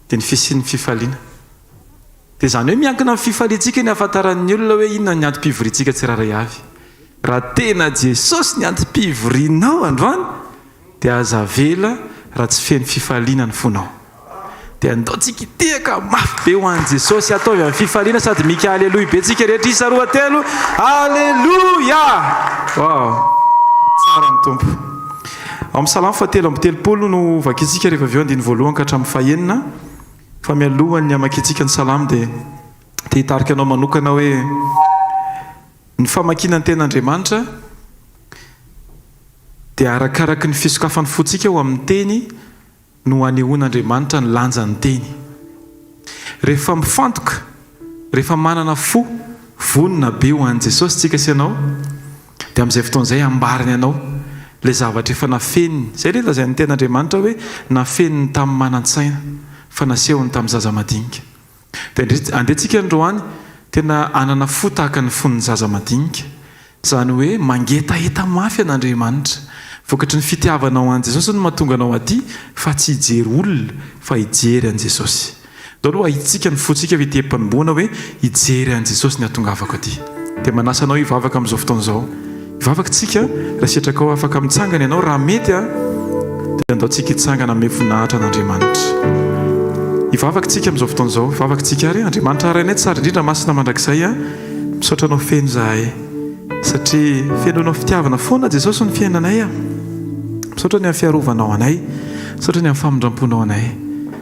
dia ny fisian'ny fifaliana. dia zany hoe miankina amin'ny fifaliantsika ny ahafantaran'ny olona hoe inona ny antom-pivorintsika tsiraray avy. Raha tena Jesosy ny antom-pivorianao androany dia aza vela raha tsy feno fifaliana ny fonao. dia andaontsika itehaka mafy be ho an'i Jesosy, ataovy amin'ny fifaliana sady mika aleloia be tsika rehetra isa roa telo aleloia. Tsara ny tompo. Ao amin'ny Salamo 7:30 no vakintsika rehefa avy eo 1:1 ka hatramin'ny 9. Fa mialohan'ny amakintsika ny Salamo dia te hitarika anao manokana hoe ny famakiana ny ten'Andriamanitra dia arakaraky ny fisokafan'ny fontsika eo amin'ny teny no anehoan'Andriamanitra ny lanjan'ny teny. Rehefa mifantoka, rehefa manana fo vonona be ho an'i Jesosy tsika sy ianao dia amin'izay fotoan'izay ambariny ianao ilay zavatra efa nafeniny. Izay ilay lazain'ny ten'Andriamanitra hoe nafeniny tamin'ny manan-tsaina fa nasehony tamin'ny zaza madinika. Dia andehantsika androany tena anana fo tahaka ny fon'ny zaza madinika, izany hoe mangetaeta mafy an'Andriamanitra. Vokatry ny fitiavanao an' Jesosy no mahatonga anao aty fa tsy hijery olona fa hijery an' Jesosy. Dao aloha ahitsika ny fontsika vitepam-boana hoe hijery an' Jesosy ny atongavako aty. Dia manasa anao hivavaka amin'izao fotoan'izao. Hivavaka tsika raha sitraka ao afaka mitsangana ianao raha mety dia andaontsika hitsangana amin'ny voninahitra an'Andriamanitra. Hivavaka tsika amin'izao fotoan'izao, hivavaka tsika ary Andriamanitra arainay tsara indrindra masina mandrakizay misaotra anao feno zahay satria fenonao fitiavana foana Jesosy ny fiainanay misaotra ny amin'ny fiarovanao anay, misaotra ny amin'ny famindram-ponao anay,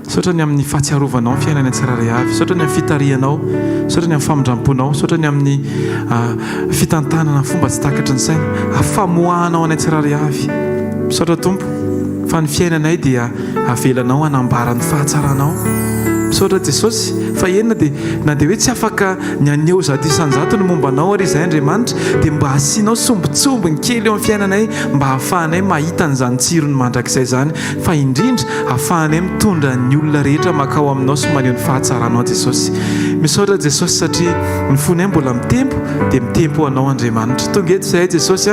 misaotra ny amin'ny fahatsiarovanao ny fiainanay tsiraray avy, misaotra ny amin'ny fitarianao, misaotra ny amin'ny famindram-ponao, misaotra ny amin'ny fitantanana fomba tsy takatry ny saina, hafamoahanao anay tsiraray avy. Misaotra Tompo fa ny fiainanay dia avelanao hanambarany fahatsaranao. Misaotra Jesosy fa enina dia na dia hoe tsy afaka ny aneho zato isan-jato ny mombanao ary izay Andriamanitra dia mba asianao sombitsombiny kely eo amin'ny fiainanay mba hahafahanay mahita an'izany tsirony mandrakizay zany, fa indrindra hahafahanay mitondra ny olona rehetra makao aminao sy maneho ny fahatsaranao Jesosy. Misaotra Jesosy satria ny fonay mbola mitempo dia mitempo anao Andriamanitra. Tonga eto izahay Jesosy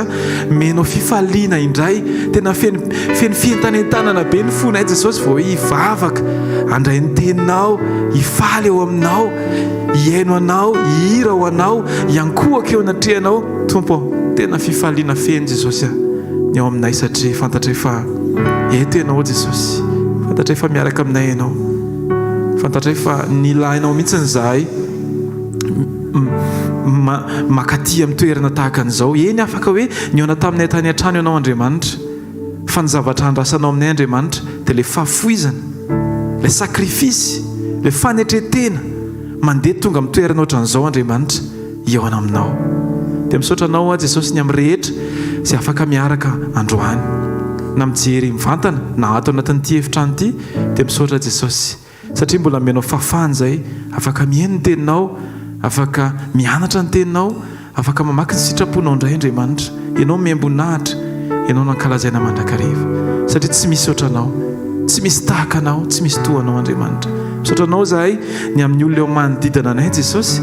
menao fifaliana indray, tena feno fientanentanana be ny fonay Jesosy vao hivavaka handray ny teninao, hifaly eo aminao, hiaino anao, hihira ho anao, hiankohaka eo anatrehanao. Tompo tena fifaliana feno Jesosy ny ao aminay satria fantatra efa eto ianao Jesosy, fantatra efa miaraka aminay ianao, fantatra efa nilainao mihitsy ny zahay makaty amin'ny toerana tahaka an'izao. Eny afaka hoe niona taminay tany an-trano ianao Andriamanitra, fa ny zavatra andrasanao aminay Andriamanitra dia ilay fahafoizana, ilay sakrifisy, ilay fanetretena mandeha tonga amin'ny toerana ohatran'izao Andriamanitra hiaona aminao. Dia misaotra anao Jesosy ny amin'ny rehetra izay afaka miaraka androany na mijery mivantana na ato anatin'ity efitrano ity, dia misaotra Jesosy satria mbola menao fahafahana izay afaka mihaino ny teninao, afaka mianatra ny teninao, afaka mamaky ny sitraponao indray Andriamanitra. Ianao miambonahitra, ianao nankalazaina mandrakariva satria tsy misy ohatranao, tsy misy tahaka anao, tsy misy tohanao Andriamanitra. Misaotra anao zahay ny amin'ny olona eo manodidina anay Jesosy,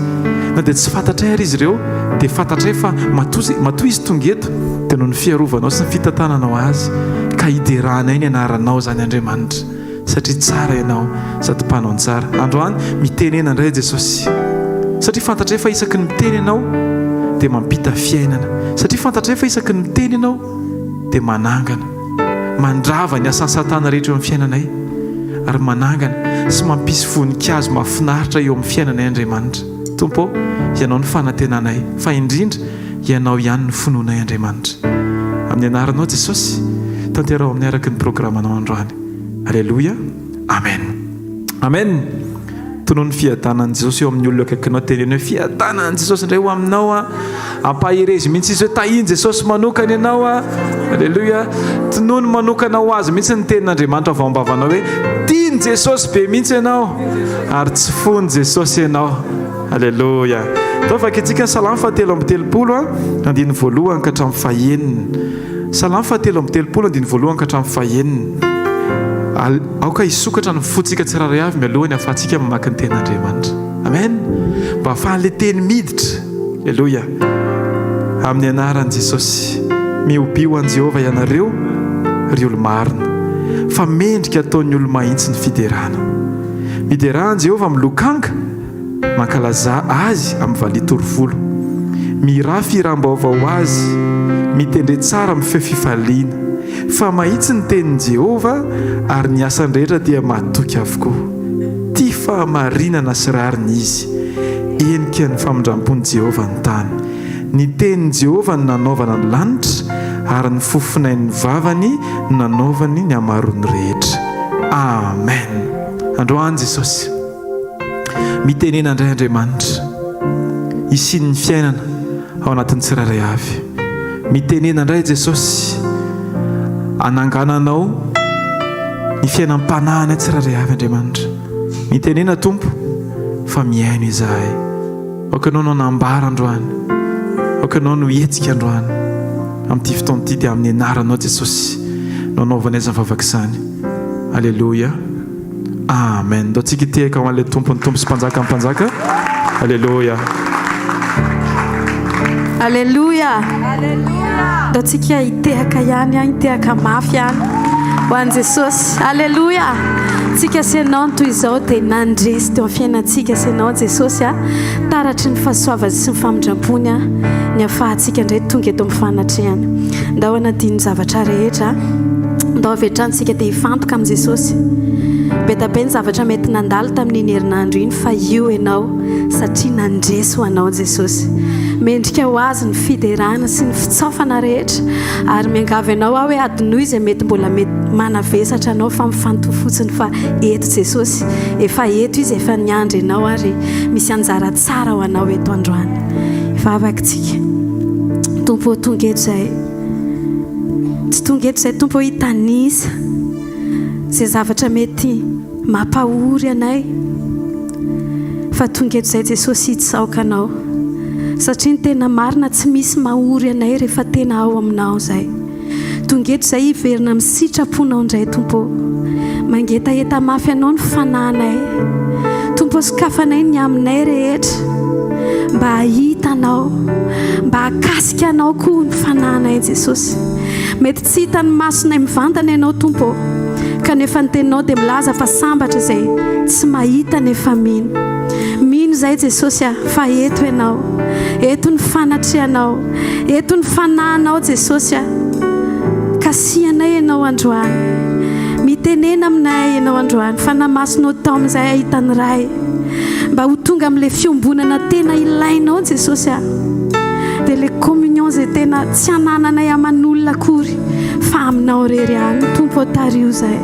na dia tsy fantatray ary izy ireo dia fantatray fa matoa izy tonga eto dia noho ny fiarovanao sy ny fitantananao azy ka hiderahanay ny anaranao zany Andriamanitra satria tsara ianao sady mpanao tsara. Androany mitenena indray Jesosy satria fantatray fa isaky ny miteny ianao dia mampita fiainana, satria fantatray fa isaky ny miteny ianao dia manangana, mandrava ny asan'ny Satana rehetra eo amin'ny fiainanay ary manangana sy mampisy voninkazo mahafinaritra eo amin'ny fiainanay Andriamanitra. Tompo ianao ny fanantenanay fa indrindra ianao ihany ny finoanay Andriamanitra. Amin'ny anaranao Jesosy tanterao amin'ny araky ny programanao androany. Aleluia, amen, amen. Tonoho ny fiadanan'i Jesosy eo amin'ny olona akaikinao, teneny hoe fiadanan'i Jesosy indray ho aminao ampahirezy mihitsy izy hoe tahiny Jesosy manokana ianao aleluia. Tonoho ny manokana ho azy mihitsy ny tenin'Andriamanitra avao am-bavanao hoe tiany Jesosy be mihitsy ianao ary tsy fony Jesosy ianao. Aleluia. Tao vakitsika Salamo 7:30 andiny voalohany ka hatramin'ny fahaenina. Salamo 7:30 andiny voalohany ka hatramin'ny fahaenina. Aoka hisokatra ny fontsika tsiraray avy mialohany ahafahantsika mamaky ny tenin'Andriamanitra. Amen. Mba ahafahan'ilay teny miditra. Aleluia. Amin'ny anaran'i Jesosy miobio an Jehovah ianareo ry olo marina, fa mendrika ataon'ny olo mahitsy ny fiderana. miderahan Jehova amin'ny lokanga mankalaza azy amin'ny valitorovolo, mirafy iram-baovao azy, mitendre tsara amin'ny fefifaliana, fa mahitsy ny tenin'i Jehova ary ny asany rehetra dia matoky avokoa. Tia fahamarinana sy rariny izy, enika ny famindrampon'i Jehova ny tany. Ny tenin'i Jehova ny nanaovana ny lanitra ary ny fofinain'ny vavany nanaovany ny amarony rehetra. Amen. Androany Jesosy, mitenena indray Andriamanitra isin'ny fiainana ao anatin'ny tsirairay avy. Mitenena indray Jesosy anangananao ny fiainam-panahana tsirairay avy Andriamanitra. Mitenena Tompo fa miaino izahay. Aokanao no anambara androany, aokanao no hetsika androany amin'ity fotoana ity dia amin'ny anaranao Jesosy no anaovana izany vavaka izany. Alleluia. Amen. Ndao tsika itehaka ho an'ilay Tompo, ny Tompo sy mpanjaka amin'ny mpanjaka. Alleluia. Alleluia. Ndao tsika itehaka ihany, itehaka mafy ihany ho an'i Jesosy. Alleluia. Tsika senao toy izao dia nandresy teo amin'ny fiainantsika senao Jesosy taratry ny fahasoavana sy ny famindram-pony ny ahafahantsika indray tonga eto amin'ny fanatrehana. Ndao anadiny zavatra rehetra, ndao avy hatranintsika dia hifantoka amin'ny Jesosy. Betabe ny zavatra mety nandalo tamin'iny herinandro iny fa io ianao satria nandresy ho anao Jesosy. Mendrika ho azy ny fiderana sy ny fitsofana rehetra ary miangavy ianao hoe adinoy izay mety mbola mety manavesatra anao fa mifanto fotsiny fa eto Jesosy efa eto izy, efa niandry ianao ary misy anjara tsara ho anao eto androany. Efa avakitsika Tompo tonga eto izay, tsy tonga eto izay Tompo hitanisa izay zavatra mety mampahory anay, fa tonga eto izay Jesosy hitsaoka anao satria ny tena marina tsy misy mahory anay rehefa tena ao aminao izay. Tonga eto izay hiverina amin'ny sitraponao indray Tompo, mangetaheta mafy anao ny fananay Tompo, sokafanay ny aminay rehetra mba hahitanao, mba hakasika anao koa ny fananay Jesosy. Mety tsy hitany masonay mivantana ianao Tompo, kanefa ny teninao dia milaza fa sambatra izay tsy mahita nefa mino izay Jesosy fa eto ianao, eto ny fanatrehanao, eto ny fanahinao Jesosy. Kasianay ianao androany, mitenena aminay ianao androany fa namasonao tao amin'izay ahitany ray mba ho tonga amin'ilay fiombonana tena ilainao Jesosy, dia ilay communion izay tena tsy hanananay aman'olona akory fa aminao rery ihany Tompo tario izay.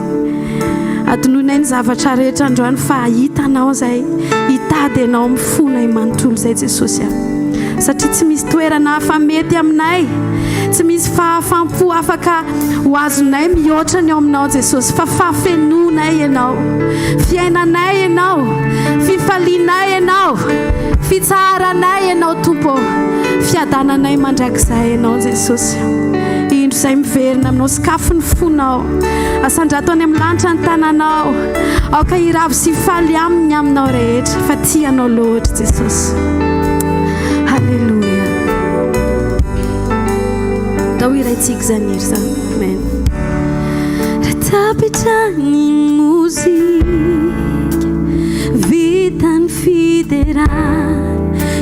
Adinonay ny zavatra rehetra androany fa hitanao izay, hitady ianao mifona manontolo izay Jesosy, satria tsy misy toerana hafa mety aminay, tsy misy fahafampo afaka ho azonay mihoatra ny ao aminao Jesosy, fa fahafenonay ianao, fiainanay ianao, fifalianay ianao, fitsaharanay ianao Tompo, fiadananay mandrakizay ianao Jesosy. Indro izay miverina aminao, sakafo ny fonao, asandrato any amin'ny lanitra ny tananao, aoka hiravo sy faly aminy aminao rehetra fa tianao loatra Jesosy. Halleluia. Dao iraitsika izany ery izany. Amen. Ratapitrany mozika vitany fiderana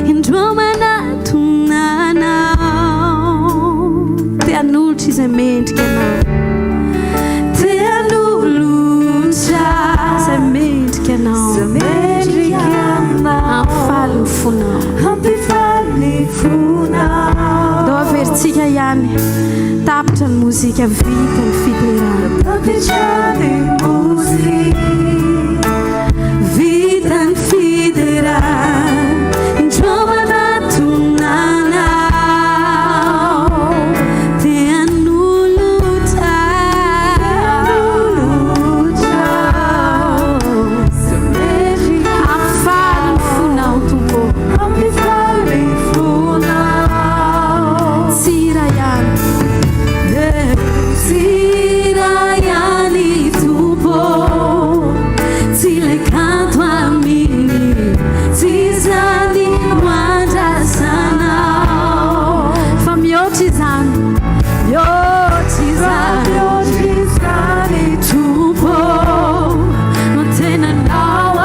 indro manatonanao te hanolotra izay mendrika anao, te hanolotra izay mendrika anao, ampifaly ny fonao, dao averintsika ihany tapitra ny mozika vitany fiderana, vitany fiderana indro manatonanao te hanolotra, ampifaly ny fonao Tompo, tsira ihany, tsira ihany Tompo, tsy ilay kanto aminy, tsy izany hoandrasanao fa mihoatra izany, mihoatra izany Tompo, no tenanao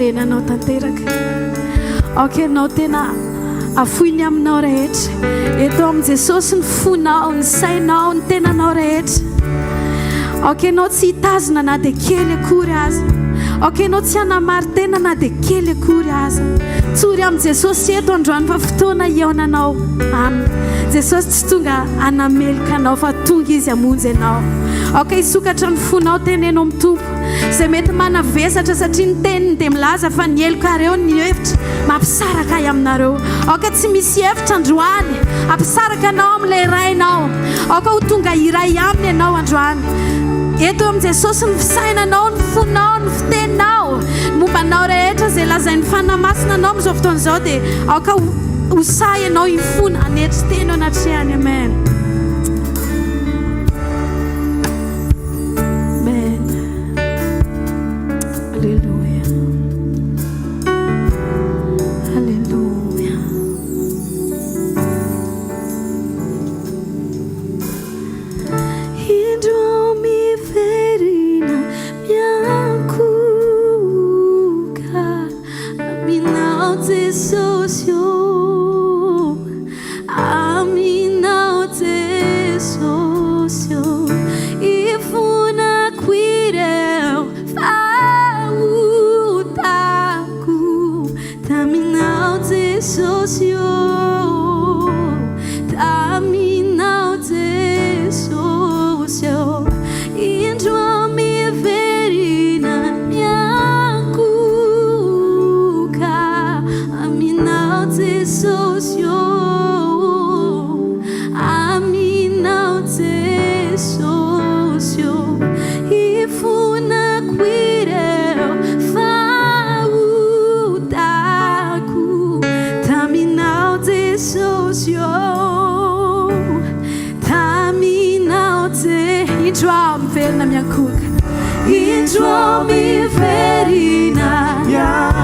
firenenao tanteraka. Anao tena afoiny aminao rehetra. Eto amin'ny Jesosy ny fonao, ny sainao, ny tenanao rehetra. Anao tsy hitazona na dia kely akory aza. Anao tsy hanamartena na dia kely akory aza. Tsory amin'ny Jesosy eto androany fa fotoana iaonanao aminy. Jesosy tsy tonga anameloka anao fa tonga izy hamonjy anao. Isokatra ny fonao teneno amin'ny Tompo. Izay mety manavesatra satria ny teniny dia milaza fa ny helokareo ny hevitra mampisaraka aminareo. Tsy misy hevitra androany, ampisaraka anao amin'ilay rainao. Ho tonga iray aminy ianao androany. Eto amin'ny Jesosy ny fisainanao, ny fonao, ny fiteninao, mombanao rehetra izay lazain'ny fanamasina anao amin'izao fotoana izao dia hosay ianao hifona hanetry teny ao anatrehany. Amen. Yeah.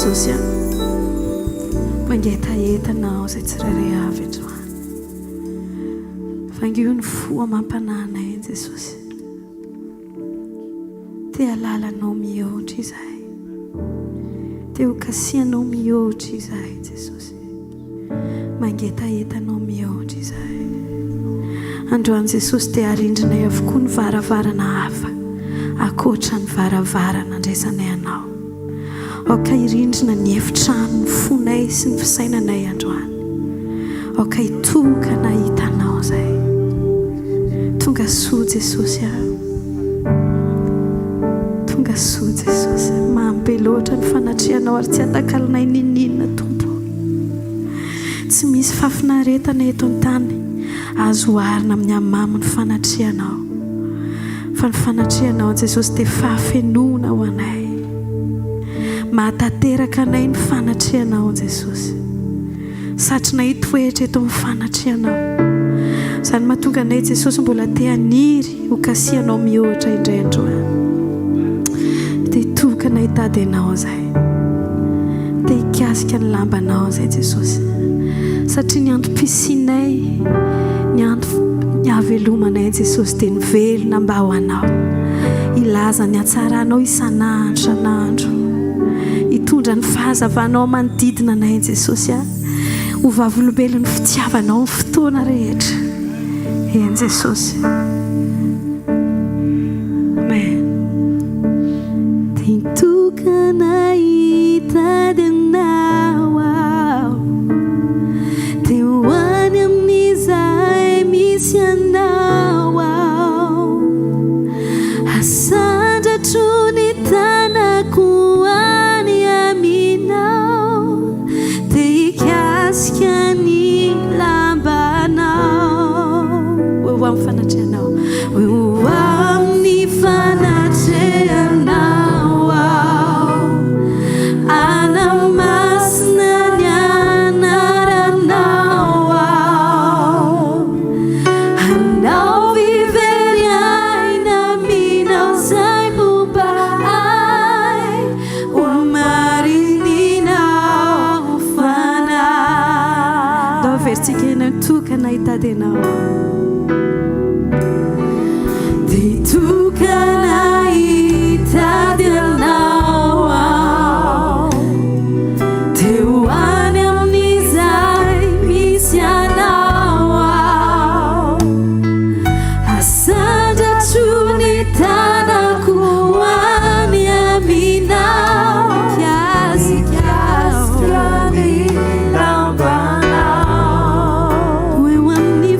Jesosy a mangetaetanao zay tsirairay avy androany vangio ny foa mampananay any Jesosy te alalanao mihoatra izahay te ho kasianao mihoatra izahay Jesosy mangetaetanao mihoatra izahay androany Jesosy te arindrinay avokoa ny varavarana hafa akoatra ny varavarana andraisanay anao aoka irindrina ny efitrano ny fonay sy ny fisainanay androany aoka itoka na hitanao zay tonga soa Jesosy tonga soa Jesosy mambe loatra ny fanatrianao ary tsy atakalinay ninina tompo tsy misy fafinaretana eto an-tany azo arina amin'ny amamo ny fanatrianao fa ny fanatrianao Jesosy te fahafenoana ho anay mahatateraka anay ny fanatrianao Jesosy satrinay toetra eto amin'ny fanatrianao zany mahatonga anay Jesosy mbola te haniry ho kasianao mihoatra indray androany te hitoka na hitady anao zay te hikasika ny lambanao zay Jesosy satria ny androm-pisinay ny havelomanay Jesosy dia ny velona mba ho anao ilaza ny hatsaranao isan'andro san'andro hitondra ny fahazavanao manodidina anay Jesosy ho vavolombelon'ny fitiavanao ny fotoana rehetra en Jesosy amen tentokana hitady anao te hoany amin'izay misy anao asandratro ny tanako any aminao te hikasika ny lambanao ho amin'ny fanatrianao ho amin'ny fanatrianao anamasina ny anaranao anao vivery aina minao zay momba ai ho marininao fanahy dao vertsika eny tokana hitady anao tokana hitady anao te hoany amin'izay misy anao asandratro ny tanako hoany aminao kiasika ny lambanao ho eo amin'ny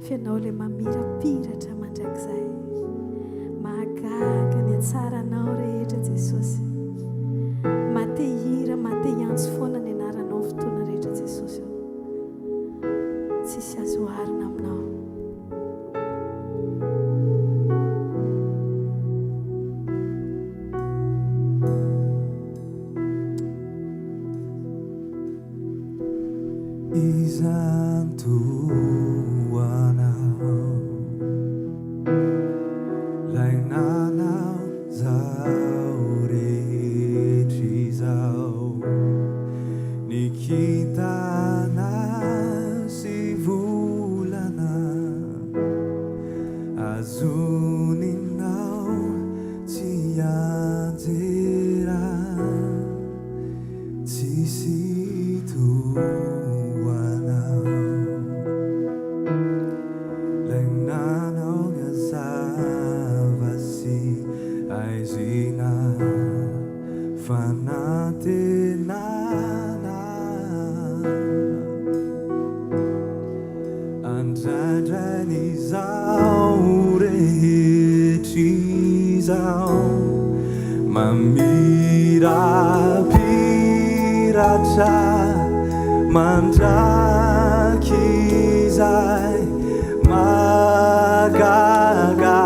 Fianao le mamirapiratra mandrakizay, mahagaga ny atsaranao rehetra Jesosy, matehira, matehiantso foana ny anaranao fotoana rehetra Jesosy. tsy azo arina aminao. Izantuanao lainanao zao rehetry zao nikitana sy volana azoninao tsy anjera tsisy fanatenana andraindrainy zao rehetry zao mamirapiratra mandraky zay magaga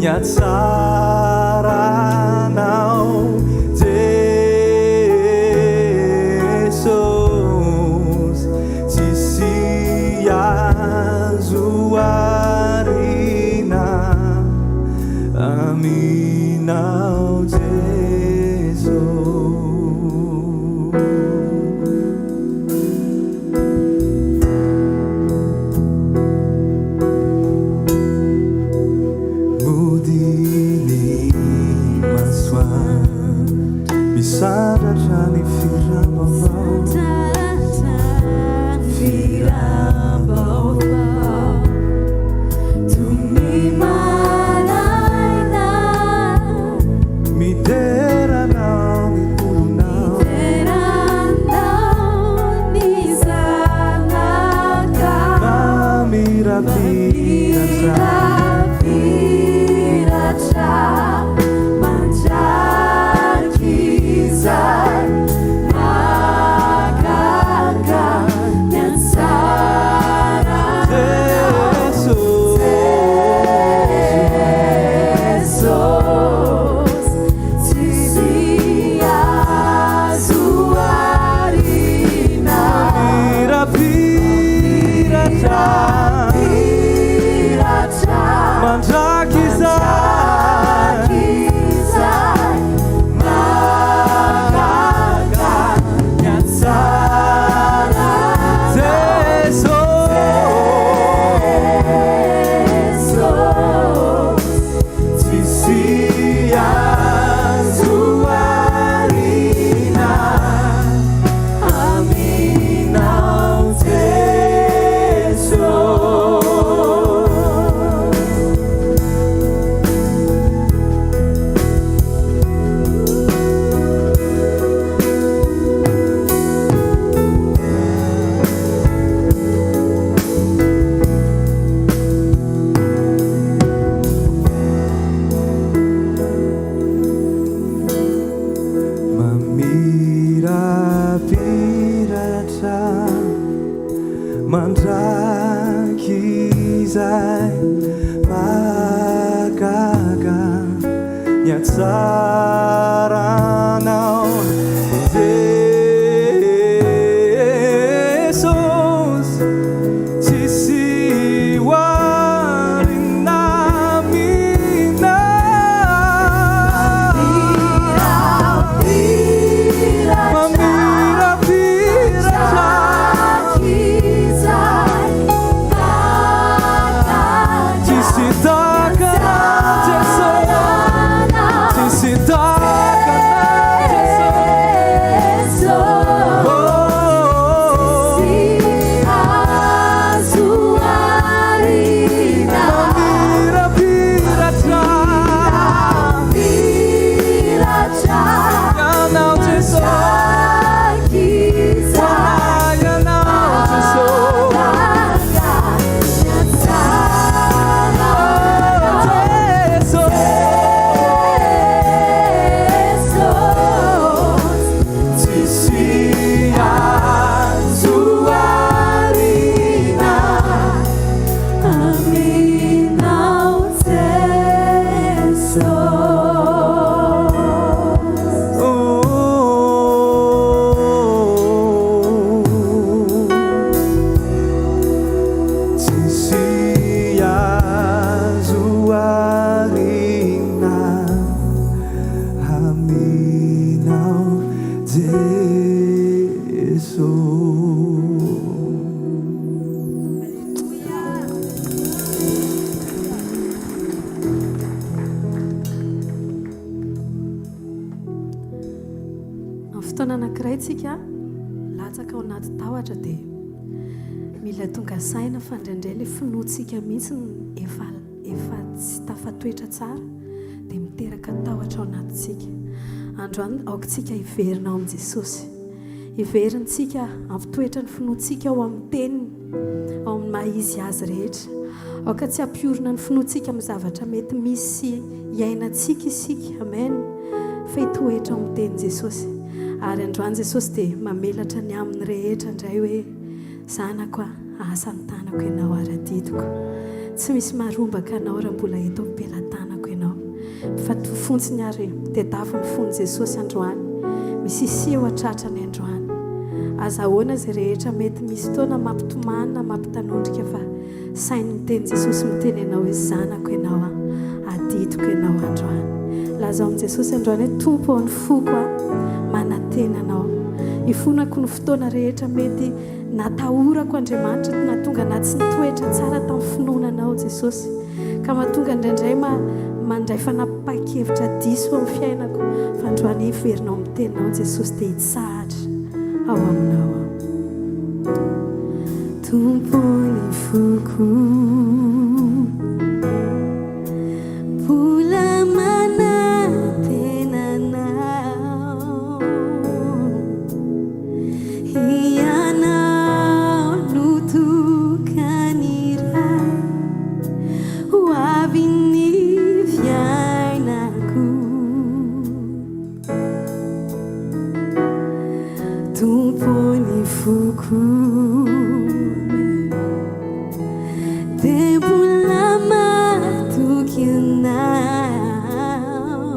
nyatsaranao Jesus tsisy azo arina aminao Jesus. Modini masoandro misandratra ny firambaovao Tumimalaina mideranao mikolonao ni zanaka mamirapiratra mandraky zay magaga nyatsara Jesus tsisy azo arina mamirapiratra mandraky zay magaga nyatsara Jesus tsisy azo arina aminao Jesus. Mamirapiratra mandraky zay magaga nyatsaranao Jesus tsisy arina aminao indray tsika latsaka ao anaty tahotra dia mila tonga saina fa indraindray ilay finoantsika mihitsy efa tsy tafatoetra tsara dia miteraka tahotra ao anatintsika. Androany aokantsika hiverina ao amin'i Jesosy, hiverintsika ampitoetra ny finoantsika ao amin'ny teniny, ao amin'ny maha-izy azy rehetra. Aoka tsy ampiorina ny finoantsika amin'ny zavatra mety misy iainantsika isika, amen, fa hitoetra ao amin'ny tenin' Jesosy. Ary androany Jesosy dia mamelatra ny amin'ny rehetra indray hoe zanako asa ny tanako ianao ara-didiko, tsy misy marombaka anao raha mbola eto ampelantanako ianao. Mifato-fontsiny ary tedafo ny fony Jesosy androany, misy iseho atratrany androany. Azahoana izay rehetra mety misy fotoana mampitomana, mampitanondrika, fa sainy miteny Jesosy miteny ianao hoe zanako ianao adidiko ianao androany. Lazao amin'i Jesosy androany hoe tompo ao ny foko manantena anao. Ifonako ny fotoana rehetra mety natahorako Andriamanitra natonga na tsy nitoetra tsara tamin'ny finoananao Jesosy, ka mahatonga indraindray mandray fanapakevitra diso amin'ny fiainako, fa androany hiverinao amin'ny teninao Jesosy dia hitsahatra ao aminao. Tompony foko mbola manantena anao, ianao no tokany iray ho avy ny fiainako. Tompony foko dia mbola matoky anao,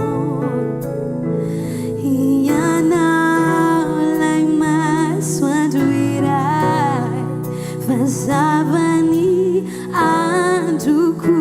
ianao lay masoandro iray mazava ny androko.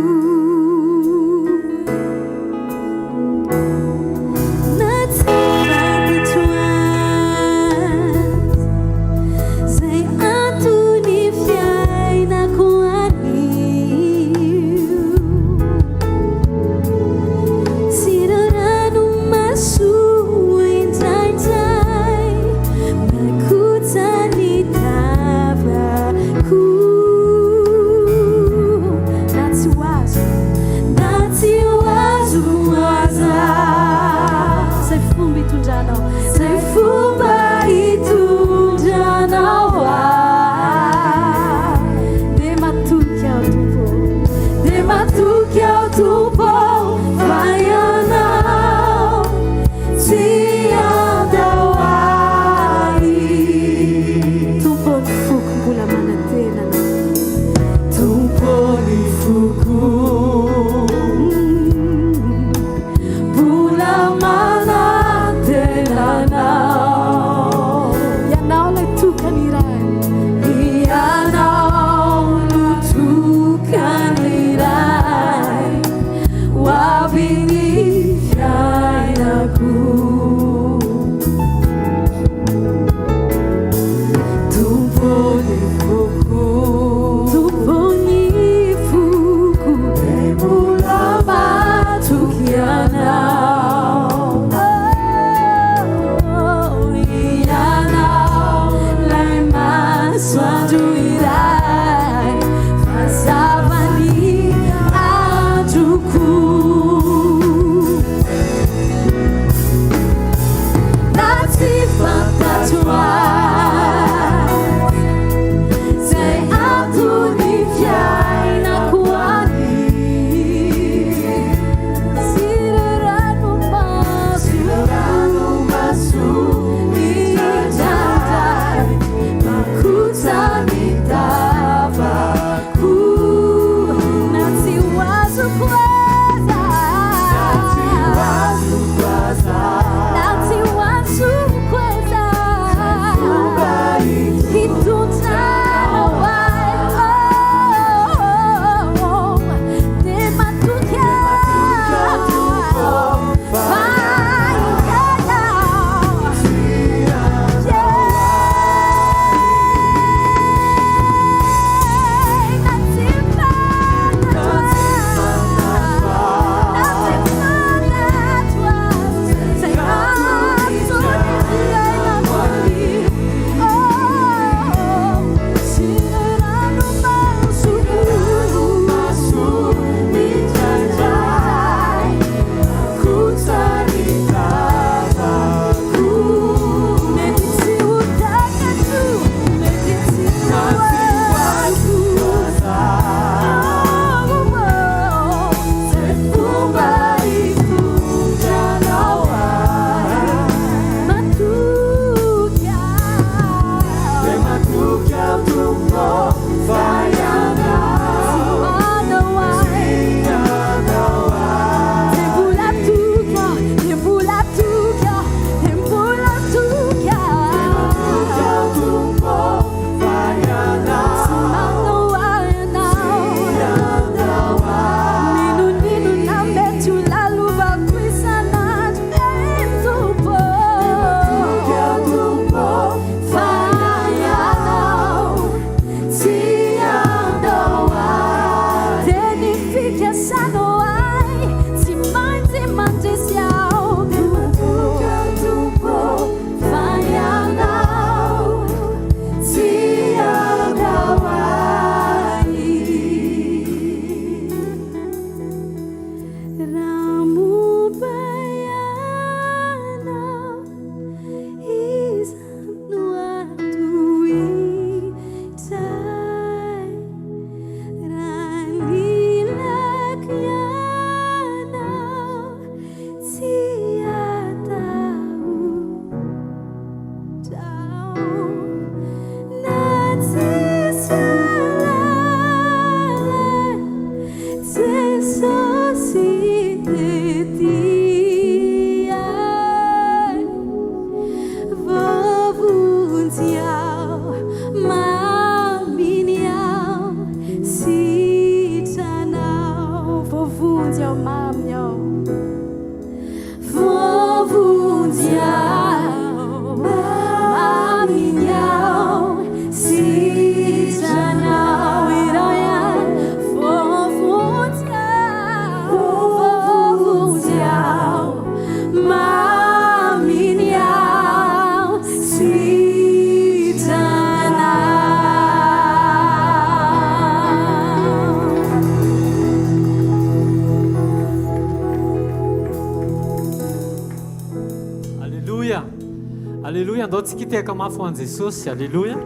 andao tsika tehaka mafy ho an' jesosy alleloia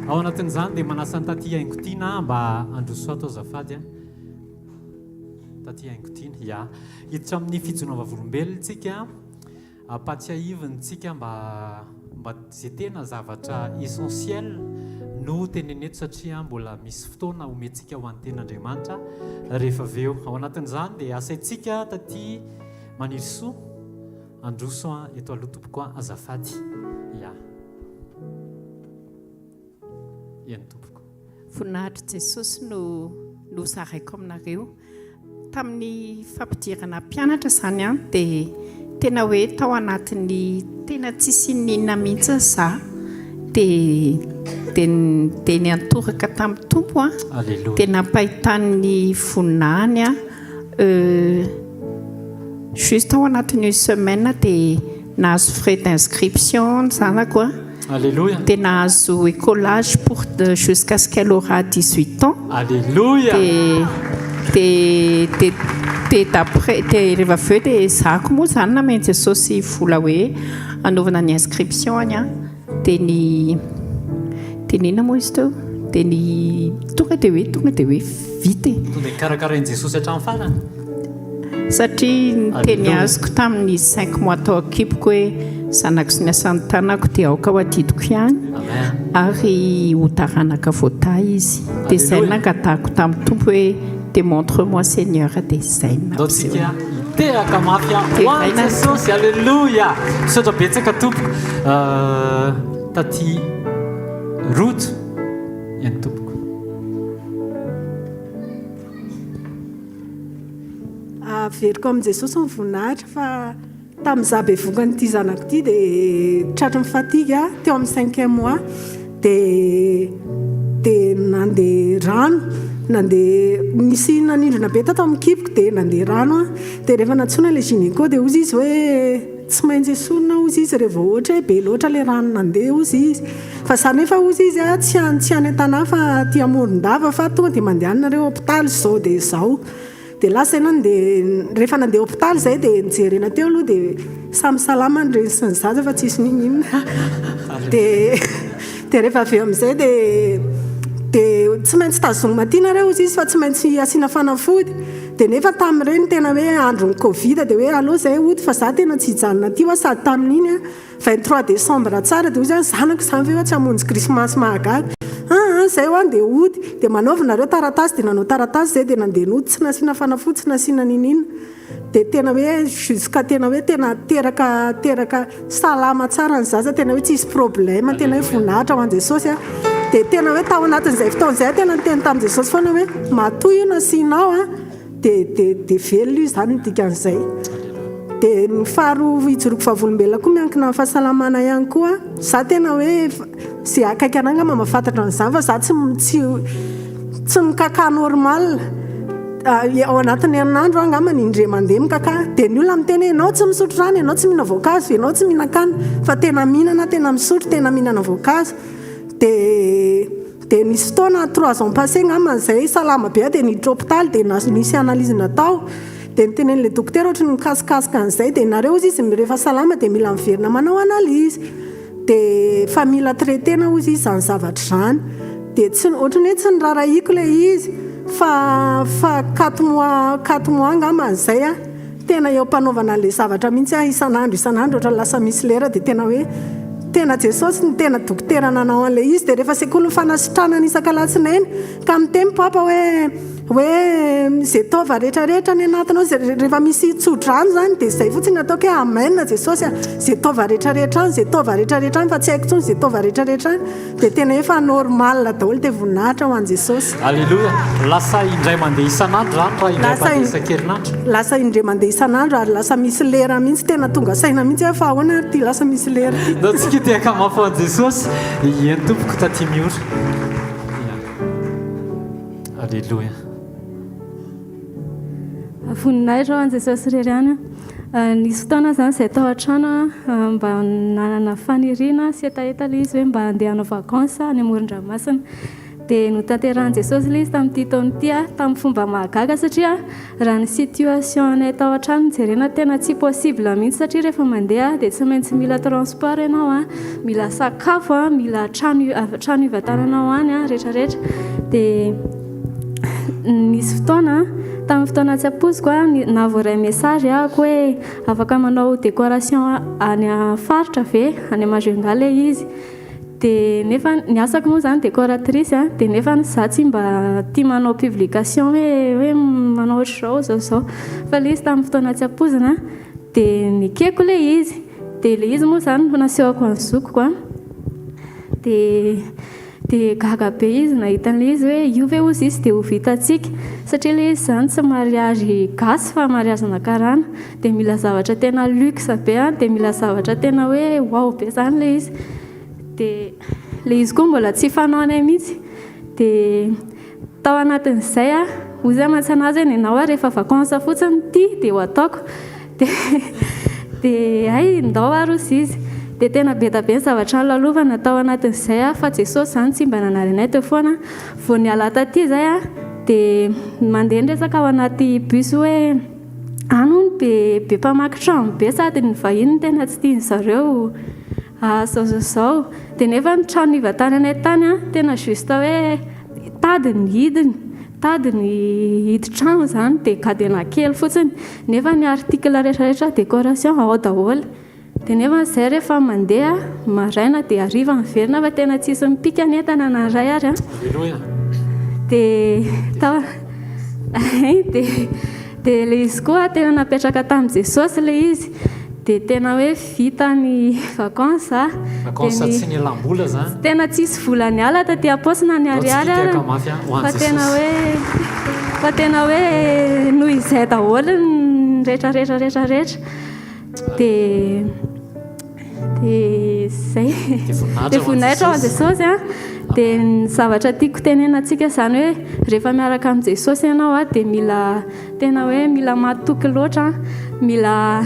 ao anatin'izany dia manasa ny taty haingotiana mba androso atao zafady a taty haingotiana ia hiditra amin'ny fijonova volombelona tsika ampatsiahiviny-tsika mba zay tena zavatra essentiel no teneneto satria mbola misy fotoana omentsika ho an'ny ten'Andriamanitra rehefa avy eo ao anatin'izany dia asaintsika taty maniry soa androso eto aloha tompoko azafady ia iany tompoko voninahitra Jesosy no zaraiko aminareo tamin'ny fampidirana mpianatra izany a dia tena hoe tao anatin'ny tena tsisy ninona mihitsy za dia ny antoraka tamin'ny tompo a dia nampahitany voninahiny a juste ao anatin'une semaine dia nahazo frais d'inscription zanako a Alléluia. Dia nahazo écolage pour jusqu'à ce qu'elle aura 18 ans. Alléluia. D'après rehefa avy eo dia zako moa zany namain'i Jesosy vola hoe anaovana ny inscription any a dia ninona moa izy teo dia ny tonga dia hoe vita tonga karakarain'i Jesosy hatramin'ny farany satria teny azoko tamin'ny 5 mois tao akipoko hoe zanako sy ny asan'ny tanako dia aoka ho adidiko ihany ary ho taranaka voatay izy dia izay nangatahako tamin'ny tompo hoe démontre-moi Seigneur dia izay natsika hitehaka mafy ho an'i Jesosy alleluia misaotra betsaka tompoko taty rojo iany tompoko averiko amin'i Jesosy ny voninahitra fa tamin'izaho bevokanyity zanako ity dia tratry ny fatigue teo amin'ny 5e mois dia nandeha rano nisy nanindrona be tato amin'ny kipoko dia nandeha rano dia rehefa natsoina ilay gynéco dia ozy izy hoe tsy maintsy esonina ozy izy rehefa ohatra hoe be loatra ilay rano nandeha ozy izy fa izany nefa ozy izy tsy any an-tanà fa aty Amorondava fa tonga dia mandehanareo hôpitaly izao dia izao dia lasa ianao rehefa nandeha hôpitaly izay dia nijerena teo aloha dia samy salama nyreny sy ny zaza fa tsisy ninona dia rehefa avy eo amin'izay dia tsy maintsy tazogno matinareo izy fa tsy maintsy asiana fanafody dia nefa tamin'ireny tena hoe andron'ny Covid dia hoe aloha izay ody fa za tena tsy hijanona aty hoa sady tamin'iny 23 décembre tsara dia ozy zanako izany ve hoe tsy hamonjy krismasy mahagaga zay ho any dia ody dia manaovanareo taratasy dia nanao taratasy zay dia nandeha nody tsy nasiana fanafody tsy nasiana ninina dia tena hoe jusqu'à tena hoe tena teraka salama tsara ny zaza tena hoe tsisy problème tena hoe voninahitra ho an'i Jesosy dia tena hoe tao anatin'izay fotoan'izay tena niteny tamin'i Jesosy foana hoe matoy io nasianao dia velona io zany ny dikan'izay dia ny faharoa ijoroako vavolombelona koa miankina amin'ny fahasalamana ihany koa za tena hoe zay akaiky ananga mamafantatra an'izany fa za tsy mikaka normal ao anatin'ny herinandro angambany indray mandeha mikaka dia ny olona miteny ianao tsy misotro rano ianao tsy mihina voankazo ianao tsy mihinan-kanina fa tena mihinana tena misotro tena mihinana voankazo dia nisy fotoana 3 ans passé ngambany izay salama be dia niditra hôpitaly dia nisy analyse natao dia nitenen'ilay dokotera ohatra ny mikasikasika an'izay dia nareo izy rehefa salama dia mila miverina manao analyse dia fa mila traitena ozy izy zany zavatra izany dia ohatra ny hoe tsy nirarahiako ilay izy fa 4 mois ngambany izay tena eo mpanaovana ilay zavatra mihitsy isan'andro ohatra lasa misy lera dia tena hoe tena Jesosy ny tena dokotera nanao an'ilay izy dia rehefa sekoly ny fanasitranana isakalatsinainy ka miteny papa hoe zay taova rehetrarehetra ny anatinao rehefa misy tsodrano zany dia izay fotsiny ataoko hoe amen Jesosy zay taova rehetrarehetra any fa tsy haiko tsony zay taova rehetrarehetra any dia tena efa normal daholo dia voninahitra ho an'i Jesosy alleluia lasa indray mandeha isan'andro zany raha indray mandeha isan-kerinandro lasa indray mandeha isan'andro ary lasa misy lera mihitsy tena tonga saina mihitsy fa ahoana ary ty lasa misy lera tsika tehaka mafy ho an'i Jesosy iany tompoko taty miora alleluia voninahitra ho an'i Jesosy rery any nisy fotoana zany izay tao an-trano mba nanana faniriana sy etaeta ilay izy hoe mba andeha hanao vacances any Amoron-dranomasina dia notanteran'i Jesosy ilay izy tamin'ity taona ity tamin'ny fomba mahagaga satria raha ny situation anay tao an-trano jerena tena tsy possible mihitsy satria rehefa mandeha dia tsy maintsy mila transport ianao mila sakafo mila trano ivatananao any rehetrarehetra dia nisy fotoana tamin'ny fotoana tsy apoziko navoray message ako hoe afaka manao décoration any faritra ve any Majunga ilay izy dia nefa ny asako moa zany décoratrice dia nefa za tsy mba tia manao publication hoe manao ohatr' zao fa ilay izy tamin'ny fotoana tsy apozina dia nikeko ilay izy dia ilay izy moa zany nasehoko ny zokoko dia gaga be izy nahita an'ilay izy hoe io ve ozy izy dia ho vitantsika satria ilay izy zany tsy mariage gasy fa mariage nakarana dia mila zavatra tena luxe be dia mila zavatra tena hoe wow be zany ilay izy dia ilay izy koa mbola tsy fanao anay mihitsy dia tao anatin'izay ozy mantsana azy hoe nenao rehefa vacances fotsiny ty dia ho ataoko dia ay ndao arozy izy dia tena be da be ny zavatra ny lalovana tao anatin'izay fa Jesosy zany tsy mba nanary anay teo foana vao niala taty zay dia mandeha nresaka ao anaty bus hoe ano be mpamaky trano be sady ny vahiny tena tsy tiany zareo zao dia nefa ny trano ivatany anay tany tena juste hoe tady ny hidi-trano zany dia gadena kely fotsiny nefa ny article rehetrarehetra décoration ao daholo dia nefa izay rehefa mandeha maraina dia hariva miverina fa tena tsisy mipika ny entana na ray ary dia ilay izy koa tena napetraka tamin'i Jesosy ilay izy dia tena hoe vita ny vacances tsy ny lambola zany tena tsisy vola ny ala taty aposina ny ariary fa tena hoe noho izay daholo ny rehetrarehetra dia zay dia voninahitra ao an Jesosy dia ny zavatra tiako tenenantsika zany hoe rehefa miaraka amin'ny Jesosy ianao dia mila tena hoe mila matoky loatra mila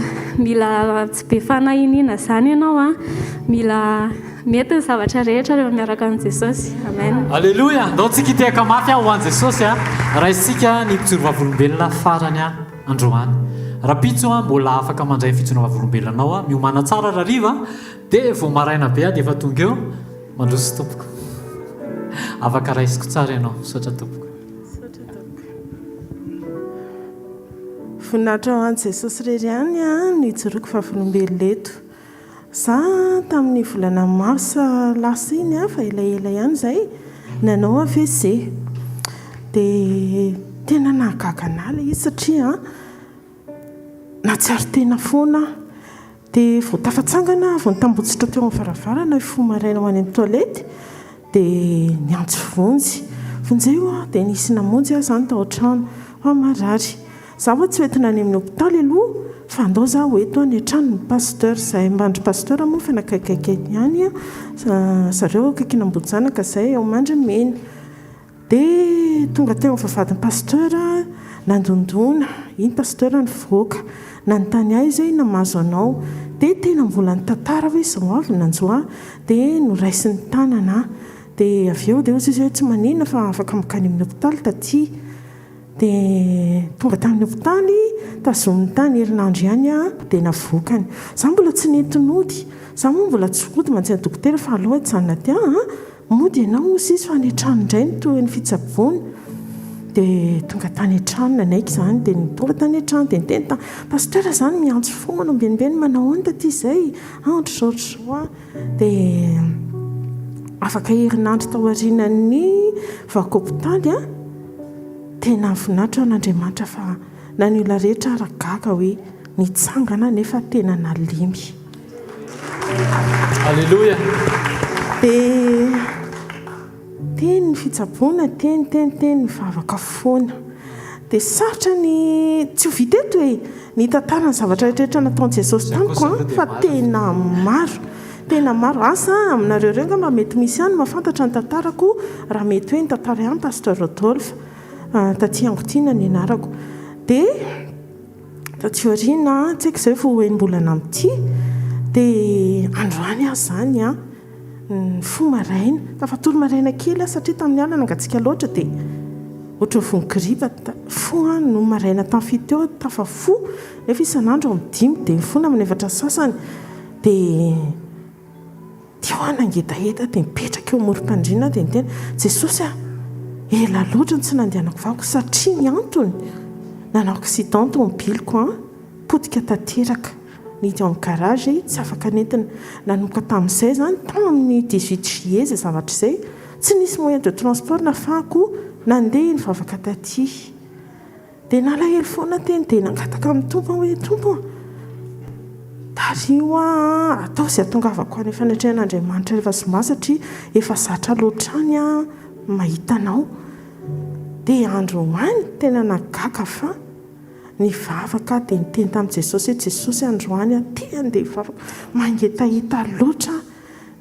tsy be fanahinina zany ianao mila mety ny zavatra rehetra rehefa miaraka amin'ny Jesosy amen alleluia ndao tsika itehaka mafy ho an'i Jesosy raha isika ny mpijoro vavolombelona farany androany raha pitso mbola afaka mandray fijoro vavolombelonanao miomana tsara raha riva dia vao maraina be dia efa tonga eo mandroso tompoko afaka raisiko tsara ianao sotra tompoko voninahitra ho an'i Jesosy rery ihany nijoroako vavolombelona eto za tamin'ny volana marsa lasa iny fa elaela ihany zay nanao AVC dia tena nahagaga ilay izy satria natsiaro tena foana dia vao tafatsangana vao nitambotsitra teo amin'ny varavarana fo maraina ho any amin'ny toilette dia niantso vonjy io dia nisy namonjy zany tao an-trano marary za fa tsy hoentina any amin'ny hôpitaly aloha fa andao za hoeto any an-trano ny pasteur zay mandry pasteur moa fa nakaikaiky ihany zareo kaikinambonjanaka zay ao mandry mena dia tonga teo amin'ny vavadin'ny pasteur nandondona iny pasteur nivoaka nanontany ahy izy namazo anao dia tena mbola ny tantara hoe izao avy nanjoa dia noraisy ny tanana dia avy eo dia ozy izy hoe tsy manina fa afaka makany amin'ny hôpitaly taty dia tonga tamin'ny hôpitaly tazomin'ny tany herinandro ihany dia navokany za mbola tsy nentinody za moa mbola tsy hody mantsy dokotera fa aloha hijanona ty mody ianao ozy izy fa ny trano indray ny toy ny fitsaboana dia tonga tany an-trano nanaiky zany dia tonga tany an-trano dia niteny pasteur zany miantso foana mbenimbeny manao any taty izay ohatr'izao dia afaka herinandro tao aorianany vaky hôpitaly tena voninahitra n'Andriamanitra fa na ny olona rehetra ragaga hoe nitsangana nefa tena nalimy alleluia dia teny ny fitsaboana teny mivavaka foana dia sarotra ny tsy ho vita eto hoe ny tantara ny zavatra rehetrarehetra nataon'i Jesosy tamiko fa tena maro asa aminareo reo mba mety misy ihany mahafantatra ny tantarako raha mety hoe ny tantara ihany pasteur Rodolphe taty Angotiana ny anarako dia taty aoriana tsy haiko izay vao hoenimbolana amin'ity dia androany azy zany fo maraina tafatolo maraina kely satria tamin'ny alina angatsika loatra dia ohatry vonikiriva fo no maraina tamin'ny fito teo tafafo nefa isan'andro amin'ny 5 dia mifona amin'ny 8 sasany dia teo nangetaheta dia mipetraka eo morom-pandriana dia nitena Jesosy ela loatra ny tsy nandehanako vako satria ny antony nanao accident tomobily potika tanteraka nidy amin'ny garage tsy afaka nentina nanomboka tamin'izay zany tamin'ny 18 juillet zay zavatra izay tsy nisy moyen de transport nafahako nandeha nivavaka taty dia nalahelo foana teny dia nangataka amin'ny tompo hoe tompo tario atao izay atongavako any fanatrehan'Andriamanitra rehefa zoma satria efa zatra loatrany mahitanao dia andro any tena nagaga fa nivavaka dia niteny tamin'i Jesosy hoe Jesosy androany te andeha hivavaka mangetahita loatra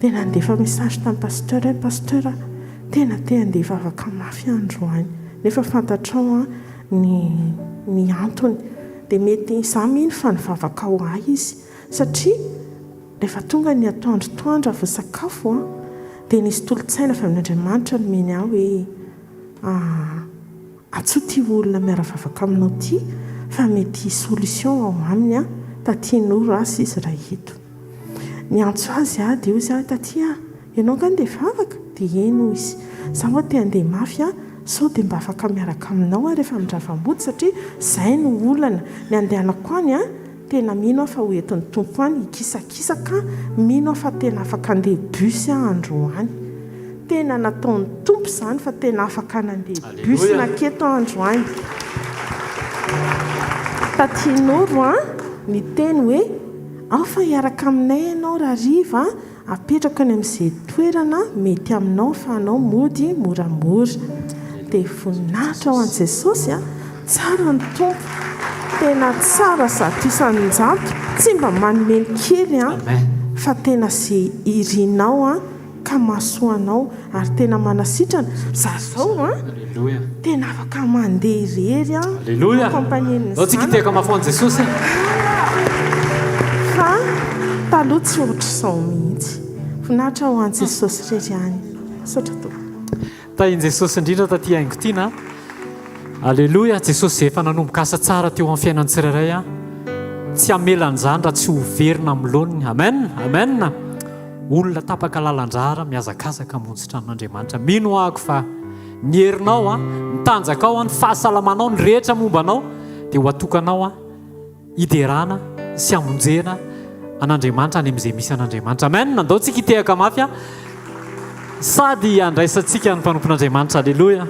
dia nandefa message tamin'ny pasteur tena te andeha hivavaka mafy androany nefa fantatrao ny antony dia mety izaho mihiny fa nivavaka ho ahy izy satria rehefa tonga ny atoandro avy sakafo dia nisy tolotsaina avy amin'Andriamanitra nomeny aho hoe atsoa ty olona miara-vavaka aminao ty fa mety solution ao aminy tatian'oro asy izy raha eto ny antso azy dia ozy taty ianao ka ndeha vavaka dia eno izy zaho te handeha mafy sao dia mba afaka miaraka aminao rehefa mindravamody satria izay no olana ny andehanako any tena mino fa ho entin'ny tompo any ikisakisaka mino fa tena afaka andeha bus andro any tena nataon'ny tompo izany fa tena afaka nandeha bus naketo andro any tatian'oro ny teny hoe ao fa hiaraka aminay ianao raha riva apetraka any amin'izay toerana mety aminao fa anao mody moramora dia voninahitra ao an' Jesosy tsara ny tompo tena tsara zato isan'njato tsy mba manomeny kely fa tena izay irinao ka mahasoanao ary tena manasitrana zazao tena afaka mandeha irery Alléluia. Tsika mafon'ny Jesosy fa taloha tsy ohatra izao mihitsy voninahitra ho an' Jesosy rery any saotra to tahin' Jesosy indrindra taty haingo tiana Alléluia. Jesosy efa nanomboka asa tsara teo amin'ny fiainan'ny tsirairay tsy amelan'izany raha tsy ho verina amin'ny laoniny amen olona tapaka lalandrara miazakazaka monjy tranon'Andriamanitra mino ahako fa ny herinao mitanjaka ao ny fahasalamanao ny rehetra mombanao dia ho atokanao hiderana sy hamonjena an'Andriamanitra any amin'izay misy an'Andriamanitra amen andao tsika hitehaka mafy sady andraisantsika ny mpanompon'Andriamanitra Alléluia.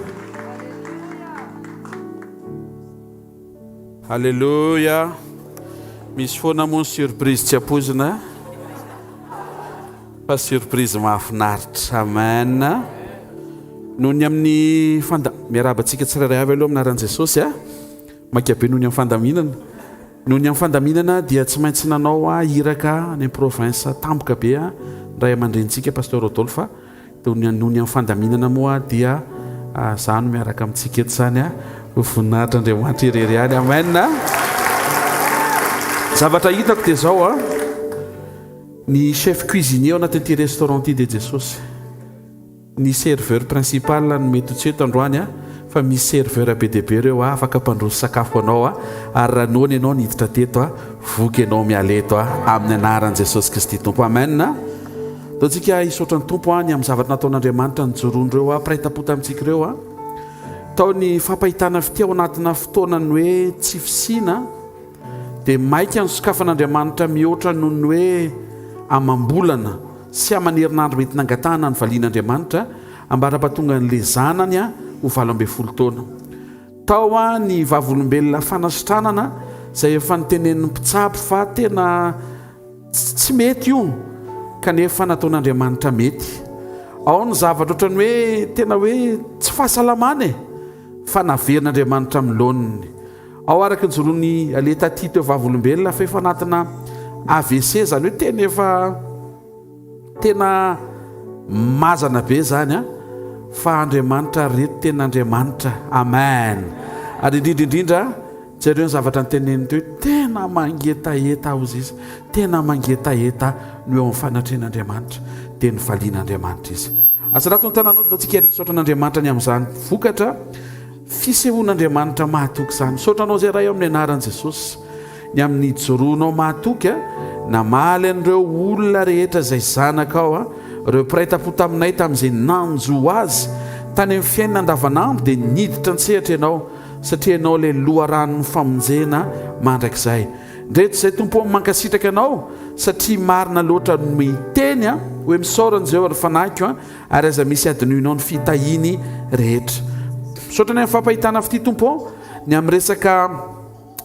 Alléluia. Misy foana moa surprise tsy ampozina fa surprise mahafinaritra amen noho ny amin'ny miarabantsika tsirairay avy aloha aminaran'i Jesosy makabe noho ny amin'ny fandaminana noho ny amin'ny fandaminana dia tsy maintsy nanao hiraka any province tampoka be ray aman-drentsika pasteur Rodolphe noho ny amin'ny fandaminana moa dia zany miaraka amintsika eto zany voninahitra Andriamanitra irery any amen zavatra hitako dia zao ny chef cuisinier ao anatin'ity restaurant ty de Jesosy ny serveur principal no mety tseto androany fa misy serveur be deabe reo afaka mpandroso sakafo anao ary raha nony ianao niditra teto voky ianao mialeto amin'ny anaran'i Jesosy Kristy tompo amen dao tsika hisaotra ny tompo ny amin'ny zavatra nataon'Andriamanitra ny joron'ireo praitapota amintsika ireo tao ny fampahitana fity ao anatina fotoanany hoe tsy fisina dia maika ny sokafan'Andriamanitra mihoatra noho ny hoe amam-bolana sy amanerinandro mety nangatahana ny valian'Andriamanitra ambara-pahatonga n'le zanany ho 12 taona tao ny vavolombelona fanasitranana izay efa nitenen'ny mpitsabo fa tena tsy mety io kanefa nataon'Andriamanitra mety ao ny zavatra ohatrany hoe tena hoe tsy fahasalamana fa naverin'Andriamanitra miloniny ao araka njorony aleta ty teo vavolombelona fa efa anatina AVC zany hoe tena efa tena mazana be zany fa Andriamanitra reto tena Andriamanitra amen ary indrindrindrindra jareo ny zavatra nyteneniny teo tena mangetaheta azy izy tena mangetaheta no eo amin'ny fanatren'Andriamanitra dia ny valian'Andriamanitra izy. Azarato ny tananao datsika risaotran'Andriamanitra ny amin'izany vokatra fisehoan'Andriamanitra mahatoky izany. Saotranao izay ray amin'ny anaran'i Jesosy ny amin'ny joroanao mahatoky namaly an'ireo olona rehetra izay zanakao ireo piraita-po taminay tamin'izay nanjo azy tany amin'ny fiainana andavanandro dia niditra an-tsehatra ianao satria ianao ilay loharanon'ny famonjena mandrakizay. Ndreto izay tompo mankasitraka ianao satria marina loatra miteny hoe misaorana izay ary fanahiko ary aza misy adinoinao ny fitahiny rehetra. Misaotrany amin'ny fampahitana fity tompo ny amin'ny resaka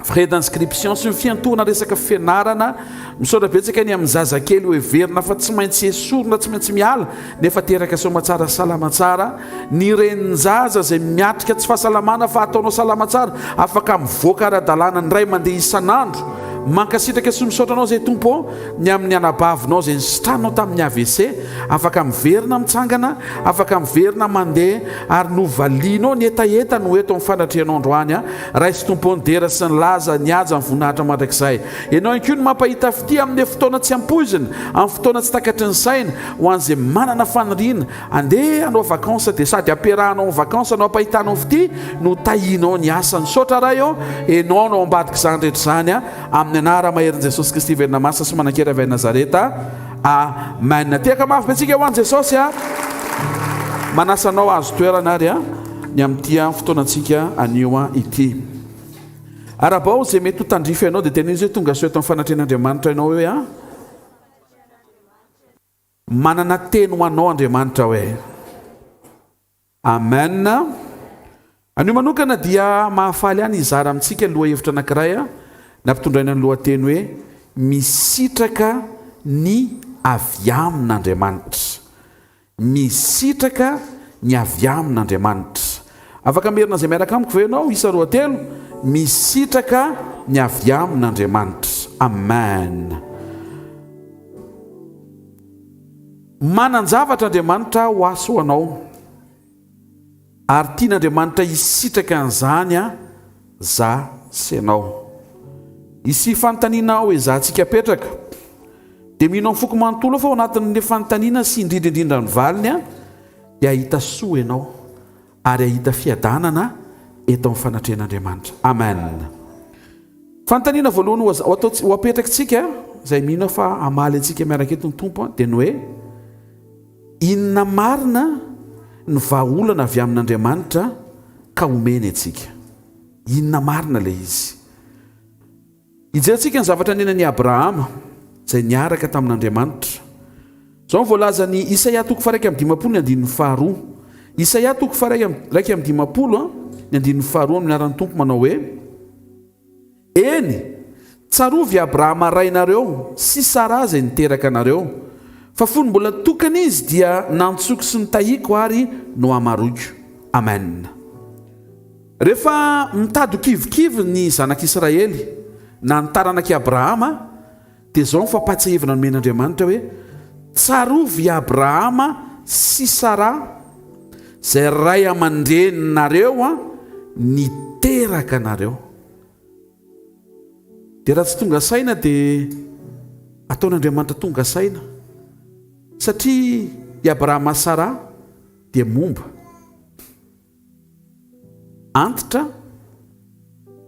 frais d'inscription sy ny fiantohana resaka fianarana misaotra betsaka ny amin'ny zazakely hoe verina fa tsy maintsy esorona tsy maintsy miala nefa teraka somatsara salamatsara ny renin-jaza izay miatrika tsy fahasalamana fa ataonao salamatsara afaka mivoaka ara-dalàna ny ray mandeha isan'andro. Mankasitraka sy misaotranao izay tompo ny amin'ny anabavinao izay nysitranao tamin'ny AVC afaka miverina mitsangana afaka miverina mandeha ary novalianao ny etaeta no eto amin'ny fanatrehanao androany raisy tompo ny dera sy ny laza ny aja ny voninahitra mandrakizay. Ianao ihany koa no mampahita fity amin'ny fotoana tsy ampoizina amin'ny fotoana tsy takatry ny saina ho an'izay manana faniriana andeha anao vakansa dia sady ampiarahanao ny vakansa anao ampahitanao fity no tahianao ny asa ny saotra ray eo ianao no ambadika izany rehetra izany amin'ny anara maherin' Jesosy Kristy verina masina sy manan-kera avy Nazareta. Amen. Tehaka mafy betsika ho an'i Jesosy manasanao azo toerana ary ny amin'ity fotoanantsika anio ity. Arabao izay mety ho tandrify ianao dia tena izy hoe tonga soa eto amin'ny fanatrehan'Andriamanitra ianao hoe manana teny ho anao Andriamanitra hoe amen. Anio manokana dia mahafaly any izara amintsika loha hevitra anankiray nampitondraina ny lohateny hoe misitraka ny avy amin'Andriamanitra. Misitraka ny avy amin'Andriamanitra. Afaka merina izay miaraka amiko ve ianao isa roa telo misitraka ny avy amin'Andriamanitra. Amen. Manan-javatra Andriamanitra ho asa ho anao ary tian'Andriamanitra hisitraka an'izany za sy ianao. Isy fanontaniana hoe zahantsika apetraka dia mino amin'ny foko manontolo fa ao anatin'ilay fanontaniana sy indrindraindrindra ny valiny dia ahita soa ianao ary ahita fiadanana eto amin'ny fanatrehan'Andriamanitra. Amen. Fanontaniana voalohany ho apetrakatsika izay mino fa amaly antsika miaraka eto ny tompo dia ny hoe inona marina ny vahaolana avy amin'Andriamanitra ka omeny antsika. Inona marina ilay izy. Hijerentsika ny zavatra nenan'i Abrahama izay niaraka tamin'Andriamanitra. Izao ny voalaza ny Isaia 1:5 Isaia 1:5 amin'ny anaran'ny tompo manao hoe eny tsarovy Abrahama rainareo sy Sara izay niteraka anareo fa fony mbola tokana izy dia nantsoko sy nitahiko ary no amaroiko. Amen. Rehefa mitady kivikivy ny zanak'Israely na ny taranak'i Abrahama dia izao ny fampatsahivana nomen'Andriamanitra hoe tsarovy Abrahama sy Sara izay ray aman-dreninareo niteraka anareo. Dia raha tsy tonga saina dia ataon'Andriamanitra tonga saina satria i Abrahama sy Sara dia momba antitra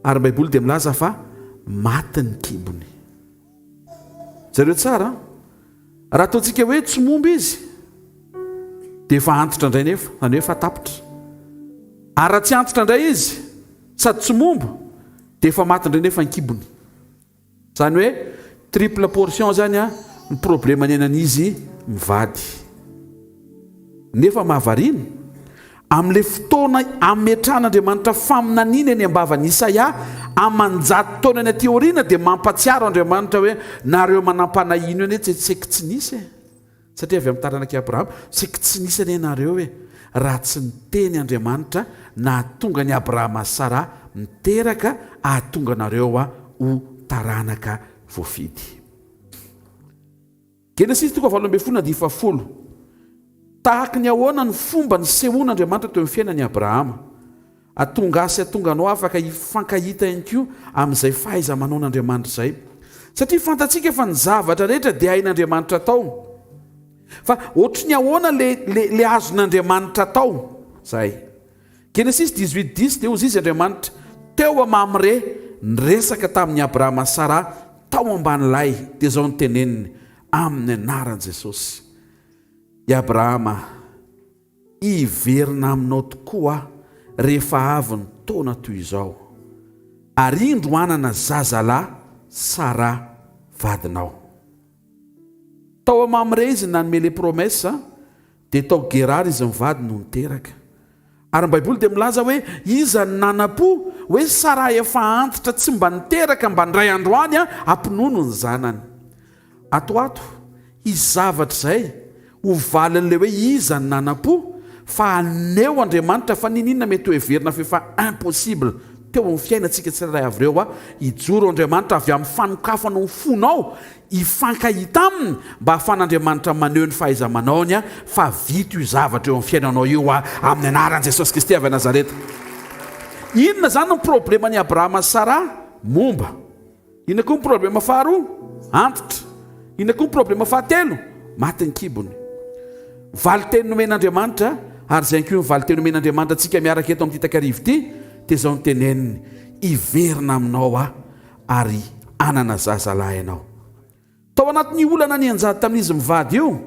ary Baiboly dia milaza fa maty ny kibony. Zareo tsara raha ataontsika hoe tsy momba izy dia efa antitra indray nefa zany hoe efa tapitra. Ary raha tsy antitra indray izy sady tsy momba dia efa maty indray nefa ny kibony. Zany hoe triple portion zany ny problema nenan'izy mivady. Nefa mahavariana amin'ilay fotoana ametran'Andriamanitra faminaniana eny ambavany Isaia amanjato taona ny aty aoriana dia mampatsiaro Andriamanitra hoe nareo manam-panahino eny tsaiky tsy nisy satria avy amin'ny taranak'i Abrahama tsaiky tsy nisy ane nareo hoe raha tsy niteny Andriamanitra nahatonga ny Abrahama sy Sara miteraka ahatonga nareo ho taranaka voafidy. Genesis 2:10 tahaka ny ahoana ny fomba ny sehoan'Andriamanitra teo amin'ny fiainan'i Abrahama atonga asy atonga anao afaka hifankahita ihany koa amin'izay fahaiza manao n'Andriamanitra izay satria fantatsika fa ny zavatra rehetra dia hain'Andriamanitra atao fa ohatry ny ahoana le azon'Andriamanitra tao zay. Genesis 18:10 dia ozy izy Andriamanitra teo Mamre niresaka tamin'ny Abrahama Sara tao amban'ilay dia zao ny teneniny amin'ny anaran'i Jesosy. I Abrahama iverina aminao tokoa rehefa avy ny taona toy izao, ary indro anana zazalahy Sara vadinao. Tao Mamre izy nanome le promesa dia tao Gerar izy mivady no niteraka. Ary ny Baiboly dia milaza hoe iza ny nanam-po hoe Sara efa antitra tsy mba niteraka mba ndray andro any ampinono ny zanany. Atoato izavatra izay ho valin'le hoe iza ny nanam-po fa aneo Andriamanitra fa ninina mety ho heverina fefa impossible teo amin'ny fiainantsika tsirairay avy ireo ijoro Andriamanitra avy amin'ny fanokafana ny fonao ifankahita aminy mba ahafan'Andriamanitra maneho ny fahaiza-manaony fa vita io zavatra eo amin'ny fiainanao io amin'ny anaran'i Jesosy Kristy avy Nazareta. Inona zany ny problema ny Abrahama Sara? Momba. Inona koa ny problema faharoa? Antitra. Inona koa ny problema fahatelo? Maty ny kibony. Valiteny nomen'Andriamanitra, ary zay koa ny valiteny nomen'Andriamanitra antsika miaraka eto amin'ny takarivo ity dia zao ny teneniny iverina aminao ary anana zazalahy ianao. Tao anatin'ny olana ny anjady tamin'izy mivady io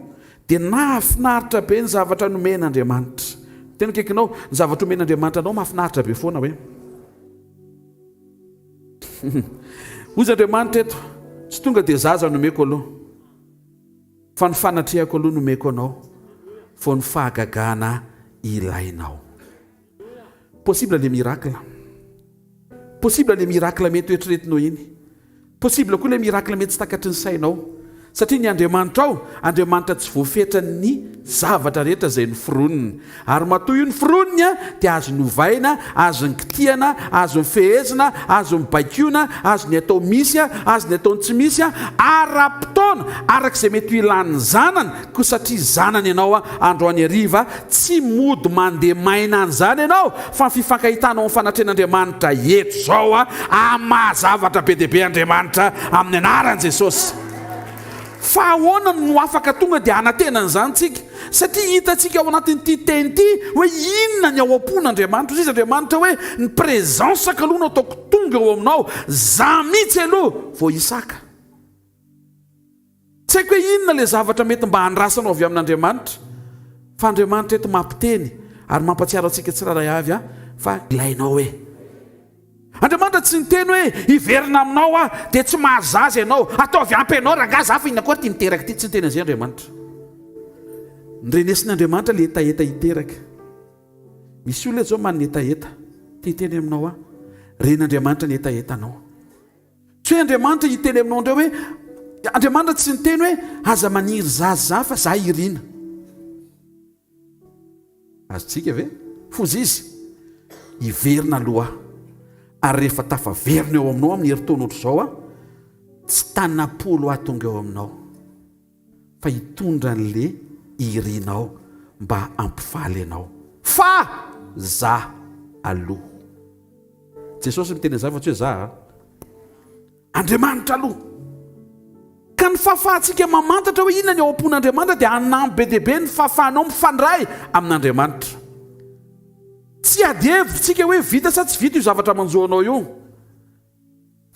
dia nahafinaritra be ny zavatra nomen'Andriamanitra. Tena kekinao ny zavatra nomen'Andriamanitra anao mahafinaritra be foana hoe ozy Andriamanitra eto tsy tonga dia zaza nomeko aloha fa ny fanatrehako aloha nomeko anao fo ny fahagagana ilainao. Possible le miracle. Possible le miracle mety hoetriretinao iny. Possible koa le miracle mety tsy takatry ny sainao. Satria ny Andriamanitra ao, Andriamanitra tsy voafetra ny zavatra rehetra izay noforoniny. Ary matoa io noforoniny dia azo ny ovaina, azo ny kitihana, azo ny fehezina, azo ny baikiona, azo ny atao misy, azo ny atao tsy misy, ara-potoana arak'izay mety ho ilan'ny zanany. Koa satria zanany ianao androany hariva tsy mody mandeha maina an'izany ianao fa ny fifankahitanao amin'ny fanatrehan'Andriamanitra eto zao mahazavatra be dia be Andriamanitra amin'ny anaran'i Jesosy. Fa ahoana no afaka tonga dia anatenana izany tsika? Satria hitantsika ao anatin'ity teny ity hoe inona ny ao am-pon'Andriamanitra. Izy Andriamanitra hoe ny prezansaka aloha no ataoko tonga eo aminao, za mihitsy aloha vao hisaka. Tsy haiko hoe inona le zavatra mety mba handrasanao avy amin'Andriamanitra, fa Andriamanitra eto mampiteny ary mampatsiaro antsika tsirairay avy fa ilainao hoe Andriamanitra tsy niteny hoe iverina aminao dia tsy mahazaza ianao, ataovy ampy ianao rangaza hafa ina koa tia miteraka ity. Tsy niteny an'izay Andriamanitra. Nyrenesin'Andriamanitra le etaeta hiteraka. Misy olona zao man'ny etaeta tia hiteny aminao ren'Andriamanitra ny etaetanao. Tsy hoe Andriamanitra hiteny aminao ndreo hoe Andriamanitra tsy niteny hoe aza maniry zaza fa za irina. Azotsika ve? Fozy izy iverina aloha. Ary rehefa tafaverina eo aminao amin'ny herintaona ohatr'izao tsy tanapolo atonga eo aminao fa hitondra an'le irinao mba ampifaly anao fa za aloha. Jesosy miteny an'izay fa tsy hoe za Andriamanitra aloha. Ka ny fahafahantsika mamantatra hoe inona ny ao am-pon'Andriamanitra dia anampy be dia be ny fahafahanao mifandray amin'Andriamanitra. Tsy adihevitsika hoe vita sa tsy vita io zavatra manjoanao io,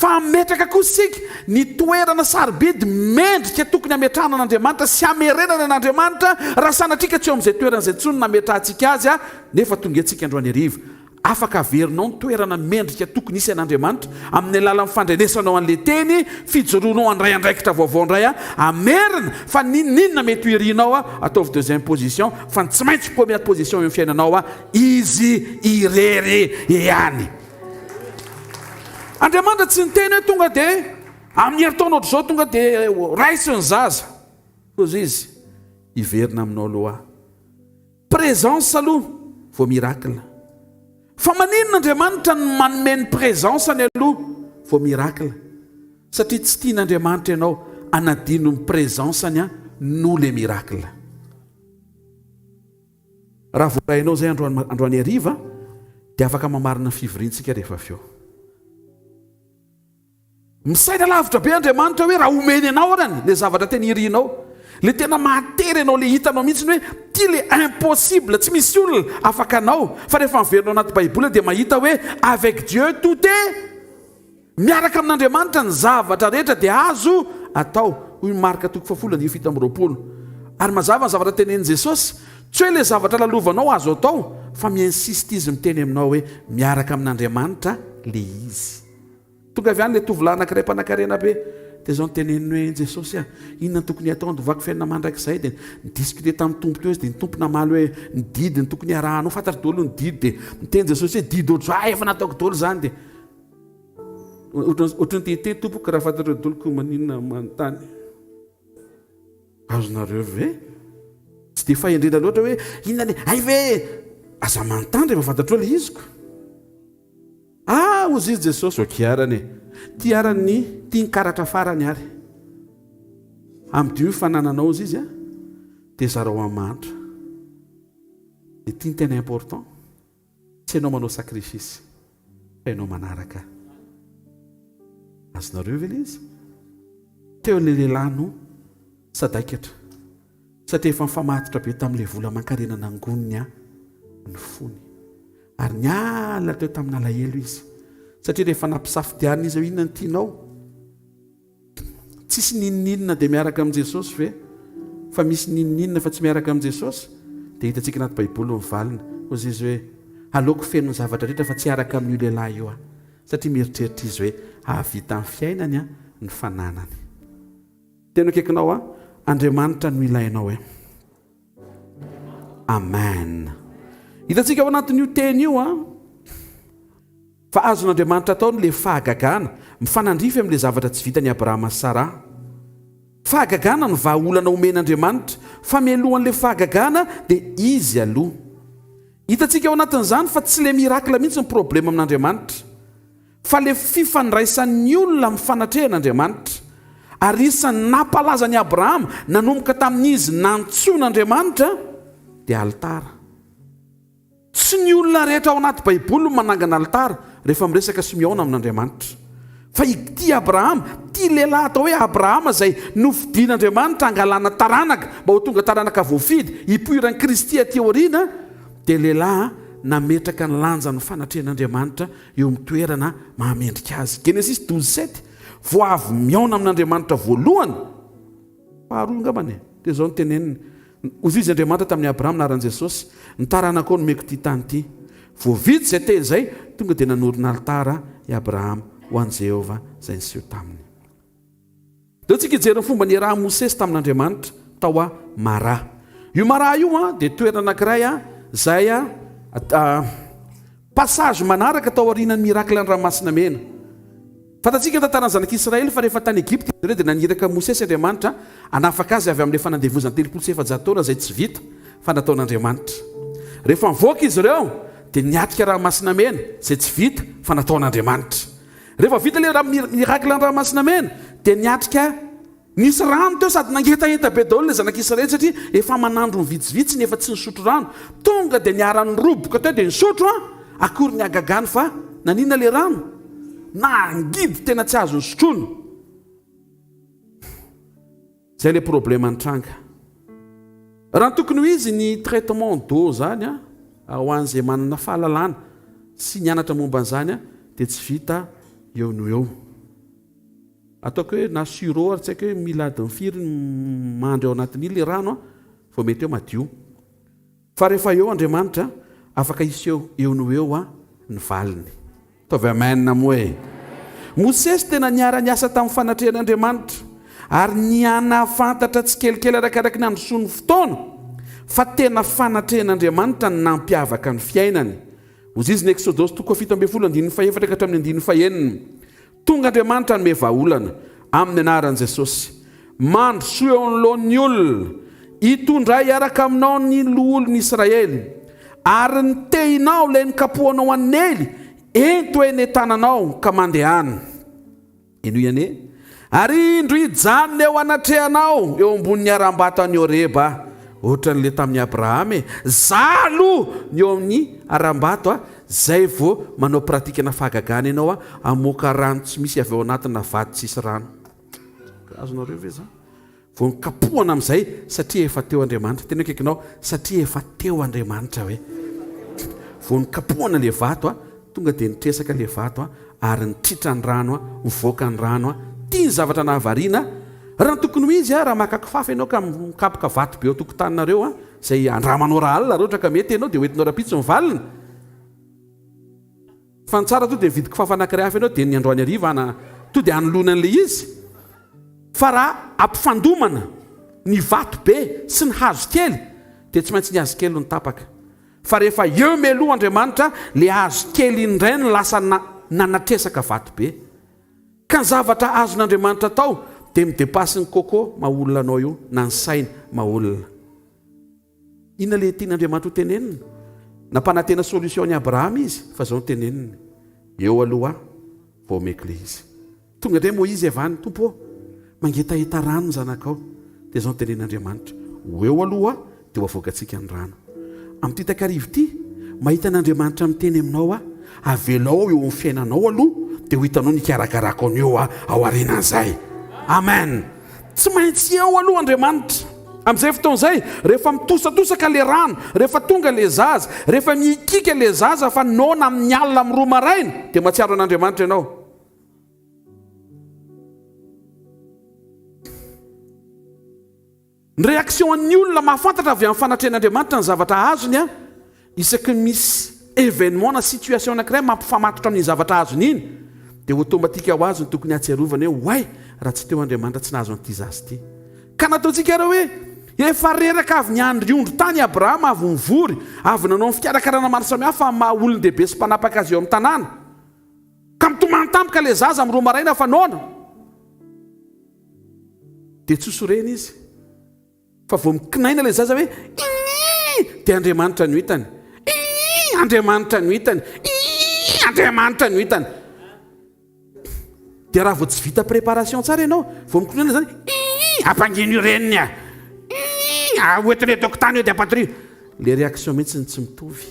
fa metraka kosika ny toerana sarobidy mendrika tokony hametrahana an'Andriamanitra sy hamerenana an'Andriamanitra raha sanatrika tsy eo amin'izay toerana izay tsony nametrahantsika azy nefa tonga antsika androany hariva afaka averinao ny toerana mendrika tokony isy an'Andriamanitra amin'ny alalan'ny fandrenesanao an'le teny fijoroanao andray andraikitra vaovao indray amerina fa ninona mety ho irinao ataovy deuxième position fa tsy maintsy première position eo amin'ny fiainanao izy irery ihany. Andriamanitra tsy niteny hoe tonga dia amin'ny herintaona ohatr'izao tonga dia raisy ny zaza kozy izy iverina aminao aloha présence aloha vao miracle. Fa maninona Andriamanitra ny manome ny présansany aloha vao miracle, satria tsy tian'Andriamanitra ianao anadino ny présansany no le miracle. Raha voarainao zay androany hariva dia afaka mamarina fivoriantsika rehefa avy eo. Misaina lavitra be Andriamanitra hoe raha omeny anao arany le zavatra teny irinao, le tena matery anao le hitanao mihitsy hoe ty le impossible tsy misy olona afaka anao fa rehefa miverinao anaty baiboly dia mahita hoe avec Dieu tout est miaraka amin'Andriamanitra ny zavatra rehetra dia azo atao. Hoy Marka 7:20 ary mazava ny zavatra tenenin Jesosy tsy hoe le zavatra lalovanao azo atao fa mi-insiste izy miteny aminao hoe miaraka amin'Andriamanitra le izy. Tonga avy any le tovolahy anankiray mpanan-karena be dia zao nyteneniny hoe Jesosy inona ny tokony atao andovaky fiainana mandrakizay dia nidiscuté tamin'ny tompo teo izy dia ny tompo namaly hoe ny didy ny tokony arahanao fantatra daholo ny didy dia miteny Jesosy hoe didy ohatry efa nataoko daholo zany dia ohatry ny tete tompoka raha fantatreo daholo ko maninona manontany azonareo ve tsy dia fahendrena loatra hoe inona ny ay ve aza manontany rehefa fantatreo le iziko ozy izy Jesosy okiarany ty arany tia nikaratra farany ary amin'ny fanananao izy izy dia zarao amantra dia tia ny tena important tsy ianao manao sakrifisy fa ianao manaraka azonareo ve le izy teo le lehilahy no sadaikatra satria efa mifamatitra be tamin'ilay vola mankarena nangoniny ny fony ary niala teo tamin'ny alahelo izy satria rehefa nampisafidianina izy inona ny tianao tsisy ninoninona dia miaraka amin'i Jesosy ve fa misy ninoninona fa tsy miaraka amin'i Jesosy dia hitantsika anaty baiboly mivalina ozy izy hoe aleoko feno ny zavatra rehetra fa tsy araka amin'io lehilahy io satria mieritreritra izy hoe ahavita amin'ny fiainany ny fananany. Tena akaikinao Andriamanitra no ilainao amen. Hitantsika ao anatin'io teny io fa azon'Andriamanitra ataony le fahagagana mifanandrify amin'ilay zavatra tsy vitany Abrahama sy Sara. Fahagagana no vahaolana omen'Andriamanitra fa mialohan'ilay fahagagana dia izy aloha. Hitantsika ao anatin'izany fa tsy le mirakla mihitsy ny problema amin'Andriamanitra fa le fifandraisan'ny olona mifanatrehan'Andriamanitra. Ary isan'ny nampalaza ny Abrahama nanomboka tamin'izy nantsoan'Andriamanitra dia altara. Tsy ny olona rehetra ao anaty baiboly no manangana altara rehefa miresaka Simeona amin'Andriamanitra fa ity Abrahama, ity lehilahy atao hoe Abrahama izay nofidian'Andriamanitra angalana taranaka mba ho tonga taranaka voafidy hipoiran'i Kristy aty aoriana dia lehilahy nametraka ny lanja ny fanatrehan'Andriamanitra eo amin'ny toerana mahamendrika azy. Genesis 12:7 vao avy miaona amin'Andriamanitra voalohany faharoa angambany dia zao ny teneniny ozy izy Andriamanitra tamin'ny Abrahama naran'i Jesosy ny taranako nomeko ity tany ity voavidy izay teny izay tonga dia nanorina altara i Abrahama ho an'i Jehovah izay niseho taminy. Dia tsika hijery ny fomba niaraha Mosesy tamin'Andriamanitra tao Mara. Io Mara io dia toerana anankiray izay passage manaraka tao aorian'ny mirakla ny ranomasina mena. Fantatsika tantarany zanak'Israely fa rehefa tany Egypta ireo dia naniraka Mosesy Andriamanitra hanafaka azy avy amin'ilay fanandevozany 700 taona izay tsy vita fa nataon'Andriamanitra. Rehefa mivoaka izy ireo dia niatrika ranomasina mena izay tsy vita fa nataon'Andriamanitra. Rehefa vita ilay mirakla ny ranomasina mena dia niatrika nisy rano teo sady nangetaheta be daholo ilay zanak'Israely satria efa manandro ny vitsivitsy nefa tsy nisotro rano. Tonga dia niara ny roboka teo dia nisotro akory ny agagany fa nanina ilay rano na angidy tena tsy azo ny sotrono. Zay le problema nitranga. Raha tokony ho izy ny traitement d'eau zany ho an'izay manana fahalalana sy nianatra momba an'izany dia tsy vita eo no eo. Ataoko hoe na suro ary tsy haiko hoe mila adiny firy mandry ao anatin'io le rano vao mety eo madio. Fa rehefa eo Andriamanitra afaka iseho eo no eo ny valiny. Taovy amen moe. Mosesy tena niara niasa tamin'ny fanatrehan'Andriamanitra ary nianafantatra tsy kelikely arakaraka ny androsoany fotoana fa tena fanatrehan'Andriamanitra ny nampiavaka ny fiainany. Ozy izy ny Exodus 7:1-5 ka hatramin'ny 9. Tonga Andriamanitra nome vahaolana amin'ny anaran'i Jesosy. Mandrosoa eo anoloan'ny olona hitondray araka aminao ny loholon'ny Israely ary ny tehinao ilay nikapohanao anely ento eny tananao ka mandehana. Eno iane ary indro hijanona eo anatrehanao eo ambonin'ny aram-bato any Horeba ohatran'le tamin'ny Abrahama zalo ny eo amin'ny aram-bato zay vao manao pratikana fahagagana ianao amoaka rano tsy misy avy ao anatina vato tsisy rano. Azonareo ve zany? vao nikapohana amin'izay satria efa teo Andriamanitra. Tena kaikinao satria efa teo Andriamanitra hoe vao nikapohana le vato tonga dia nitresaka le vato ary nitritra ny rano mivoaka ny rano tia ny zavatra nahavariana. Raha tokony ho izy raha makakifafa ianao ka mikapoka vato be eo tokotaninareo izay andramanao raha alina raha ohatra ka mety ianao dia hoentinao rapitso mivalina. Fa ny tsara to dia mividy kifafa anankiray hafa ianao dia ny androany hariva to dia anolona an'ilay izy. Fa raha ampifandomana ny vato be sy ny hazo kely dia tsy maintsy ny hazo kely no tapaka. Fa rehefa eo meloha Andriamanitra le hazo kely indray no lasa nanatresaka vato be. Ka ny zavatra azon'Andriamanitra tao dia midepasy ny kôkô maha-olona anao io na ny saina maha-olona. Inona le tian'Andriamanitra ho tenenina? Nampanantena solution ny Abrahama izy fa zao no tenenina. Eo aloha vao meko le izy. Tonga indray Moïse avany, tompo mangetaheta rano ny zanakao. Dia zao no tenen'Andriamanitra. Eo aloha dia ho avoakantsika ny rano. Amin'ity takarivo ity mahita n'Andriamanitra miteny aminao avelao eo amin'ny fiainanao aloha dia ho hitanao nikarakarako ny eo ao aorianan'izay. Amen. Tsy maintsy eo aloha Andriamanitra. Amin'izay fotoan'izay rehefa mitosatosaka le rano, rehefa tonga le zaza, rehefa mikika le zaza fa nona amin'ny alina amin'ny roa maraina dia mahatsiaro an'Andriamanitra ianao. Ny réaction-n'ny olona mahafantatra avy amin'ny fanatrehan'Andriamanitra ny zavatra azony isaky misy événement na situation anankiray mampifamatotra amin'ny zavatra azony iny dia automatika ho azony tokony hatsiarovana hoe way raha tsy teo Andriamanitra tsy nahazo an'ity zaza ity. Ka nataontsika raha hoe efa reraka avy niandriondro tany Abrahama avy nivory avy nanao ny fikarakarana maro samihafa amin'ny maha olon-dehibe sy mpanapaka azy eo amin'ny tanàna ka mitomany-tampoka le zaza amin'ny roa maraina fa noana dia tsy sorena izy fa vao mikinaina le zaza hoe dia Andriamanitra no hitany, Andriamanitra no hitany, Andriamanitra no hitany. Dia raha vao tsy vita préparation tsara ianao vao mikinaina zany ampangino reniny oetinetoko tany eo dia patria. Le réaction mihitsy ny tsy mitovy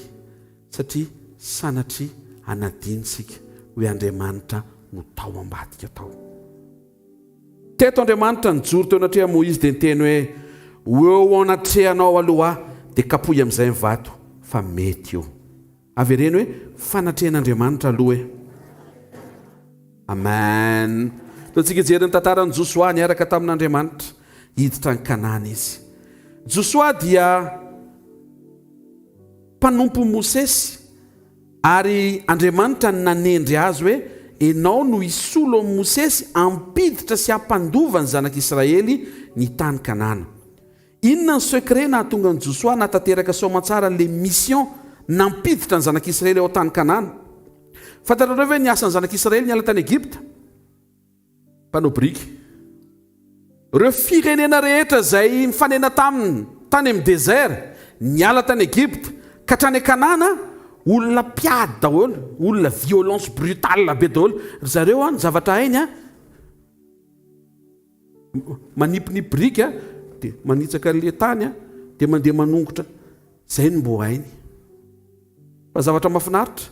satria sanatria anadinitsika hoe Andriamanitra no tao ambadika tao. Teto Andriamanitra nijoro teo anatreha Moïse dia niteny hoe eo anatrehanao aloha dia kapohy amin'izay ny vato fa mety eo. Avy ireny hoe fanatrehan'Andriamanitra aloha amen. Taontsika jery ny tantaran'ny Josoa niaraka tamin'Andriamanitra hiditra ny Kanana izy. Josoa dia mpanompo Mosesy ary Andriamanitra nanendry azy hoe enao no isolo amin'ny Mosesy ampiditra sy ampandova ny zanak'Israely ny tany Kanana. Inona ny secret nahatonga ny Josoa natanteraka soamantsara le mission nampiditra ny zanak'Israely ao tany Kanana? Fantatrareo hoe niasa ny zanak'Israely niala tany Egypta? Mpanao briky. Ireo firenena rehetra izay mifanena taminy tany amin'ny désert niala tany Egypta ka hatrany Kanana olona piady daholo, olona violence brutale be daholo. Zareo ny zavatra hainy manipinipy briky dia manitsaka le tany dia mandeha manongotra. Zay no mbo hainy. Fa zavatra mahafinaritra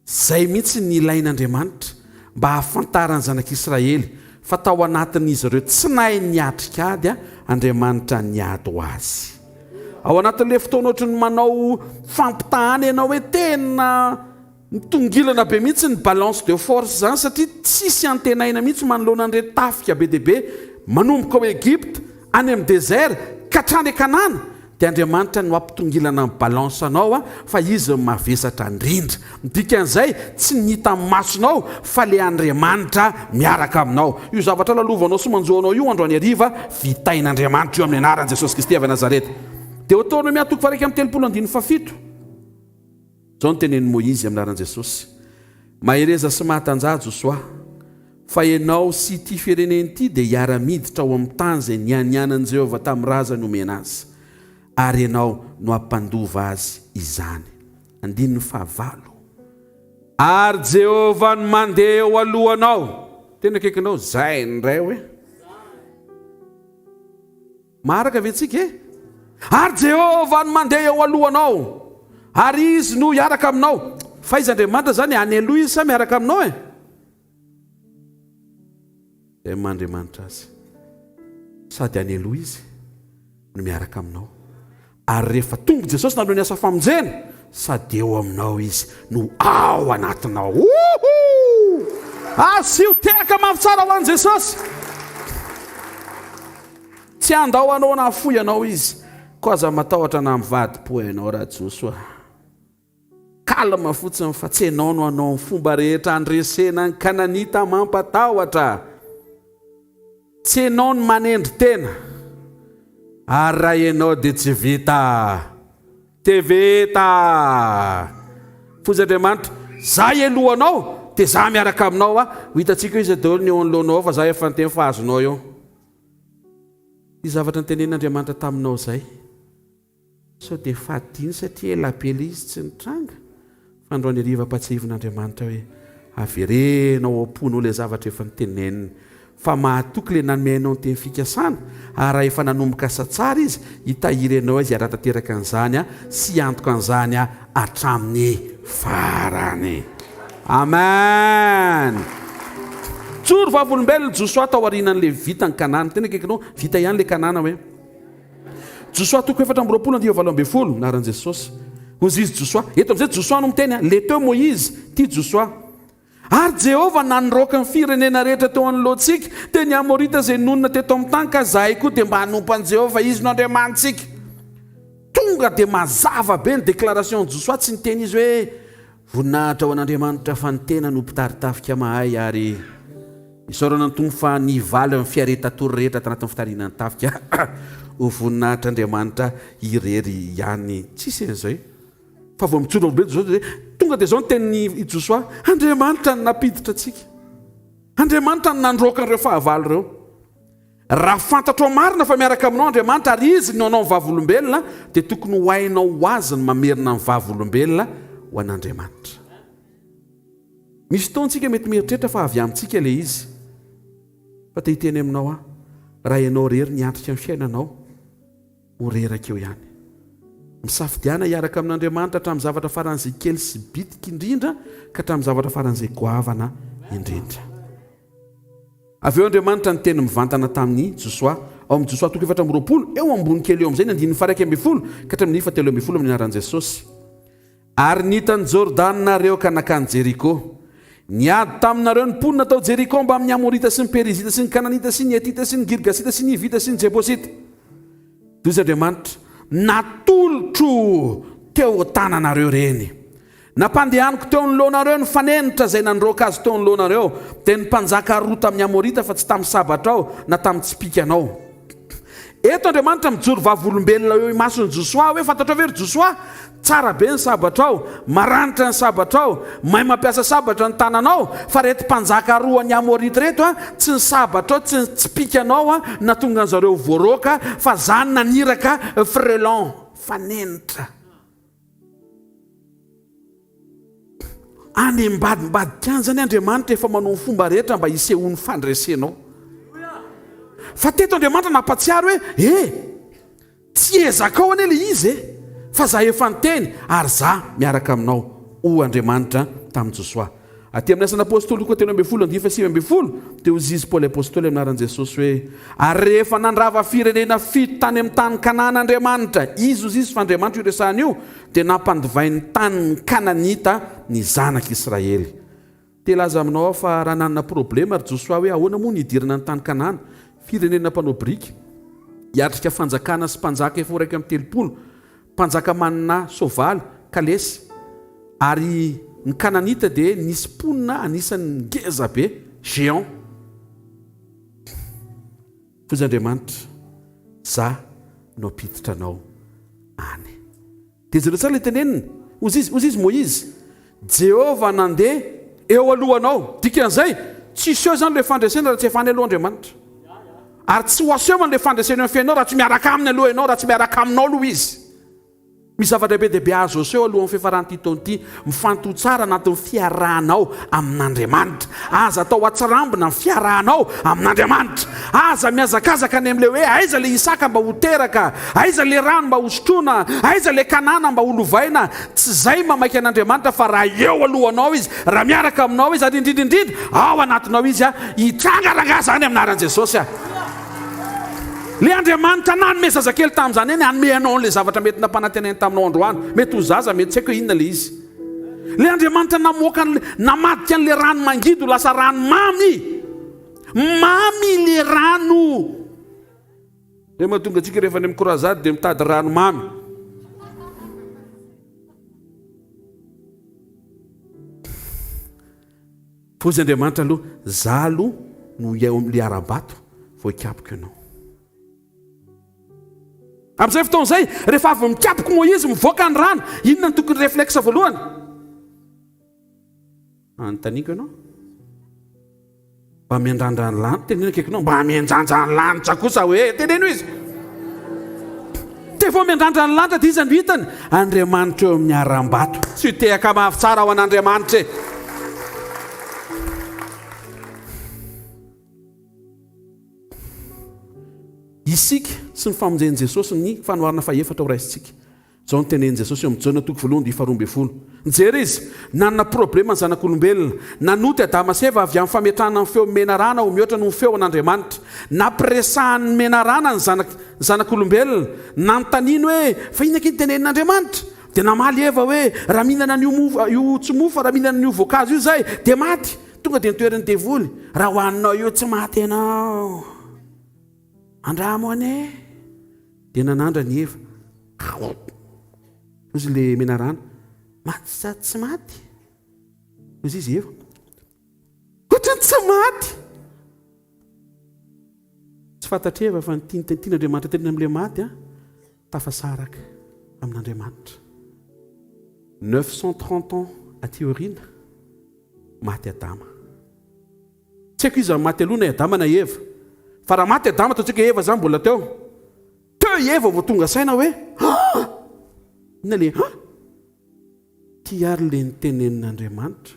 zay mihitsy ny ilain'Andriamanitra mba hahafantarany zanak'Israely fa tao anatin'izy ireo tsy nahay niatrika ady Andriamanitra niady ho azy. Ao anatin'ilay fotoana ohatry ny manao fampitahana ianao hoe tena mitongilana be mihitsy ny balance de force zany satria tsisy antenaina mihitsy manoloana an'ireo tafika be dia be manomboka ao Egypta any amin'ny désert ka hatrany Kanana dia Andriamanitra no ampitongilana ny balance anao fa izy mavesatra indrindra. Dikan'izay tsy nihita masonao fa le Andriamanitra miaraka aminao. Io zavatra lalovanao sy manjoanao io androany hariva vitain'Andriamanitra io amin'ny anaran'i Jesosy Kristy avy Nazareta. Dia ataonao miatoko fa 1:7. Zao no tenen'i Moïse amin'ny anaran'i Jesosy. Mahereza sy mahatanjahatra Josoa fa ianao sy ity fireneny ity dia hiara-miditra ao amin'ny tany izay nianianan'i Jehovah tamin'ny razany omena azy. Ary ianao no ampandova azy izany. 9. Ary Jehovah no mandeha eo alohanao. Tena kaikinao zay ndray hoe maraka ve tsika Ary Jehovah no mandeha eo alohanao ary izy no hiaraka aminao. Fa izy Andriamanitra zany any aloha izy sa miaraka aminao Mandriamanitra azy. sady aneloha izy no miaraka aminao. Ary rehefa tonga Jesosy naleo ny asa famonjena, sady eo aminao izy no ao anatinao. Asio tehaka mafy tsara ho an'i Jesosy. Tsy andao anao na afoy anao izy, ko aza matahotra na mivadi-po ianao raha Josoa. Kalma fotsiny fa tsy ianao no anao ny fomba rehetra andresena ny Kananita mampatahotra. Tsy ianao ny manendry tena. Ary raha ianao dia tsy vita. Vita. Fozandriamanitra, za elohanao dia za miaraka aminao ho hitantsika izy daholo ny eo anoloanao fa za efa nyteny fa azonao eo. Ny zavatra nytenen'Andriamanitra taminao zay, sao dia fadiny satria elapela izy tsy nitranga. Fa androany hariva ampatsiavin'Andriamanitra hoe averenao amponao ilay zavatra efa nyteneniny. Fa mahatoky ilay nanomenao ny teny fikasana, ary raha efa nanomboka satsara izy, hitahiry anao izy aratateraka an'izany sy antoka an'izany hatramin'ny farany. Amen. Tsoro vavolombelona Josoa tao aorianan'ilay vita ny Kanana. Tena kekinao vita ihany ilay Kanana hoe. Josoa 4:20 naran'i Jesosy. Hozy izy Josoa, eto amin'izay Josoa no miteny, le teo Moïse, ty Josoa. Ary Jehova nanoroaka ny firenena rehetra teo anoloantsika, teo ny Amorita izay nonina teto amin'ny tany, ka zahay koa dia mba hanompan'i Jehova izy no Andriamanitsika. Tonga dia mazava be ny déclaration de Josoa, tsy niteny izy hoe voninahitra ho an'Andriamanitra fa ny tena no mpitaritafika mahay ary isaorana ny tombo fa nivaly amin'ny fiaretatory rehetra tanatin'ny fitariana ny tafika ho voninahitra Andriamanitra irery ihany. Tsisy an'izay. Fa vao mitsoro be Josoa, tonga dia zao ny teniny Josoa, Andriamanitra ny napiditra antsika. Andriamanitra ny nandroaka an'ireo fahavalo ireo. Raha fantatrao marina fa miaraka aminao Andriamanitra ary izy no anao ny vavolombelona, dia tokony ho hainao ho azy ny mamerina ny vavolombelona ho an'Andriamanitra. Misy fotoantsika mety mieritreritra fa avy amintsika ilay izy. Fa te hiteny aminao raha ianao rery niantrika amin'ny fiainanao, ho reraka eo ihany. Misafidiana hiaraka amin'Andriamanitra hatramin'ny zavatra faran'izay kely sy bitika indrindra ka hatramin'ny zavatra faran'izay goavana indrindra. Avy eo Andriamanitra ny teny mivantana tamin'ny Josoa, ao amin'ny Josoa 4:20, eo ambony kely eo amin'izay ny 9:12 ka hatramin'ny 7:12 amin'ny anaran'i Jesosy. Ary nitany Jordanareo ka nakany Jeriko. Niady taminareo ny mponina tao Jeriko mba amin'ny Amorita sy ny Perizita sy ny Kananita sy ny Etita sy ny Girgasita sy ny Hivita sy ny Jebosita. Toy izy Andriamanitra, natolotro teo tananareo reny. Nampandehaniko teo ny loanareo ny fanenitra izay nandroaka azy teo ny loanareo, dia ny mpanjaka rota amin'ny Amorita fa tsy tamin'ny sabatra ao na tamin'ny tsipikanao. Eto Andriamanitra mijoro vavolombelona eo imason'ny Josoa hoe fantatra very Josoa, tsara be ny sabatra ao, maranitra ny sabatra ao, mahay mampiasa sabatra ny tananao, fa reto mpanjaka roa ny Amorita reto tsy ny sabatra ao, tsy ny tsipikanao na tonga an'zareo voaroaka, fa zany naniraka frelon, fanenitra. Any mbadimbadika any zany Andriamanitra efa manao ny fomba rehetra mba hisehoany fandresenao. Fa teto Andriamanitra nampatsiaro hoe tsy ezakao ane le izy fa za efa niteny ary za miaraka aminao o Andriamanitra tamin'ny Josoa. Aty amin'ny asan'ny apôstôly koa 10:9-10 dia hozy izy Paoly apôstôly amin'ny anaran'i Jesosy hoe ary rehefa nandrava firenena fito tany amin'ny tany Kanana Andriamanitra, izy hozy izy fa Andriamanitra io resahana io, dia nampandivay ny tany Kananita ny zanak'Israely. Telaza aminao fa raha nanana problema ry Josoa hoe ahoana moa ny idirana ny tany Kanana, firenena mpanao biriky, hiatrika fanjakana sy mpanjaka efa raika amin'ny 30, mpanjaka manana soavaly, kalesy, ary ny Kananita dia nisy mponina anisan'ny ngeza be, géant. Fozy Andriamanitra, za no apiditra anao any. Dia zareo tsara le teneniny, hozy izy Moïse, Jehova nandeha eo alohanao, dikan'izay tsy iseho zany le fandresena raha tsy efany aloha Andriamanitra. Ary tsy ho aseho man'le fandresena amin'ny fiainao raha tsy miaraka aminy aloha ianao, raha tsy miaraka aminao aloha izy. Misy zava-dehibe dehibe azo aseho alohan'ny fiafaran'ity taon'ity, mifantohy tsara anatin'ny fiarahanao amin'Andriamanitra. Aza atao atsarambina ny fiarahanao amin'Andriamanitra. Aza miazakazaka any amin'le hoe aiza le Isaka mba ho teraka, aiza le rano mba ho sotroina, aiza le Kanana mba ho lovaina. Tsy zay mamaky an'Andriamanitra fa raha eo alohanao izy, raha miaraka aminao izy, ary indrindrindrindra ao anatinao izy hitranga rangaha zany amin'ny anaran'i Jesosy. le Andriamanitra nanome zazakely tamin'izany eny hanome anao an'ilay zavatra mety nampanantenany taminao androany mety ho zaza mety tsy haiko inona le izy le Andriamanitra namoaka namadika an'le rano mangidy ho lasa rano mamy le rano le mahatonga antsika rehefa any amin'ny korazady dia mitady rano mamy pozy Andriamanitra aloha zalo no le arabato vao ikapoko ianao amin'izay fotoan'izay rehefa avy mikapoko Moïse mivoaka ny rano inona ny tokony réflexe voalohany anontaniako ianao mba miandrandra ny lanitra tenena kaikinao mba miandrandra ny lanitra kosa hoe teneno izy te vao miandrandra ny lanitra dia izy no hitany Andriamanitra eo amin'ny aram-bato tsy tehaka mafy tsara ho an'Andriamanitra isika sy ny famonjen'i Jesosy ny fanoharana faefatra ho raisitsika zao ny tenen'i Jesosy eo amin'ny Jaona toko 1:12 nijery izy nanana problema ny zanak'olombelona nanoty Adama sy Eva avy amin'ny fametrahana ny feo menarana ho mihoatra no feo an'Andriamanitra napiresahan'ny menarana ny zanak'olombelona nanontaniany hoe fa inona kiny tenenin'Andriamanitra dia namaly Eva hoe raha mihinana io tsy mofo raha mihinana io voankazo io zay dia maty tonga dia nitoerany devoly raha hoaninao io tsy maty ianao andramo ane dia nanandra ny Eva ozy le menarana maty sa tsy maty ozy izy Eva ohatrany tsy maty tsy fantatra Eva fa tian'Andriamanitra tenina amin'ilay maty tafasaraka amin'Andriamanitra 930 ans aty aoriana maty Adama tsy haiko izy maty aloha na Adama na Eva fa raha maty Adama ataontsika Eva zany mbola teo Eva vao tonga saina hoe inona le tiary le nitenenin'Andriamanitra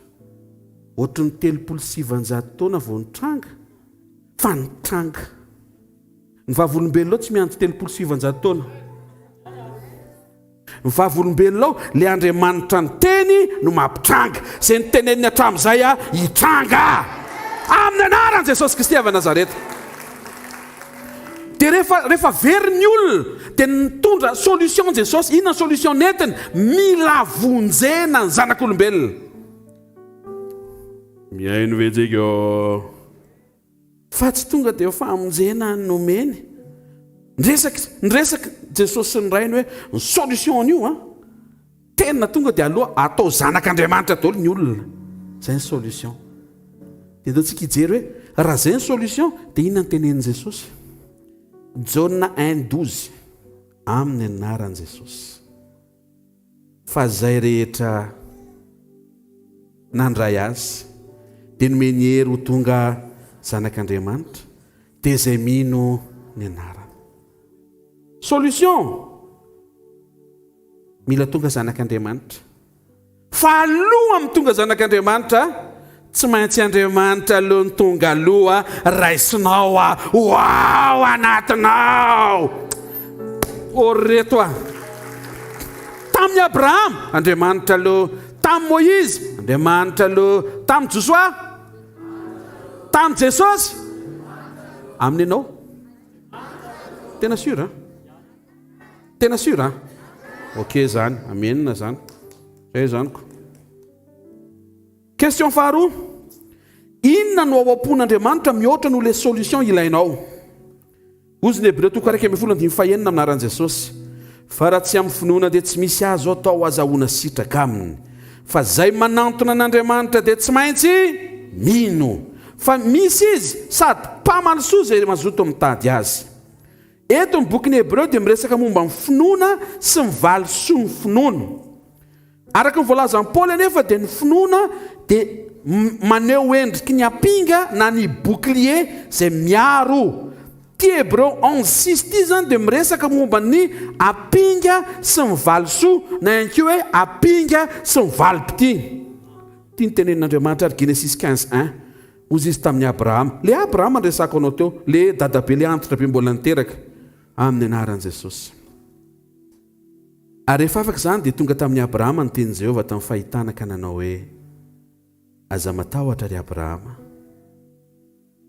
ohatry ny 370 taona vao nitranga fa nitranga ny vavolombelona tsy miandry 370 taona ny vavolombelona le Andriamanitra ny teny no mampitranga zay niteneniny hatramin'izay hitranga amin'ny anaran'i Jesosy Kristy avy Nazareta dia rehefa very ny olona dia nitondra solution Jesosy inona solution netiny mila vonjena ny zanak'olombelona miaino vetsika fa tsy tonga dia famonjena nomeny nresaka Jesosy ny rainy hoe ny solution an'io tena tonga dia aloha atao zanak'Andriamanitra daholo ny olona zay ny solution dia dao tsika hijery hoe raha zay ny solution dia inona ny tenenin' Jesosy Jaona 1:12 amin'ny anaran'i Jesosy fa zay rehetra nandray azy dia nomeny hery ho tonga zanak'Andriamanitra dia zay mino ny anarany solution mila tonga zanak'Andriamanitra fa aloha amin'ny tonga zanak'Andriamanitra tsy maintsy Andriamanitra aloha ny tonga aloha raisinao wow anatinao reto tamin'ny Abraham Andriamanitra aloha tamin'ny Moïse Andriamanitra aloha tamin'ny Joshua tamin'ny Jesosy amin'ny anao tena sura ok zany amenina zany zay zanyko question faharoa inona no ao am-pon'Andriamanitra mihoatra no le solution ilainao ozy ny Hébreu 1:1 amin'aran'i Jesosy fa raha tsy amin'ny finoana dia tsy misy azo atao azahoana sitraka aminy fa zay manantona an'Andriamanitra dia tsy maintsy mino fa misy izy sady mpamalisoa zay mazoto mitady azy eto ny boky ny Hébreu dia miresaka momba ny finoana sy ny valisoa ny finoana araka ny voalaza ny Paoly anefa dia ny finoana dia maneho endriky ny apinga na ny bouclier zay miaro ty Hébreu 11:6 ty zany dia miresaka momba ny apinga sy ny valisoa na ihany koa hoe apinga sy ny valipity tia ny tenenin'Andriamanitra ary Genesis 15:1 ozy izy tamin'ny Abrahama le Abrahama andresako anao teo le dadabe le antitra be mbola niteraka amin'ny anaran'i Jesosy ary rehefa afaka zany dia tonga tamin'ny Abrahama ny teny Jehovah tamin'ny fahitana ka nanao hoe aza matahotra ry Abrahama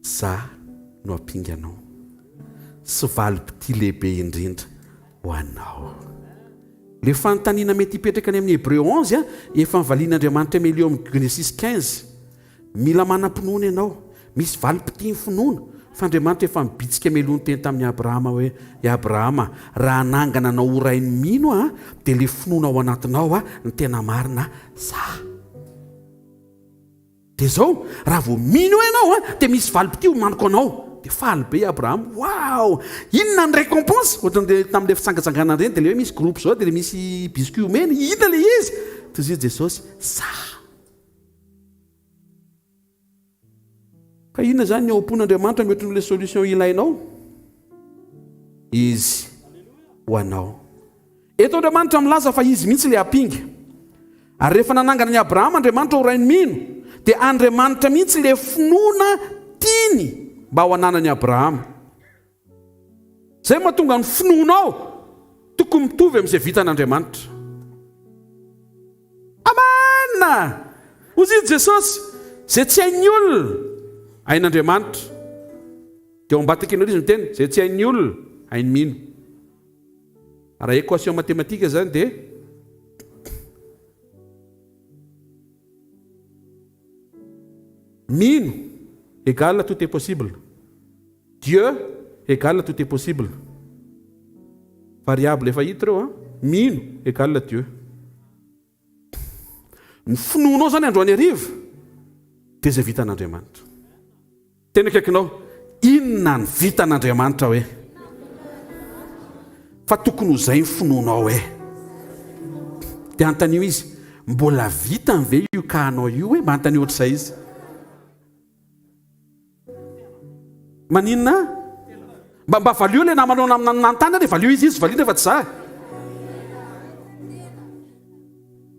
za no apinganao sy valim-pity lehibe indrindra ho anao. Le fanontaniana mety hipetraka any amin'ny Hébreu 11 efa mivalian'Andriamanitra meleo amin'ny Genesis 15. Mila manam-pinoana ianao, misy valim-pity ny finoana. Fa Andriamanitra efa mibitsika melony teny tamin'ny Abrahama hoe Abrahama, raha nangana anao ho ray ny mino dia le finoana ao anatinao ny tena marina za. Dia zao raha vao mino ianao dia misy valim-pity ho manoko anao. Dia faly be Abrahama. Wow! Inona ny récompense? Ohatran'ilay tamin'ilay fitsangatsangana ireny dia le hoe misy groupe zao dia le misy biscuit omeny. Inona le izy? Toy izy Jesosy, za. Ka inona zany ny ao am-pon'Andriamanitra mety n'ilay solution ilainao? Izy ho anao. Eto Andriamanitra milaza fa izy mihitsy le hampinga. Ary rehefa nanangana ny Abrahama Andriamanitra ho ray ny mino, dia Andriamanitra mihitsy le finoana tiany mba ho ananany Abrahama. Zay mahatonga ny finoanao tokony mitovy amin'izay vitan'Andriamanitra. Amanina! Hozy Jesosy, zay tsy hain'ny olona hain'Andriamanitra. Dia ao am-bataka ianao izy miteny, zay tsy hain'ny olona hain'ny mino. Raha équation mathématique zany dia mino égale tout est possible. Dieu égale tout est possible. Variable efa hita ireo mino égale Dieu. Ny finoanao zany androany hariva dia izay vitan'Andriamanitra. Tena akaikinao, inona ny vitan'Andriamanitra hoe? Fa tokony ho zay ny finoanao hoe. Dia antanio izy, mbola vitany ve io ka anao io hoe? Mba antanio ohatr'izay izy. Maninona? Mba valio ilay namanao nantana dia valio izy valiana fa tsy za.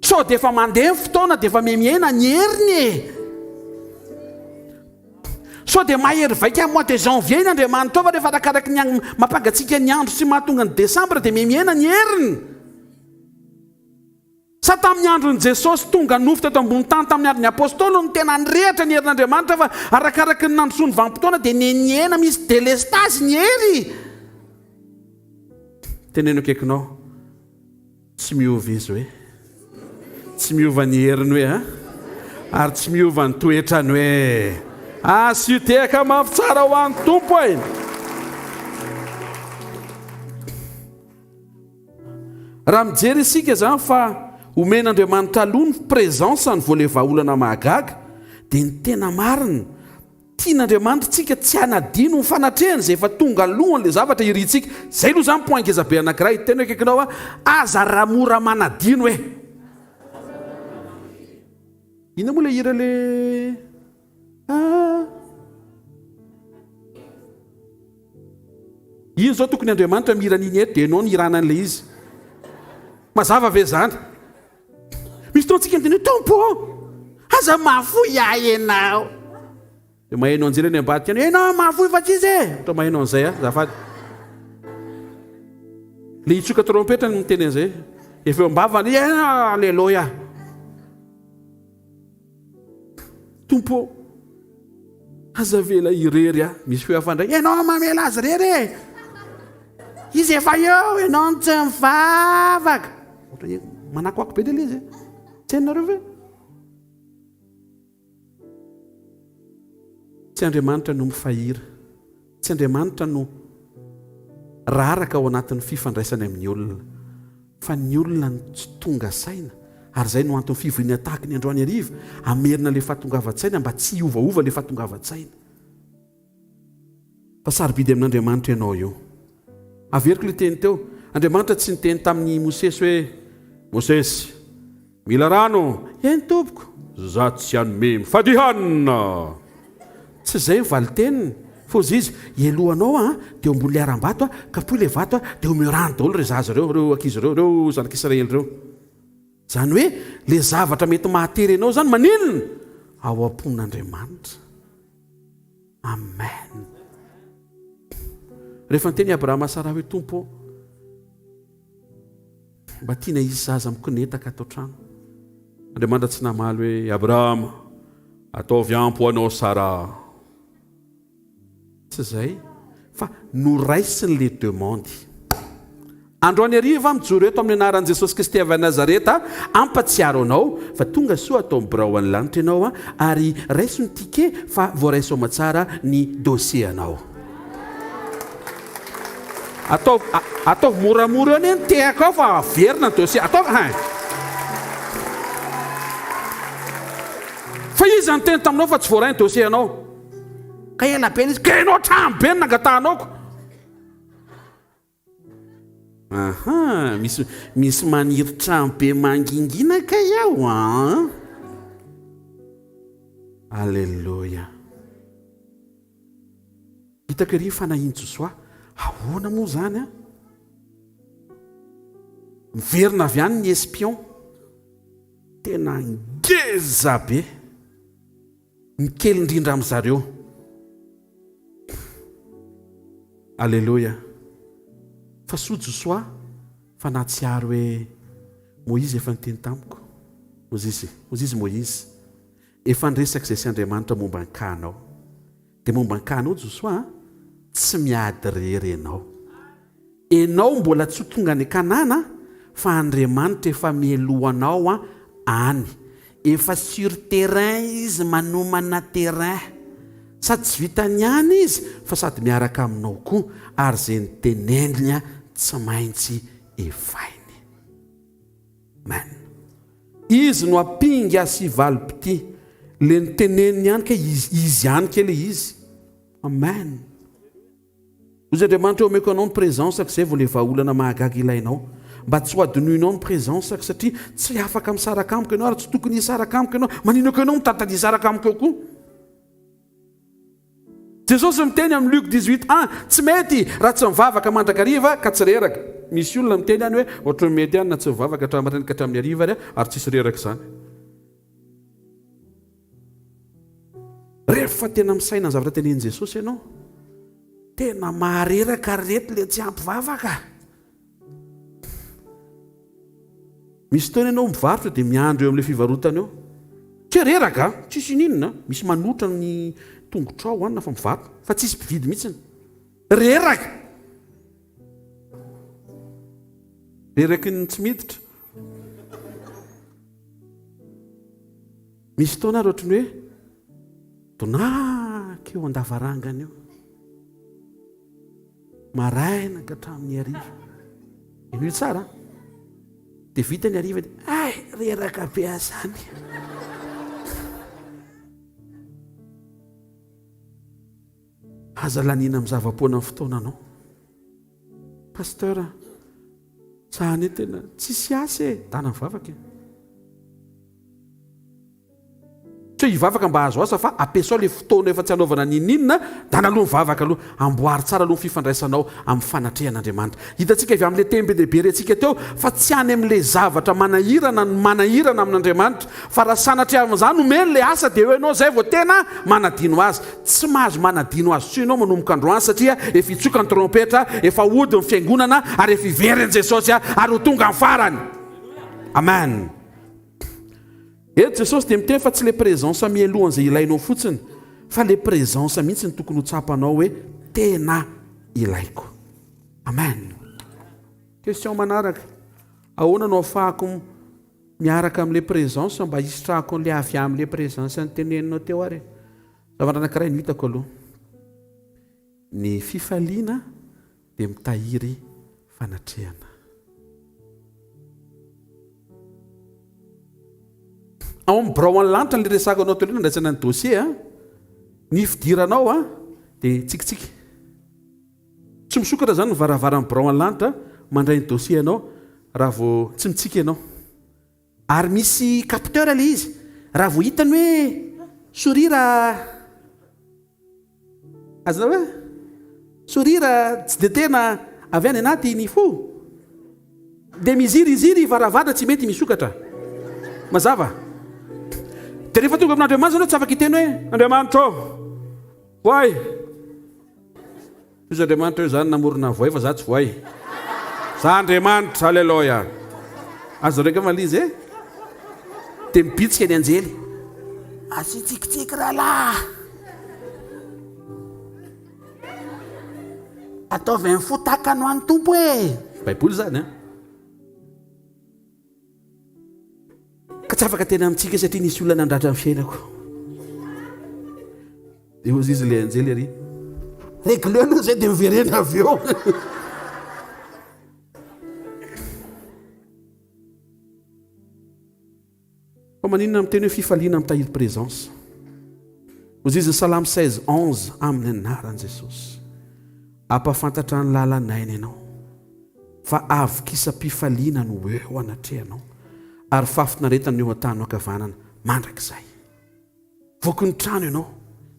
So dia efa mandeha ny fotoana dia efa miaina ny heriny. So dia mahery vaika mois de janvier ny Andriamanitra fa rehefa arakaraky ny mampangatsika ny andro sy mahatonga ny Desambra dia miaina ny heriny. Sa tamin'ny andron'i Jesosy tonga nofo teto ambony tany tamin'ny andron'ny apôstôly ny tena nyrehatra ny herin'Andriamanitra fa arakaraky ny nandro sy ny vanim-potoana dia niena misy délestage ny hery. Teneno akaikinao, tsy miova izy hoe, tsy miova ny heriny hoe ary tsy miova ny toetrany hoe sy teka mafy tsara ho an'ny tompo e. Raha mijery isika zany fa omen'Andriamanitra aloha ny présence ny voalevaolana mahagaga dia ny tena marina tian'Andriamanitra tsika tsy hanadino ny fanatrehany izay efa tonga alohan'ilay zavatra irintsika. Zay aloha zany point ngeza be anankiray tena akaikinao aza raha mora manadino hoe. Ina moa ilay hira le iny zao tokony Andriamanitra mihiran'iny eto dia ianao ny hirana an'ilay izy. Mazava ve zany? Misy taontsika miteny tompo aza mahafoy ianao. Dia mahainao anjely any ambadika any, ianao mahafoy fa tsy izy e. Ohatra mahainao an'izay zafady. Le hitsoka trompetra ny miteny an'izay. Efa eo ambavany, alleloia. Tompo aza vela irery misy feo afandray, ianao mamela azy rery e. Izy efa eo, ianao tsy mivavaka. Manakoako be dela izy tsy hainareo ve? Tsy Andriamanitra no mifahira, tsy Andriamanitra no raraka ao anatin'ny fifandraisany amin'ny olona, fa ny olona tsy tonga saina. Ary zay no antony fivoriana tahaka ny androany hariva, amerina le fahatongavan-tsaina mba tsy iovaova le fahatongavan-tsaina. Fa sarobidy amin'Andriamanitra ianao io. Averiko le teny teo, Andriamanitra tsy niteny tamin'ny Mosesy hoe Mosesy, mila rano. Eny tompoko, za tsy hanome mifadihanina. Tsy zay ny valiteniny. Fa ozy izy, ielohanao dia ambony le aram-bato kapohy le vato dia omeo rano daholo re zaza reo ankizy reo zanak'Israely reo. Zany hoe le zavatra mety mahatery anao zany maninona? Ao am-pon'Andriamanitra. Amen. Rehefa niteny Abrahama Sara hoe tompo, mba tiana izy zaza mikonetaka atao trano. Andriamanitra tsy namaly hoe Abrahama, ataovy ampo anao Sara. Tsy zay, fa noraisiny le demande. Androany ariva mijoro eto amin'ny anaran'i Jesosy Kristy avy Nazareta ampatsiaro anao fa tonga soa atao birao any lanitra ianao ary raiso ny tike fa voaraiso amatsara ny dossier anao. Ataovy moramora eo ny tehaka ao fa averina ny dossier ataovy fa izy anteny taminao fa tsy voaray ny dossier anao ka ela be izy ka ianao trano be ny nangatahanao. Misy maniry trano be mangingina ka iaho Alleluia. Hitako ery fanahiany Josoa, ahoana moa zany miverina avy any ny espion, tena ngeza be, mikely indrindra amin'zareo. Alleluia. Fa soa Josoa fa natsiaro hoe Moïse efa niteny tamiko. Moïse efa niresaka izay sy Andriamanitra momba ny kanao. Dia momba ny kanao Josoa tsy miady rery ianao. Ianao mbola tsy tonga ny Kanana fa Andriamanitra efa mielohanao any. Efa sur terrain izy manomana terrain. Sady tsy vitany ihany izy fa sady miaraka aminao koa ary izay niteneniny tsy maintsy efainy. Amen. Izy no ampinga sy valipity le niteneniny ihany ka izy ihany kely izy. Amen. Ozy Andriamanitra omeko anao ny présence izay vao le vahaolana mahagaga ilainao. Mba tsy ho adinoinao ny présence satria tsy afaka misaraka amiko ianao ary tsy tokony hisaraka amiko ianao. Maninako ianao mitantany hisaraka amiko eo koa. Jesosy miteny amin'ny Luc 18:1 tsy mety raha tsy mivavaka mandrakariva ka tsy reraka. Misy olona miteny ihany hoe ohatra mety ihany na tsy mivavaka hatramin'ny hatramin'ny hariva ary tsisy reraka izany. Rehefa tena misaina ny zavatra tenenin Jesosy ianao, tena mahareraka ary reto le tsy ampivavaka. Misy fotoana ianao mivarotra dia miandro eo amin'ilay fivarotana eo. Tsy reraka, tsisy ninona, misy manotra ny tongotra ao na fa mivarotra, fa tsisy mpividy mihitsy. Reraka. Reraky ny tsy miditra. Misy fotoana ary ohatrany hoe tonaka eo an-davarangana eo. Maraina ka hatramin'ny hariva. Ino tsara? Dia vita ny hariva dia reraka be azany. Aza lanina amin'ny zava-poana amin'ny fotoananao. Pasteur, tsahany tena tsisy asa dana mivavaka. Tsy hivavaka mba azo asa fa ampiasao le fotoana efa tsy hanaovana ninina, dana aloha mivavaka aloha, amboary tsara aloha fifandraisanao amin'ny fanatrehan'Andriamanitra. Hitantsika avy amin'ilay teny be dia be rentsika teo fa tsy any amin'ilay zavatra manahirana amin'Andriamanitra, fa raha sanatria amin'izany omeny le asa dia eo ianao zay vao tena manadino azy. Tsy mahazo manadino azy tsy ianao manomboka androany satria efa itsoka ny trompetra, efa ody ny fiangonana ary efa ivery ny Jesosy ary ho tonga ny farany. Amen. Eto Jesosy dia miteny fa tsy le présence mielohan izay ilainao fotsiny, fa le présence mihitsy ny tokony ho tsapanao hoe tena ilaiko. Amen. Question manaraka. Ahoana no ahafahako miaraka amin'le présence mba hisitrahako an'le avy amin'le présence ny teneninao teo ary? Zavatra anankiray no hitako aloha. Ny fifaliana dia mitahiry fanatrehana. Ao amin'ny birao any lanitra ny resakanao teo nandraisana ny dossier ny fidiranao dia tsikitsiky. Tsy misokatra zany ny varavaran'ny birao any lanitra mandray ny dossier anao raha vao tsy mitsika ianao. Ary misy capteur le izy. Raha vao hitany hoe sourire azonao hoe sourire tsy dia tena avy any anaty ny fo. Dia miziriziry varavara tsy mety misokatra. Mazava. Dia rehefa tonga amin'Andriamanitra ianao tsy afaka hiteny hoe Andriamanitra voay. Izy Andriamanitra hoe zany namorona voay fa za tsy voay. Za Andriamanitra, alleluia. Azo reka malizy dia mibitsika ny anjely. Asitsikitsiky rahalahy. ataovy amin'ny fotaka no any tompo e baiboly zany a ka tsy afaka tena amintsika satria nisy olona nandratra amin'ny fiainako de ozy izy le anjely ary réglé aloha zay de miverena avy eo fa maninona miteny hoe fifaliana mitahiry présence ozy izy salamy 16:11 amin'ny anaran'i Jesosy ampafantatra ny lalanainy ianao fa avy kisam-pifaliana no eo anatrehanao ary fafinaretana eo an-tany ankavanana mandrakizay voky ny trano ianao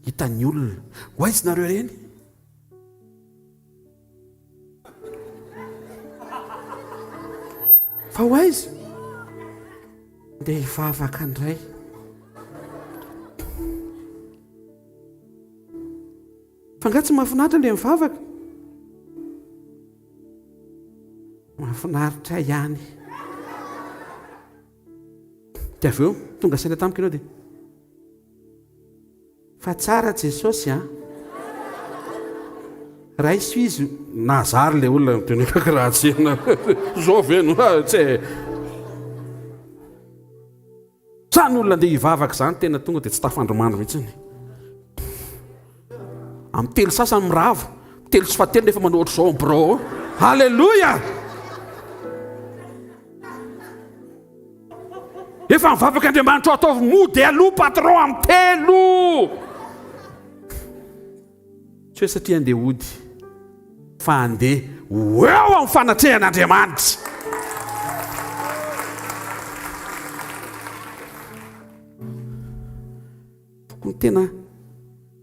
hitan'ny olona ho aizy nareo reny fa ho aizy dia hivavaka indray fa nga tsy mahafinaritra le mivavaka mahafinaritra ihany dia avy eo tonga saina tamiko ianao dia fa tsara Jesosy a raha iso izy nazary le olona miteny kakirahatsena zao veno tsy trany olona andeha hivavaka zany tena tonga dia tsy tafandromandro mihitsiny amin'ny telo sasany miravo telo sy fatelo nefa manao ohatr' zao bro halleloja efa mivavaka Andriamanitra ataovy mody aloha patron amin'ny telo tsy hoe satria andeha ody fa andeha eo amin'ny fanatrehan'Andriamanitra tokony tena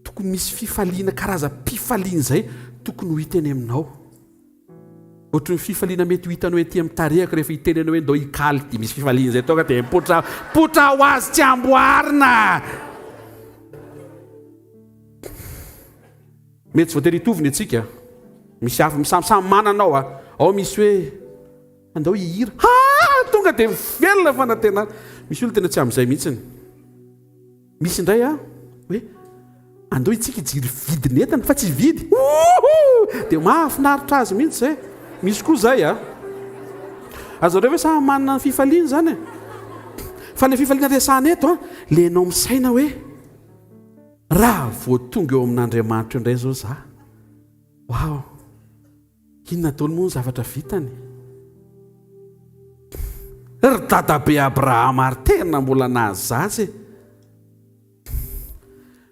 tokony misy fifaliana karaza-pifaliana zay tokony ho hiteny aminao ohatry ny fifaliana mety ho hitanao ety amin'ny tarehako rehefa hiteny anao hoe ndao hikaly dia misy fifaliana zay tonga dia potra ho azy tsy amboarina mety tsy voatery hitoviny atsika misy hafa misamsamy mananao ao misy hoe andao hihira tonga dia velona fanantenana misy olo tena tsy amin'izay mihitsiny misy indray hoe andao itsika hijiry vidinetana fa tsy vidy dia mahafinaritra azy mihitsy zay misy koa zay azareo hoe samy manana ny fifaliana zany fa le fifaliana resahana eto le anao misaina hoe raha vo tonga eo amin'Andriamanitra indray zao za wow inona taony moa ny zavatra vitany ry dadabe Abrahama ary tena mbola nahazazy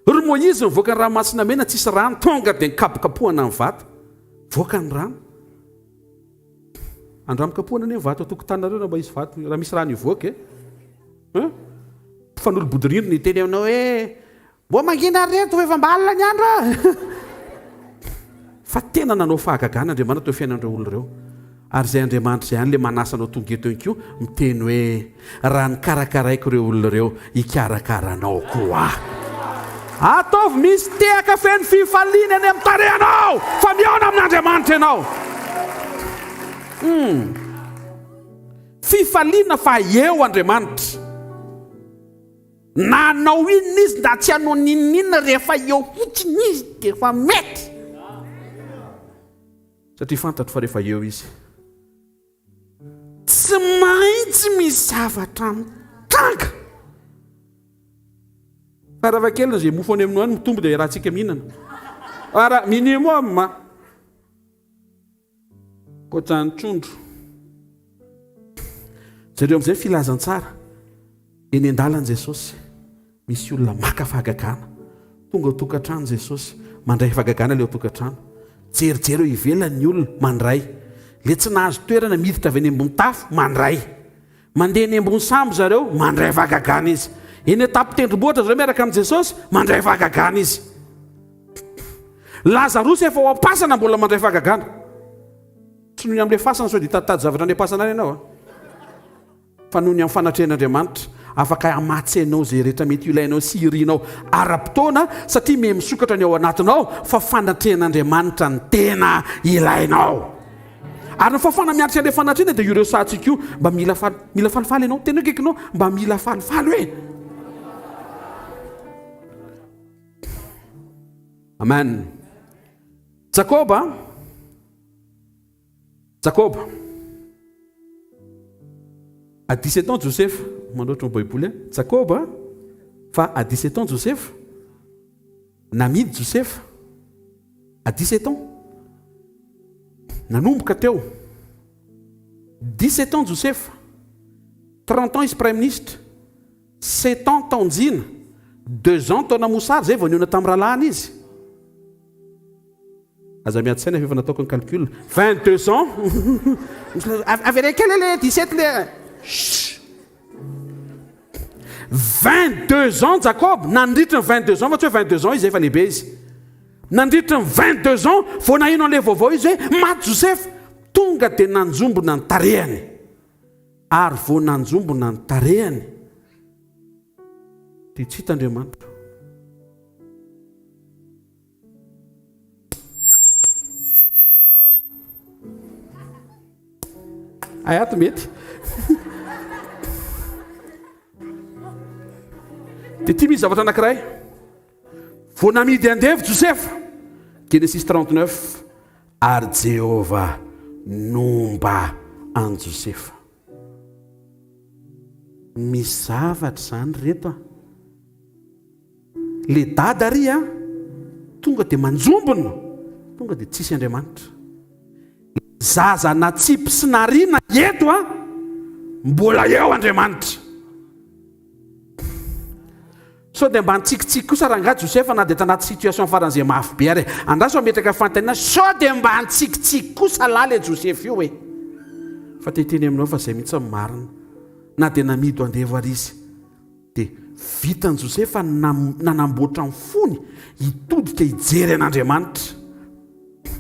ry Moïse nivoaka ny ranomasina mena tsisy rano tonga dia nikapokapohana ny vato voaka ny rano andramikapohana ny vato atokotanareo na mba isy vato raha misy rano ivoaka fanolo-bodirindrina iteny aminao hoe mbo mangina reto fa efa mbalina ny andro fa tena nanao fahagagana Andriamanitra teo fiainan'ireo olona ireo ary izay Andriamanitra izay ihany le manasanao tonga eto ihany koa miteny hoe raha nikarakaraiko ireo olona ireo hikarakaranao koa ataovy misy tehaka feno fifaliana any amin'ny tarehanao fa miaona amin'Andriamanitra ianao fifaliana fa eo Andriamanitra na anao inona izy da tsy hanao ninina rehefa eo fotsiny izy dia efa mety satria fantatro fa rehefa eo izy tsy maintsy misy zavatra mitanga fa raha kely zay mofo any aminao any mitombo dia raha tsika mihinana ara minimum koatrany trondro zareo amin'izay filazantsara eny an-dalan'i Jesosy misy olona maka fahagagana tonga ao tokantrano Jesosy mandray fahagagana le ao tokantrano jerijery eo ivelany olona mandray le tsy nahazo toerana miditra avy eny ambony tafo mandray mandeha eny ambony sambo zareo mandray fahagagana izy eny atapitendrombohitra zareo miaraka amin'i Jesosy mandray fahagagana izy Lazarosy efa ao am-pasana mbola mandray fahagagana tsy noho ny amin'ilay fasana sao dia tatady zavatra any-pasana any ianao fa noho ny amin'ny fanatrehan'Andriamanitra afaka amatsenao zay rehetra mety ilainao sy irianao ara-potoana satria me misokatra ny ao anatinao fa fanatrehan'Andriamanitra ny tena ilainao ary ny fafana miaritra an'ilay fanatrena dia ireo sahatsika io mba mila falifaly ianao tena kekinao mba mila falifaly hoe amen. Jakoba Jacob. À 17 ans, Joseph, mandotro ny baiboly Jacob, fa à 17 ans, Joseph, namidy Joseph, à 17 ans, nanomboka teo, 17 ans Joseph, 30 ans izy prime ministre, 7 ans taonjina, 2 ans taona mosary, zay vao niona tamin'ny rahalahiny izy. Aza miady saina efa nataoko ny calcul, 22 ans. Avere quel est le 17 le 22 ans Jacob, nandritra ny 22 ans, fa tsy hoe 22 ans izy efa lehibe izy. Nandritra ny 22 ans, vao nahino an'ilay vaovao izy hoe maty Joseph, tonga dia nanjombona ny tarehany. Ary vao nanjombona ny tarehany, dia tsy hita Andriamanitra. Ato mety. Dia tia misy zavatra anankiray. Vao namidy andevy Joseph, Genesis 39, ary Jehova nomba an Joseph. Misy zavatra zany reto. Le dada ry tonga dia manjombona, tonga dia tsisy Andriamanitra. Zaza na tsipy sy narina eto mbola eo Andriamanitra. So dia mba ntsikitsiky kosa rangahy Joseph na dia tanaty situation faran'izay mafy be ary andraso ametraka fantanina, so dia mba ntsikitsiky kosa laly Joseph io hoe fa teteny aminao fa zay mihitsy marina, na dia namido andevo ary izy dia vitany Joseph nanamboatra ny fony hitodika hijery an'Andriamanitra.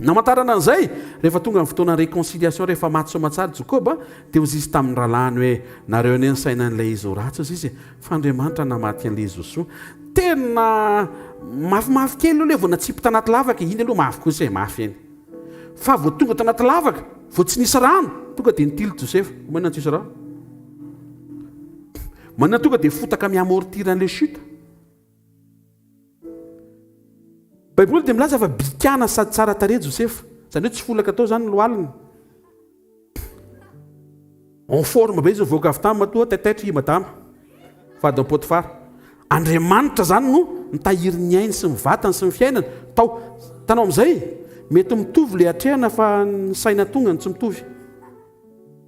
Namantarana an'izay rehefa tonga ny fotoana réconciliation, rehefa maty soamatsara Jacob dia ozy izy tamin'ny rahalahiny hoe nareo anie ny sainan'ilay izy ho ratsy izy fa Andriamanitra namaty an'ilay izy soa. Tena mafimafy kely aloha vao natsipy tanaty lavaka, iny aloha mafy kosa mafy eny. Fa vao tonga tanaty lavaka, vao tsy nisy rano, tonga dia nitily Joseph. Manana tsisy rano, manana tonga dia fotaka miamortir an'ilay chute. Baiboly dia milaza fa bikana sady tsara tarehy Joseph, zany hoe tsy folaka tao zany lohaliny. En forme be izy mivoaka avy tamy matoa taitaitra i madama fady Potifara. Andriamanitra zany no nitahiry ny ainy sy ny vatany sy ny fiainany. Tanao amin'izay mety mitovy le hatrehana fa ny saina tonga ny tsy mitovy.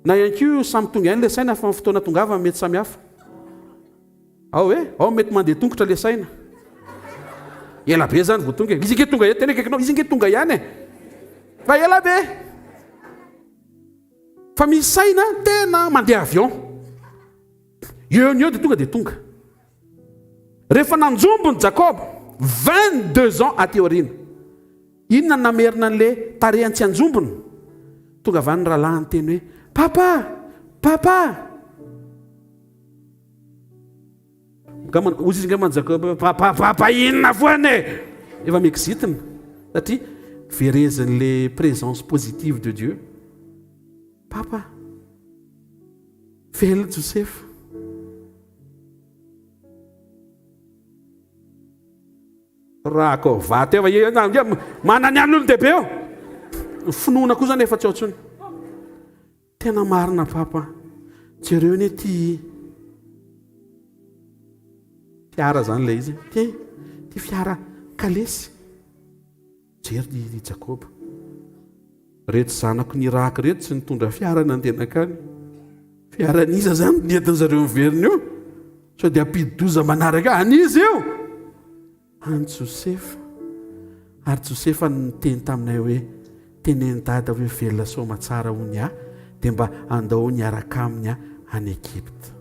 Na ihany koa samy tonga ihany le saina fa ny fotoana tongava mety samy hafa. Ao mety mandeha tongotra le saina. Ela be zany vao tonga. Izy nge tonga ihany, tena kaikinao, izy nge tonga ihany fa ela be. Fa misy saina tena mandeha avion. Eo dia tonga dia tonga. Rehefa nanjombony Jacob 22 ans aty aoriana, inona namerina an'le tarehany tsy anjombony? Tonga avy any rahalahy teny hoe papa. Ozy izy ngamany Jacob, papa inona foany efa miexitiny satria verezin'le présence positive de Dieu. Papa, velona Joseph. Raha koa vaty manany any olo dehibe eo. Finoana koa zany efa tsy aotsony. Tena marina papa, jereo ne ty fiara zany lay izy, ty fiara kalesy. Jery ny Jacob, reto zanako ny Iraka reto tsy nitondra fiara nandehanakany. Fiara niza zany nentin' zareo miverina io, so dia ampidoza manaraka anizy io any Joseph. Ary Joseph niteny taminay hoe teneny dada hoe velona soamatsara hony dia mba andao niaraka aminy any Egypte.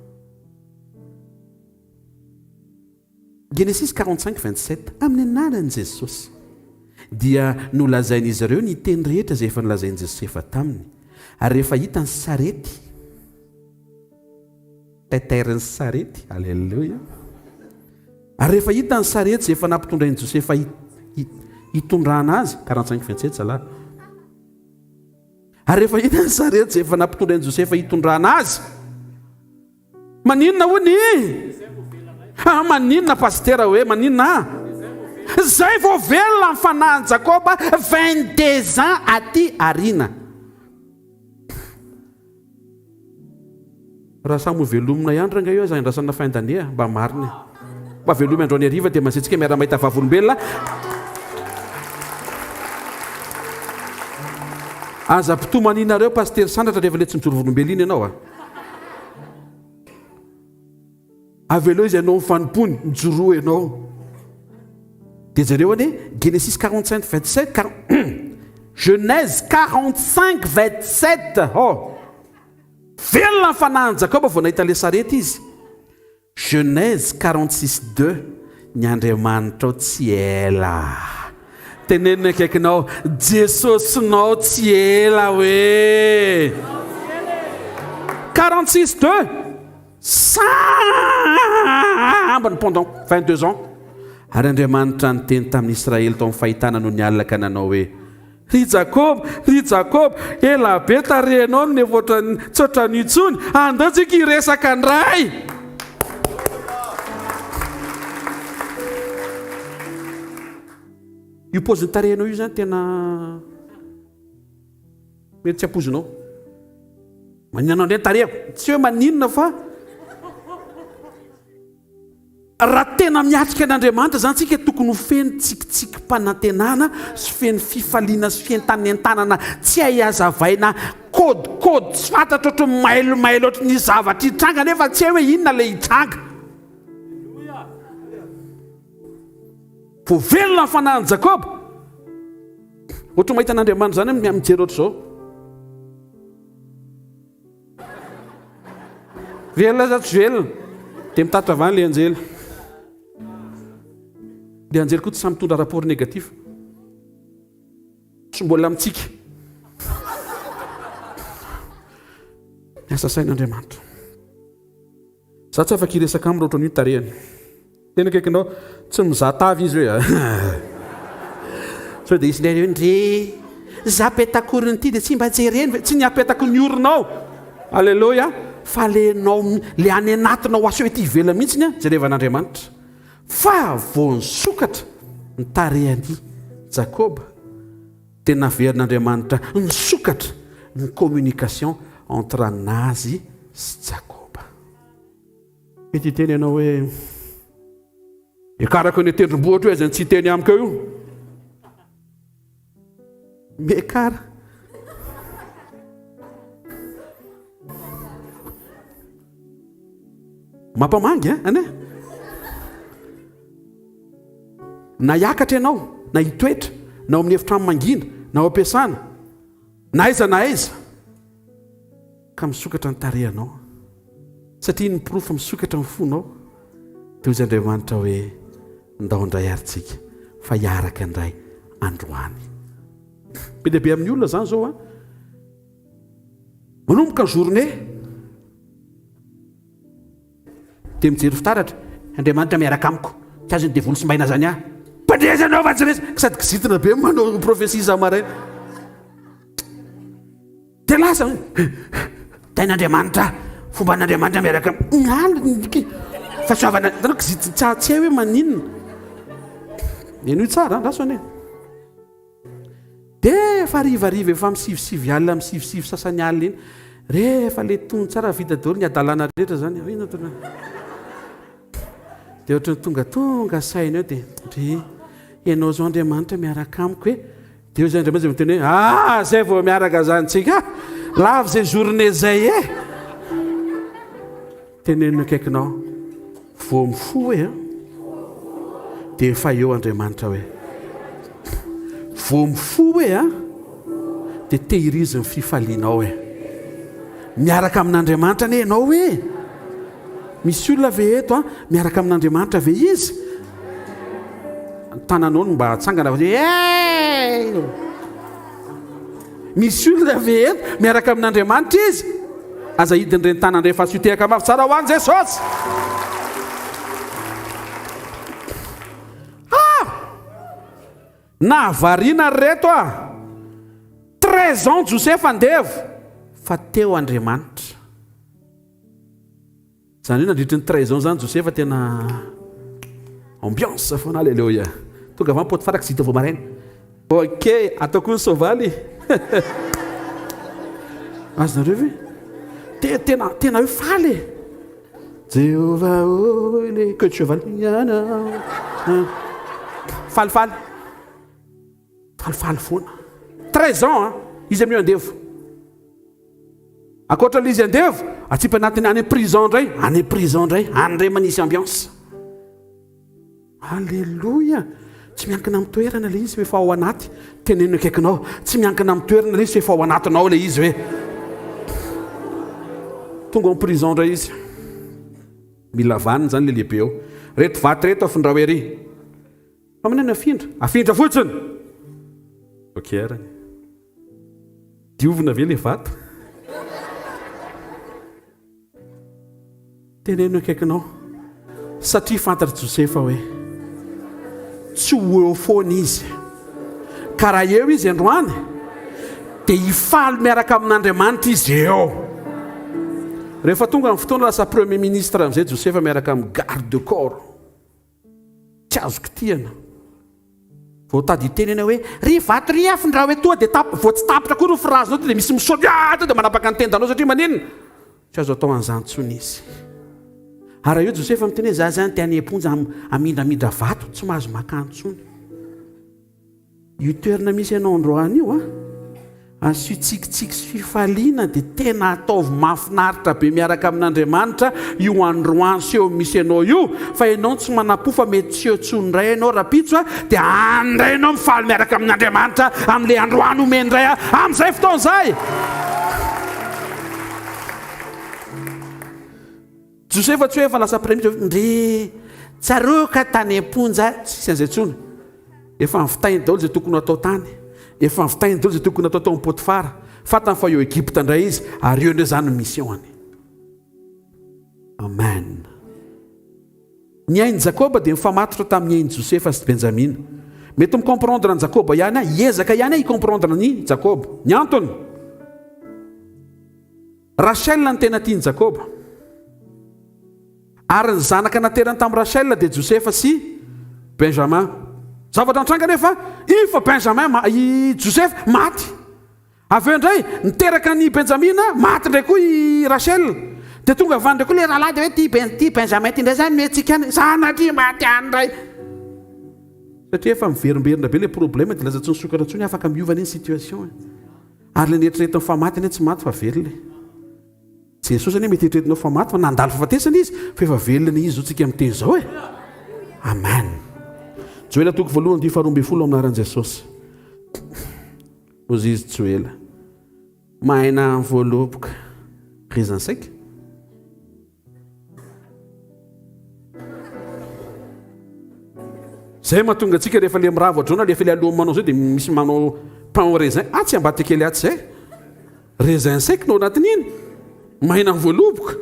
Genesis 45:27 amin'ny anaran'i Jesosy dia nolazain'izy ireo ny teny rehetra izay efa nolazain'i Josefa taminy. Ary rehefa hitany sarety, taitairany sarety, alleluia. Ary rehefa hitany sarety izay efa nampitondrain'i Josefa hitondrana azy, 45:27 zalahy. Ary rehefa hitany sarety izay efa nampitondrain'i Josefa hitondrana azy, maninona hony? Maninona pastera hoe maninona? Zay vao velona ny fanahin'i Jacob 22 ans aty arina. raha samy velomina iandra nga io zandrasana faindania mba mariny mba velomy androany ariva dia manzetsika miara mahita vavolombelona aza mpitomaninareo pastery sandratra rehefa le tsy mijoro volombelona iny ianao avelo izy ianao mifanompony mijoroa ianao dia zareo ane Genesis 45 27 Genèse 45 27 velona ny fanahin Jakoba vao nahita le sarety izy. Genèse 46 2 ny Andriamanitra ao tsy ela tenenina akaikinao Jesosynao tsy ela hoe 46 2 sambany pendant 22 ans ary Andriamanitra niteny tamin'ny Israely tao amin'ny fahitana no ny alina ka nanao hoe ry Jakob ela be tarehinao ny nevoatra tsotra nitsony andao tsika hiresaka ndray io pôziny tarehinao io zany tena mety tsy apozinao maninanao ndray tarehako tsy hoe maninona fa raha tena miatrika an'Andriamanitra zany tsika tokony ho feno tsikitsikim-panantenana sy feno fifaliana sy fientanentanana tsy ahazavaina kôdikôdy tsy fantatra ohatry mailomailo ohatry ny zavatra hitranga nefa tsy hoe inona le hitranga vo velona ny fanahin Jakoba ohatry mahita an'Andriamanitra zany mijery ohatry zao velona za tsy velona dia mitatra avany le anjely dia anjely koa tsy samy mitondra rapport négatif sy mbola amintsika miasa sain'Andriamanitra za tsy afaka hiresaka aminy ohatran'io tarehany tena akaikinao tsy mizatavy izy hoe so dia izy ndray ndre za petakoriny ity dia tsy mba jereny tsy ny apetako ny orinao alleloia fa lenao le any anatinao aso hoe ty ivela mihitsiny jerevan'Andriamanitra fa vao nisokatra ny tarehany Jakoba dia naverin'Andriamanitra nisokatra ny communication entre anazy sy Jakoba mety hiteny ianao hoe ekarako ny tendrombohatra hoe zany tsy hiteny amiko io mekara mampamangy ane na hiakatra ianao na hitoetra na amin'ny efitrano mangina na ao ampiasana na aiza ka misokatra ny tarehanao satria ny pirofo misokatra ny fonao dia izy Andriamanitra hoe ndao indray aritsika fa hiaraka indray androany be dia be amin'ny olona zany zao manomboka ny journée dia mijery fitaratra Andriamanitra miaraka amiko tsy azo ny devoly sy mbaina zany padrezanao fa tsy resy sady kizitina be manao profesia za-maraina dia lasa tain'Andriamanitra fomba n'Andriamanitra miaraka fa soavana kizitina tsy hay hoe maninona enio tsara lasa ane dia efa rivariva efa misivisivy alina misivisivy sasany alina iny rehefa le tony tsara vita daholo ny adalana rehetra zany dia ohatry ny tonga saina eo dia ry ianao zao Andriamanitra miaraka amiko hoe dia zay Andriamanitra miteny hoe zay vao miaraka zany tsika lavy zay journée zay tenenina akaikinao vao mifo hoe dia efa eo Andriamanitra hoe vao mifo hoe dia tehirizy ny fifalianao hoe miaraka amin'Andriamanitra ane ianao hoe misy olona ve eto miaraka amin'Andriamanitra ve izy tananao no mba hatsangana misy olona ve eto miaraka amin'Andriamanitra izy aza hidin'ireny tanany rehefa sy tehaka mafy tsara ho an'i Jesosy na variana reto 13 ans Joseph andevo fa teo Andriamanitra zany io nandritra ny 13 ans zany Joseph tena ambiance foana alleluia tonga avy poty faraka zita vao maraina ok ataoko ny sovaly azonareo ve tena hoe faly Jéhovah le que tu vas falifaly foana 13 ans izy amin'io andevo akoatra izy andevo atsipy anatiny any prison ndray any manisy ambiance alleloia tsy miankina amin'ny toerana le izy hoe fa ao anaty teneno akaikinao tsy miankina amin'ny toerana le izy hoe fa ao anatinao le izy hoe tonga amin'ny prison ndray izy mila vaniny zany le lehibe ao reto vaty reto afindra hoe ry fa manena afindra fotsiny okerany diovina ve le vato teneno akaikinao satria fantatra Josefa hoe tsy ho eo foana izy ka raha eo izy androany dia hifaly miaraka amin'Andriamanitra izy eo rehefa tonga amin'ny fotoana lasa premier ministre amin'izay Josefa miaraka amin'ny garde de corps tsy azoko tiana vao tady tenena hoe ry vato ry afindra hoe toa dia vao tsy tapitra koa no frazenao dia misy misaotra dia manapaka ny tendanao satria maninona tsy azo atao an'izany tsony izy ary eo Josefa miteny hoe za zany te any amponja amindramindra vato tsy mahazo makantsony io toerana misy ianao androany io asio tsikitsiky sy fifaliana dia tena ataovy mahafinaritra be miaraka amin'Andriamanitra io androany sy eo misy ianao io fa ianao tsy manapo fa mety tsy eo tsonydray ianao rapitso dia andray ianao mifaly miaraka amin'Andriamanitra amin'ilay androany omendray amin'izay fotoan'izay Josefa tsy hoe efa lasa premier ndre tsaroka tany amponja tsisy an'izay tsony efa nivitainy daholo zay tokony atao tany efa nivitainy daholo zay tokony atao tao amin'ny Potifara fatany fa eo Egypta indray izy ary eo indray zany no misy eo any amen ny ainy Jakoba dia mifamatotra tamin'ny ainy Josefa sy Benjamina mety micomprendre ny Jakoba ihany hiezaka ihany hicomprendre ny Jakoba ny antony Rachel ny tena tiany Jakoba ary ny zanaka naterany tamin'ny Rachel dia Josefa sy Benjamin zavatra nitranga nefa ifa Benjamin Josefa maty avy eo indray niteraka ny Benjamina maty indray koa i Rachel dia tonga avy andray koa le rahalahy dia hoe ty Benjamin ty indray zany metsika any zanatry maty any indray satria efa miverimberina be le problème dia laza tsy nisokatra ntsony afaka miovana iny situation ary le neritreretiny fa maty ane tsy maty fa velona Jesosy zany mety eritreretinao fa maty fa nandalo fahafatesana izy fa efa velona izy zao tsika miteny zao amen Joela toko voalohany dia 12 aminaran'i Jesosy ozy izy Joela mahaina voaloboka rezansaika zay mahatonga antsika rehefa le miravo adrona rehefa le aloha manao zay dia misy manao pain au raisin tsy ambady kely aty zay raisin sec no anatin'iny mahina voaloboka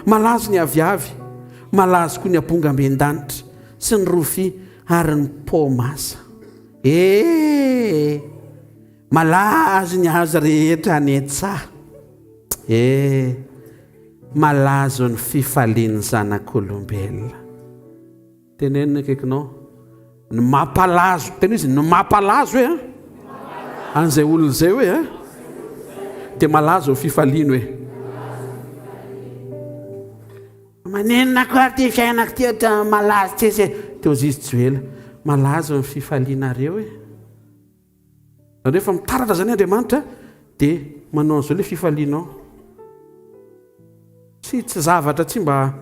malazo ny aviavy malazo koa ny aponga amben-danitra sy ny rofia ary ny pomasa malazo ny hazo rehetra ny etsaha malazo ny fifaliany zanak'olombelona tenenina akaikinao ny mampalazo tena izy ny mampalazo hoe an'izay olona zay hoe dia malazo ny fifaliany hoe manenina koa ty fiainako ty ohatra malazo tsesy teo izy Joela malazo ny fifalianareo rehefa mitaratra zany Andriamanitra dia manao an'izao le fifalianao tsy zavatra tsy mba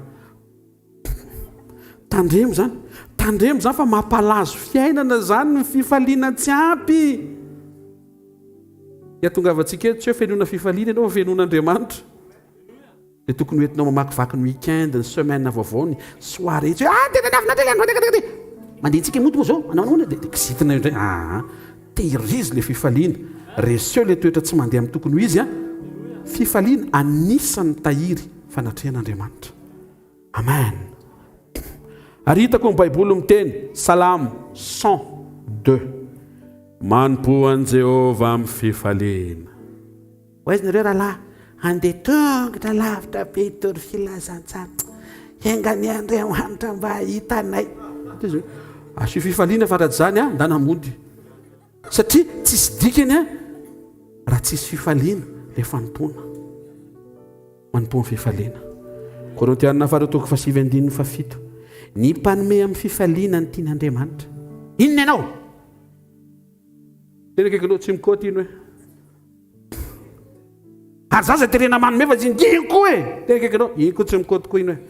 tandremo zany fa mampalazo fiainana zany ny fifaliana tsy ampy iatongavantsika eto tsy hoe fenona fifaliana ianao fa fenon'Andriamanitra dia tokony hoentinao mamakivaky ny weekend ny semaine vaovao ny soirée tsy hoe mandehantsika moto zao anaonao dia kisitina indray tehirizy le fifaliana reseo le toetra tsy mandeha amin'ny tokony ho izy fifaliana anisan'ny tahiry fanatrehan'Andriamanitra amen ary hitako ny baiboly miteny salamo 102 manompo an Jehova amin'ny fifaliana oaizy nareo rahalahy andeha tongotra lavitra be tory filazantsara engany Andriamanitra mba hitanay asio fifaliana faraty zany ndanamody satria tsisy dikany raha tsisy fifaliana le fanontona manompo amin'ny fifaliana. Korintianina faharoa toko 7:7. Ny mpanome amin'ny fifaliana ny tian'Andriamanitra. Inona ianao? Tena kaikaloha tsy mikoty ino hoe. Ary zaza terena manome fa tsy ino koa e. Tena kaikaloha ino koa tsy mikoty koa ino hoe.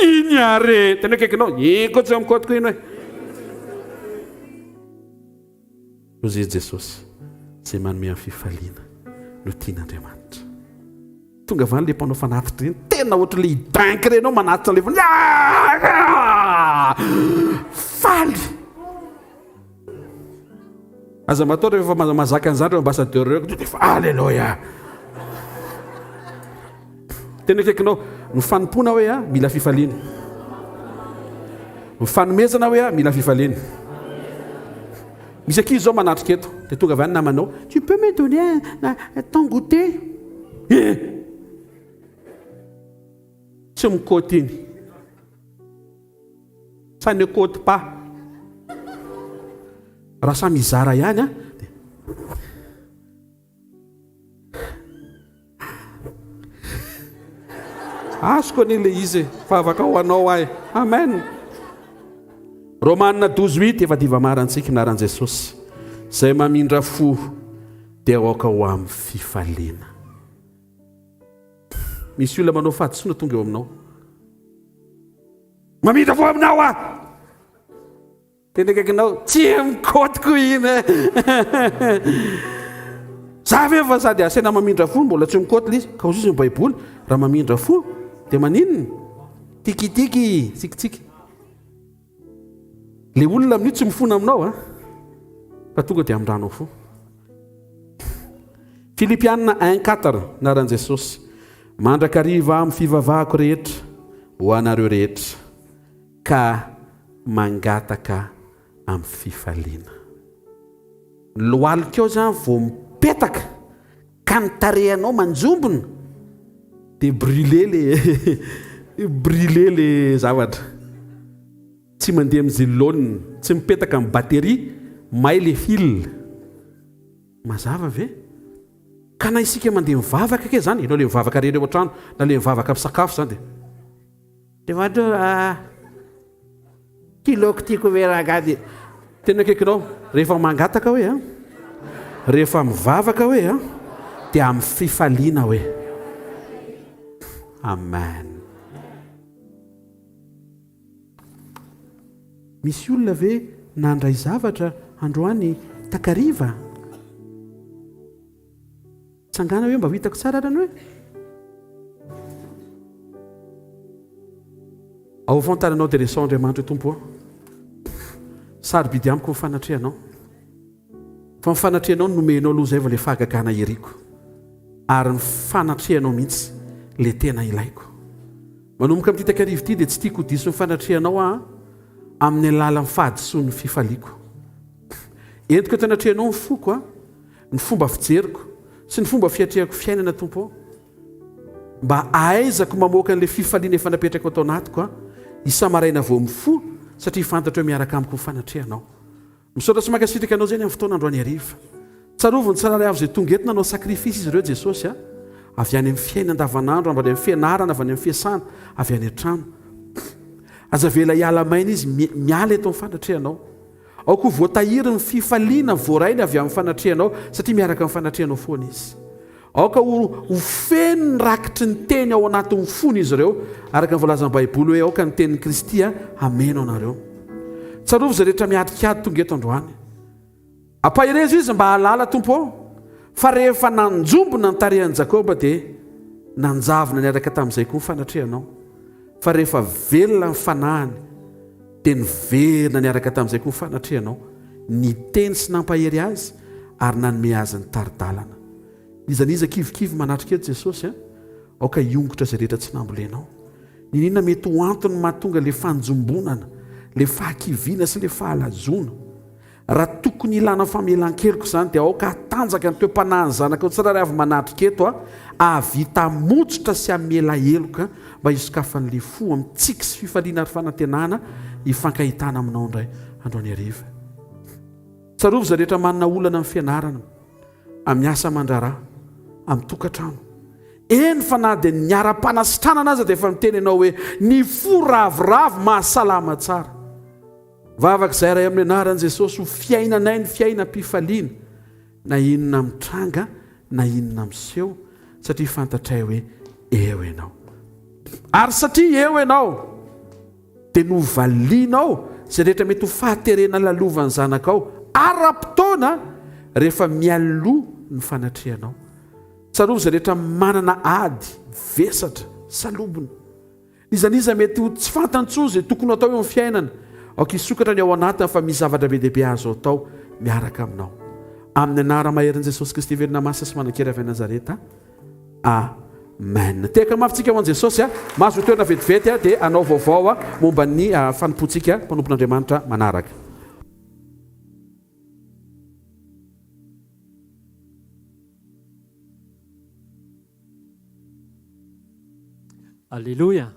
Iny are tena kaikaloha ino koa tsy mikoty koa ino hoe. Ozy Jesosy izay manome amin'ny fifaliana no tian'Andriamanitra. Tonga avy any le mpanao fanatitra reny tena ohatra le hidanky renao manatitra le faly. Aza mataotra rehefa mazaka an'izany reo ambassadeur reo defa alleluia. Tena kaikinao mifanompoana hoe mila fifaliana. Mifanomezana hoe mila fifaliana. Misy ankizy zao manatrika eto dia tonga avy any namanao, tu peux me donner ton goûter? Tsy mikoty iny. Ça ne cote pas. Raha samy mizara ihany azoko an'ile izy fa afaka ho anao ahy. Amen. Romanina 12:8 efa diva marantsika naran'i Jesosy. Izay mamindra fo dia aoka ho amin'ny fifaliana. Misy olona manao fahadisoana tonga eo aminao. Mamindra fo aminao tena kaikinao tsy mikotiko iny. Za ve fa sady asena mamindra fo mbola tsy mikoty izy. Ka ozy ny Baiboly raha mamindra fo dia maninona? Tikitiky tsikitsiky. Le olona amin'io tsy mifona aminao fa tonga dia amin'ndrano fo. Filipianina 1:4 naran'i Jesosy. Mandrakariva amin'ny fivavahako rehetra ho anareo rehetra ka mangataka amin'ny fifaliana. Loalikao zany vao mipetaka ka nitarehanao manjombona dia brûler le zavatra. Tsy mandeha amin'izay laune, tsy mipetaka amin'ny batterie, may le fil. Mazava ve? Ka na isika mandeha mivavaka ke zany, ianao le mivavaka reny eo an-trano, na le mivavaka amin'ny sakafo zany dia vatra kiloko tiako veragady. Tena kaikinao rehefa mangataka hoe rehefa mivavaka hoe dia amin'ny fifaliana hoe. Amen. Misy olona ve nandray zavatra androany takariva? Tsangana hoe mba ho hitako tsara rany hoe ao fontananao dia resaao Andriamanitra tompo sarobidy amiko mifanatrehanao fa mifanatrehanao nomenao aloha zay vao le fahagagana iriko ary mifanatrehanao mihitsy le tena ilaiko. Manomboka amin'ity takariva ity dia tsy tiako ho diso mifanatrehanao amin'ny alalan'ny fahadisoan'ny fifaliako. Entiko tanatrehanao ny foko ny fomba fijeriko sy ny fomba fiatrehako fiainana tompo mba ahaizako mamoaka an'ilay fifaliana efa napetraka atao anatiko isamaraina vao mifo satria fantatra hoe miaraka amiko mifanatrehanao. Misaotra sy makasitraka anao zany amin'ny fotoana androany hariva. Tsarovony tsarary avy izay tonga eto nanao sakrifisy izy ireo Jesosy avy any amin'ny fiaina andavanandro, avy any amin'ny fianarana, avy any amin'ny fiasana, avy any an-trano. Aza vela hiala maina izy miala eto amin'ny fanatrehanao. Aoko voatahiry ny fifaliana voarainy avy amin'ny fanatrehanao satria miaraka amin'ny fanatrehanao foana izy. Aoka ho feno ny rakitry ny teny ao anatin'ny fony izy ireo araka ny voalazan'ny Baiboly hoe aoka ny tenin'ny Kristy ameno anareo. Tsarovy izay rehetra miadikady tonga eto androany. Ampahirezo izy mba halala tompo fa rehefa nanjombona ny tarehan'i Jakoba dia nanjavona niaraka tamin'izay koa ny fanatrehanao. Fa rehefa velona ny fanahany dia niverina niaraka tamin'izay koa ny fanatrehanao. Ny teny sy nampahery azy ary nanome azy ny taridalana. Izaniza kivikivy manatrika eto Jesosy aoka iongotra izay rehetra tsy nambolenao. Ninona mety ho antony mahatonga le fanjombonana, le fahakiviana sy le fahalazona. Raha tokony ilana famelan-keloka izany dia aoka hatanjaka ny toem-panahiny zanaka tsirairay avy manatrika eto avita motsitra sy amela heloka mba hisokafan'le fo amin'ny tsiky sy fifaliana ary fanantenana hifankahitana aminao indray androany hariva. Tsarovy izay rehetra manana olana amin'ny fianarana amin'ny asa mandrara amin'ny tokatrano. Eny fa na dia niara-panasitranana aza dia efa miteny ianao hoe ny fo ravoravo mahasalama tsara. Vavaka izay ray amin'ny anaran'i Jesosy ho fiainanay ny fiainam-pifaliana, na inona mitranga na inona miseho, satria fantatray hoe eo ianao. Ary satria eo ianao dia novalianao izay rehetra mety ho fahaterena lalovan'ny zanakao ara-potoana rehefa mialoha ny fanatrehanao. Tsarovy izay rehetra manana ady vesatra salobona. Nizaniza mety ho tsy fantantsoa izay tokony atao eo amin'ny fiainana. Aoka hisokatra ny ao anatiny fa misy zavatra be dehibe azo atao miaraka aminao. Amin'ny anarana maherin'i Jesosy Kristy velona masina sy manan-kera avy Nazareta. Amen. Teka mafintsika ho an'i Jesosy mahazo toerana vetivety dia anao vaovao momba ny fanompontsika mpanompon'Andriamanitra manaraka. Alleluia.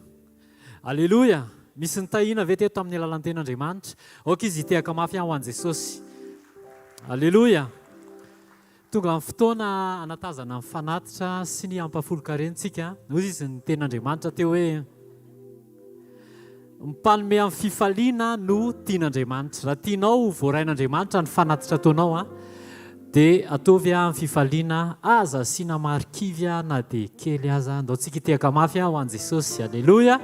Alleluia. Misy nitahina ve teto tamin'ny alalan'ny ten'Andriamanitra? Aoka izy hitehaka mafy ho an'i Jesosy. Alleluia. Tonga amin'ny fotoana anatazana ny fanatitra sy ny ampafolo-karentsika. Noho izy ny ten'Andriamanitra teo hoe mpanome amin'ny fifaliana no tian'Andriamanitra. Raha tianao voarain'Andriamanitra ny fanatitra ataonao dia ataovy amin'ny fifaliana aza asiana marikivy na dia kely aza. Andao tsika hitehaka mafy ho an'i Jesosy. Alleluia.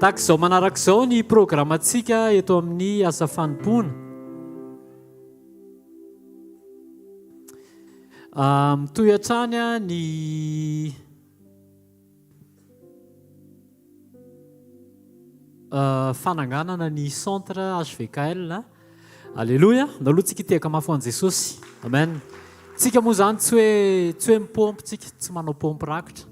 Tahaka izao manaraka izao ny programantsika eto amin'ny asa fanompoana. Mitohy hatrany ny fananganana ny centre HVKL. Alleluia. Andao aloha tsika hitehaka mafy ho an'i Jesosy. Amen. Tsika moa izany tsy hoe mipompy tsika, tsy manao pompy rakotra,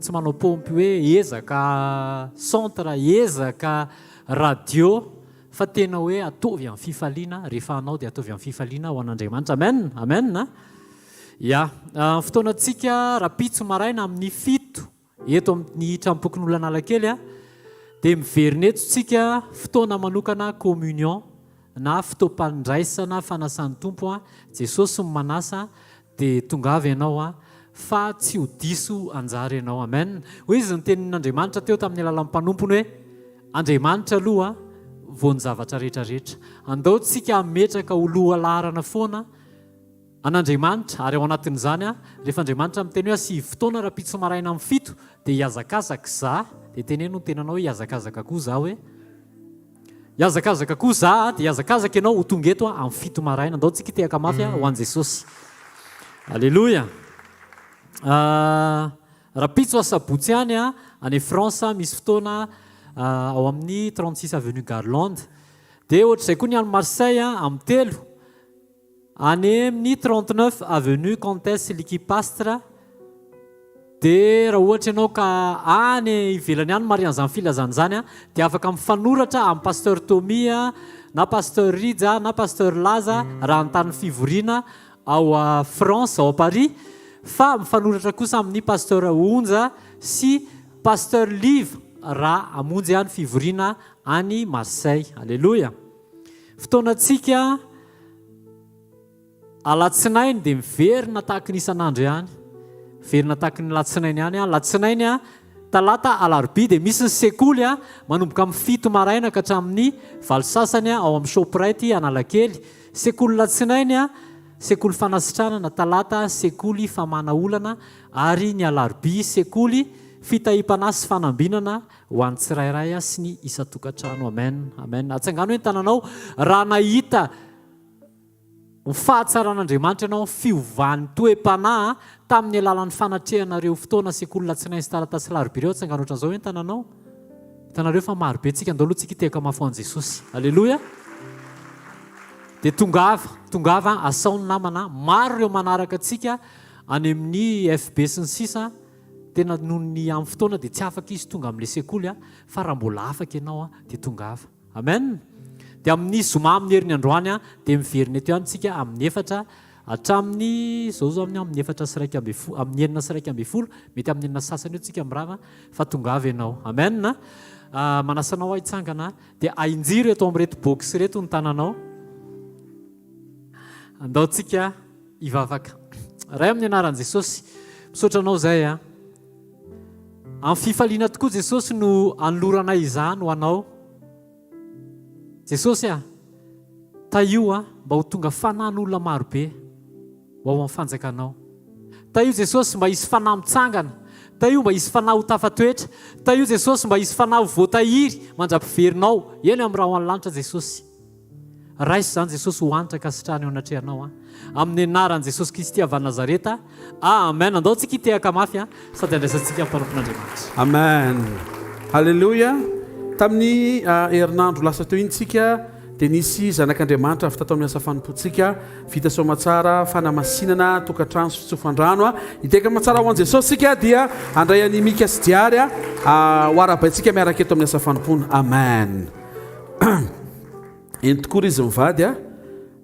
tsy manao pompy hoe ezaka centre, ezaka radio, fa tena hoe ataovy amin'ny fifaliana. Rehefa anao dia ataovy amin'ny fifaliana ho an'Andriamanitra. Amen. Amen. Ya, fotoanantsika rapitso maraina amin'ny 7 eto amin'ny trampokon'Olanalakely dia miverina eto tsika fotoana manokana communion na fotoam-pandraisana fanasan'ny tompo. Jesosy manasa dia tongavy ianao fa tsy ho diso anjara ianao. Amen. Hoy izy ny tenin'Andriamanitra teo tamin'ny alalan'ny mpanompony hoe Andriamanitra aloha voany zavatra rehetrarehetra. Andao tsika ametraka ho loha laharana foana an'Andriamanitra, ary ao anatin'izany rehefa Andriamanitra miteny hoe asy fotoana rapitso maraina amin'ny 7 dia hiazakazaka za, dia teneno ny tenanao hoe hiazakazaka koa za, hoe hiazakazaka koa za dia hiazakazaka ianao ho tonga eto amin'ny 7 maraina. Andao tsika hitehaka mafy ho an'i Jesosy. Alleluia. Rapitso asabotsy ihany any France misy fotoana ao amin'ny 36 avenue Garlande, dia ohatr'izay koa ny any Marseille amin'ny 3, any amin'ny 39 avenue Comtesse Likipastre. Dia raha ohatra ianao ka any ivelany any marian'izany filazana izany dia afaka mifanoratra amin'ny pasteur Tomi na pasteur Rija na pasteur Laza raha an-tany fivoriana ao France, ao Paris. Fa mifanoratra kosa amin'ny pasteur Onja sy pasteur Live raha amonjy any fivoriana any Marseille. Alleluia. Fotoanantsika alatsinainy dia miverina tahaka ny isan'andro ihany, verina tahaka ny latsinainy ihany. Latsinainy talata alarobia dia misy ny sekoly manomboka amin'ny 7 maraina ka hatramin'ny 9 sasany ao amin'ny Shoprite Analakely. Sekoly latsinainy sekoly fanasitranana, talata sekoly famana olana, ary ny alarobia sekoly fitahim-pana sy fanambinana ho an'ny tsirairay sy ny isa-tokantrano. Amen. Amen. Atsangano hoe ny tananao raha nahita ny fahatsaran'Andriamanitra ianao fiovan'ny toe-panahy tamin'ny alalan'ny fanatrehanareo fotoana sekoly latsinainy sy talata sy larobia ireo. Atsangano ohatran'izao hoe ny tananao. Hitanareo fa marobe antsika. Andao aloha tsika hitehaka mafy ho an'i Jesosy. Alleluia. Dia tongava asaony namana maro ireo manaraka antsika any amin'ny FB sy ny sisa. Tena noho ny amin'ny fotoana dia tsy afaka izy tonga amin'ilay sekoly fa raha mbola afaka ianao dia tongava. Amen. Dia amin'ny zoma amin'ny herin'ny androany dia miverina eto ihany tsika amin'ny 4 hatramin'ny zao amin'ny 4 sy 1 amin'ny 9 sy 1 mety amin'ny 9 sasany eo tsika mirava fa tongava ianao. Amen. Manasanao hitsangana dia ahinjiry eto amin'ireto box reto ny tananao. Andao tsika ivavaka. Ray amin'ny anaran'i Jesosy misaotra anao zay a. Amin'ny fifaliana tokoa Jesosy no anoloranay izany ho anao. Jesosy a, ta io a mba ho tonga fanan'olona marobe ho ao amin'ny fanjakanao. Ta io Jesosy mba hisy fanahy mitsangana. Ta io mba hisy fanahy ho tafatoetra. Ta io Jesosy mba hisy fanahy ho voatahiry mandrapiverinao. Eny amin'ny raha ho any lanitra Jesosy. Raisy zany Jesosy ho anitra kasitrahany ao anatrehanao a. Amin'ny anaran'i Jesosy Kristy avy Nazareta. Amen. Andao tsika hitehaka mafy a sady andraisantsika mpanompon'Andriamanitra. Amen. Halleluja. Tamin'ny herinandro lasa teo iny tsika dia nisy zanak'Andriamanitra avy tatao amin'ny asa fanompontsika vita soamatsara fanamasinana tokantrano sy fitsofandrano a. Hiteka matsara ho an' Jesosy tsika dia andray animika sy diary a ho arabaitsika miaraka eto amin'ny asa fanompona. Amen. Eny tokoa izy mivady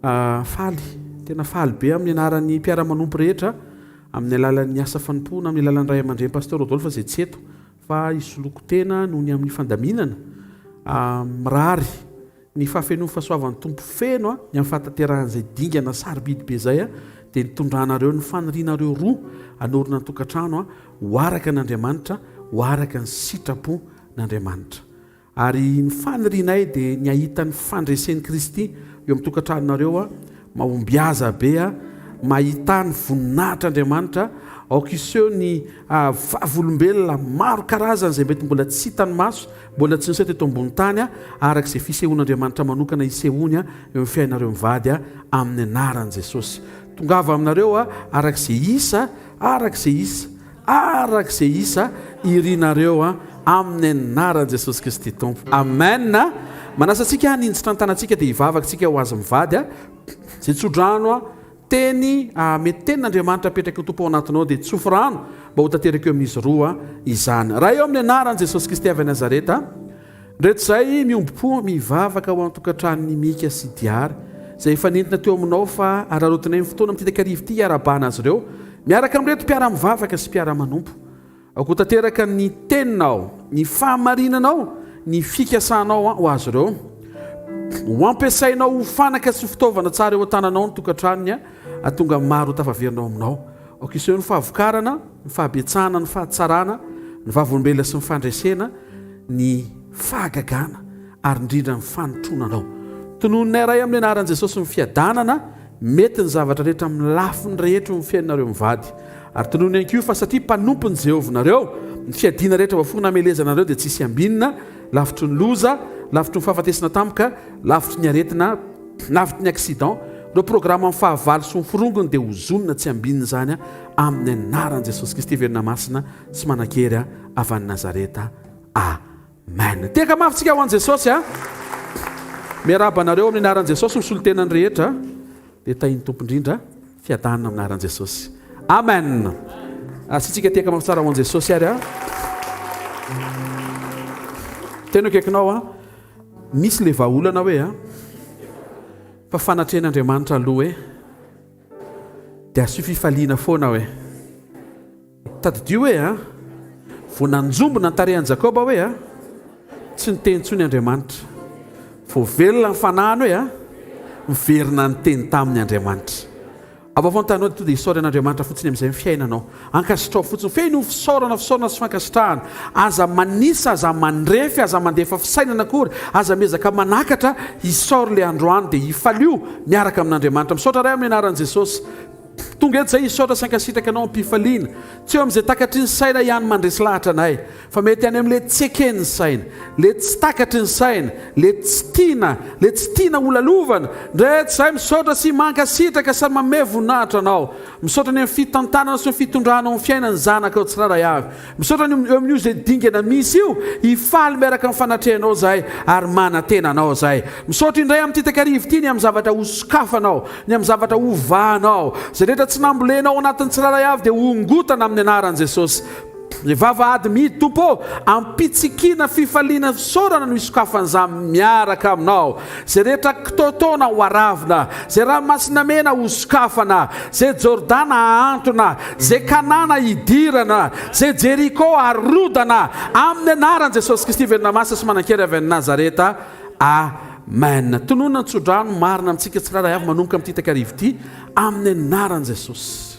a faly tena faly be amin'ny anaran'ny mpiara-manompo rehetra amin'ny alalan'ny asa fanompona amin'ny alalan'ny ray aman-dreny pasteur Rodolphe zay tsy eto fa isoloko tena noho ny amin'ny fandaminana mirary ny fahafenoa fahasoavan'ny tompo feno ny amin'ny fahatanteran'izay dingana sarobidy be zay dia nitondranareo ny fanirianareo roa anorina ny tokantrano ho araka n'Andriamanitra ho araka ny sitrapo n'Andriamanitra. Ary ny fanirianay dia ny ahita ny fandresen'i Kristy eo amin'ny tokantranonareo mahomby aza be mahita ny voninahitr'Andriamanitra aokiseho ny vavolombelona maro karazana izay mety mbola tsy hitany maso mbola tsy nisy teto ambony tany araka izay fisehoan'Andriamanitra manokana hisehoany eo amin'ny fiainareo mivady amin'ny anaran'i Jesosy. Tongava aminareo arak'izay isa arak'izay isa irinareo amin'ny anaran'i Jesosy Kristy Tompo. Amen. Manasa antsika ninjitra ny tanantsika dia hivavaka tsika ho azy mivady zay tsodrano teny mety tenin'Andriamanitra apetraka ny tompo ao anatinao dia tsofo rano mba ho tanteraka eo amin'izy roa izany. Raha eo amin'ny anaran'i Jesosy Kristy avy Nazareta rehetra izay miombo-po mivavaka ho an-tokantranony mika sy diary izay efa nentina teo aminao fa ararotinay ny fotoana amin'ity takarivo ity hiarabana azy ireo miaraka amin'reto mpiara-mivavaka sy mpiara-manompo ako tanteraka ny teninao ny fahamarinanao ny fikasanao ho azy ireo ho ampiasainao ho fanaka sy fitaovana tsara eo an-tananao ny tokantranony atonga maro tafaverinao aminao aokiseho ny fahavokarana ny fahabetsahana ny fahatsarana ny vavolombelona sy ny fandresena ny fahagagana ary indrindra ny fanotronanao tonononay ray amin'ny anaran'i Jesosy ny fiadanana mety ny zavatra rehetra amin'ny lafiny rehetra ny fiainareo mivady ary tononona ihany koa fa satria mpanompony Jehovah nareo ny fiadiana rehetra vafona amelezanareo dia tsisy ambinina lavitry ny loza lavitry ny fahafatesana tampoka lavitry ny aretina lavitry ny accident ireo programa amin'ny fahavalo sy ny firongony dia hozonina tsy ambinina zany amin'ny anaran'i Jesosy Kristy verina masina sy manan-kery avy any Nazareta. Amen. Teka mafitsika ho an' Jesosy miarabanareo amin'ny anaran'i Jesosy misolo tenany rehetra dia tahiny tompo indrindra fiadanana amin'ny anaran'i Jesosy. Amen. Asitsika teka mafitsara ho an' Jesosy ary tena kaikinao misy le vahaolana hoe fa fanatren'Andriamanitra aloha dia asio fifaliana foana hoe tadidio hoe vonanjombona ny tarehan'i Jakoba hoe tsy niteny tsony Andriamanitra fo velona ny fanahany hoe miverina ny teny tamin'ny Andriamanitra. Avafontanao to dia hisaoran'Andriamanitra fotsiny amin'izay fiainanao ankasitrao fotsiny feno fisaorana sy fankasitrahana aza manisa aza mandrefy aza mandefa fisainana akory aza mezaka manakatra hisaora le androany dia hifalio miaraka amin'Andriamanitra. Misaotra ray amin'ny anaran'i Jesosy tonga eto izay hisaotra sy ankasitraka anao ampifaliana tsy eo amin'izay takatry ny saina ihany mandresy lahatra anay fa mety any amin'le tsy ekeny ny saina le tsy takatry ny saina le tsy tiana olalovana ndrehetra izay misaotra sy mankasitraka sy mame voninahitra anao misaotra ny amin'ny fitantanana sy ny fitondranao amin'ny fiainany zanaka ao tsiraray avy misaotra eo amin'io izay dingana misy io hifaly miaraka amin'ny fanatrehanao zay ary manantenanao zay misaotra indray amin'ity takarivo ity ny amin'ny zavatra ho sokafanao ny amin'ny zavatra ho vahanao zay rehetra tsy nambolenao anatin'ny tsiraray avy dia hongotana amin'ny anaran'i Jesosy. Vavahady midy tompo ampitsikina fifaliana fisaorana no hisokafan'izany miaraka aminao zay rehetra kitaotona ho aravina zay ranomasina mena ho sokafana zay Jordana ahantona zay Kanana hidirana zay Jeriko harodana amin'ny anaran'i Jesosy Kristy verina masina sy manan-kery avy any Nazareta. Amen. Tononona ny tsodrano marina amintsika tsiraray avy manomboka amin'ity takarivo ity amin'ny anaran' Jesosy.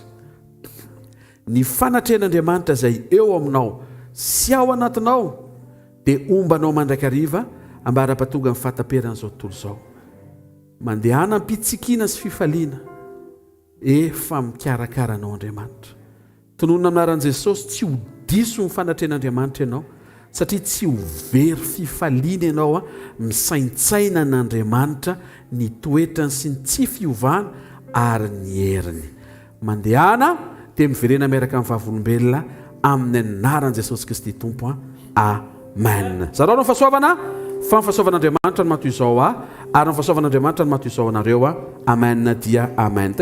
Ny fanatrehan'Andriamanitra izay eo aminao sy ao anatinao dia ombanao mandrakariva ambara-patonga amin'ny fahataperan'izao tontolo izao. Mandehana am-pitsikina sy fifaliana efa mikarakaranao Andriamanitra. Tononona anaran'i Jesosy tsy ho diso ny fanatrehan'Andriamanitra ianao satria tsy ho very fifaliana ianao misaintsaina n'Andriamanitra ny toetrany sy ny tsy fiovana ary ny heriny. Mandehana dia miverena miaraka amin'ny vavolombelona amin'ny anaran'i Jesosy Kristy Tompo. Amen. Zareo no fahasoavana fa ny fahasoavan'Andriamanitra no matoy izao ary ny fahasoavan'Andriamanitra no matoy izao anareo. Amen dia amen.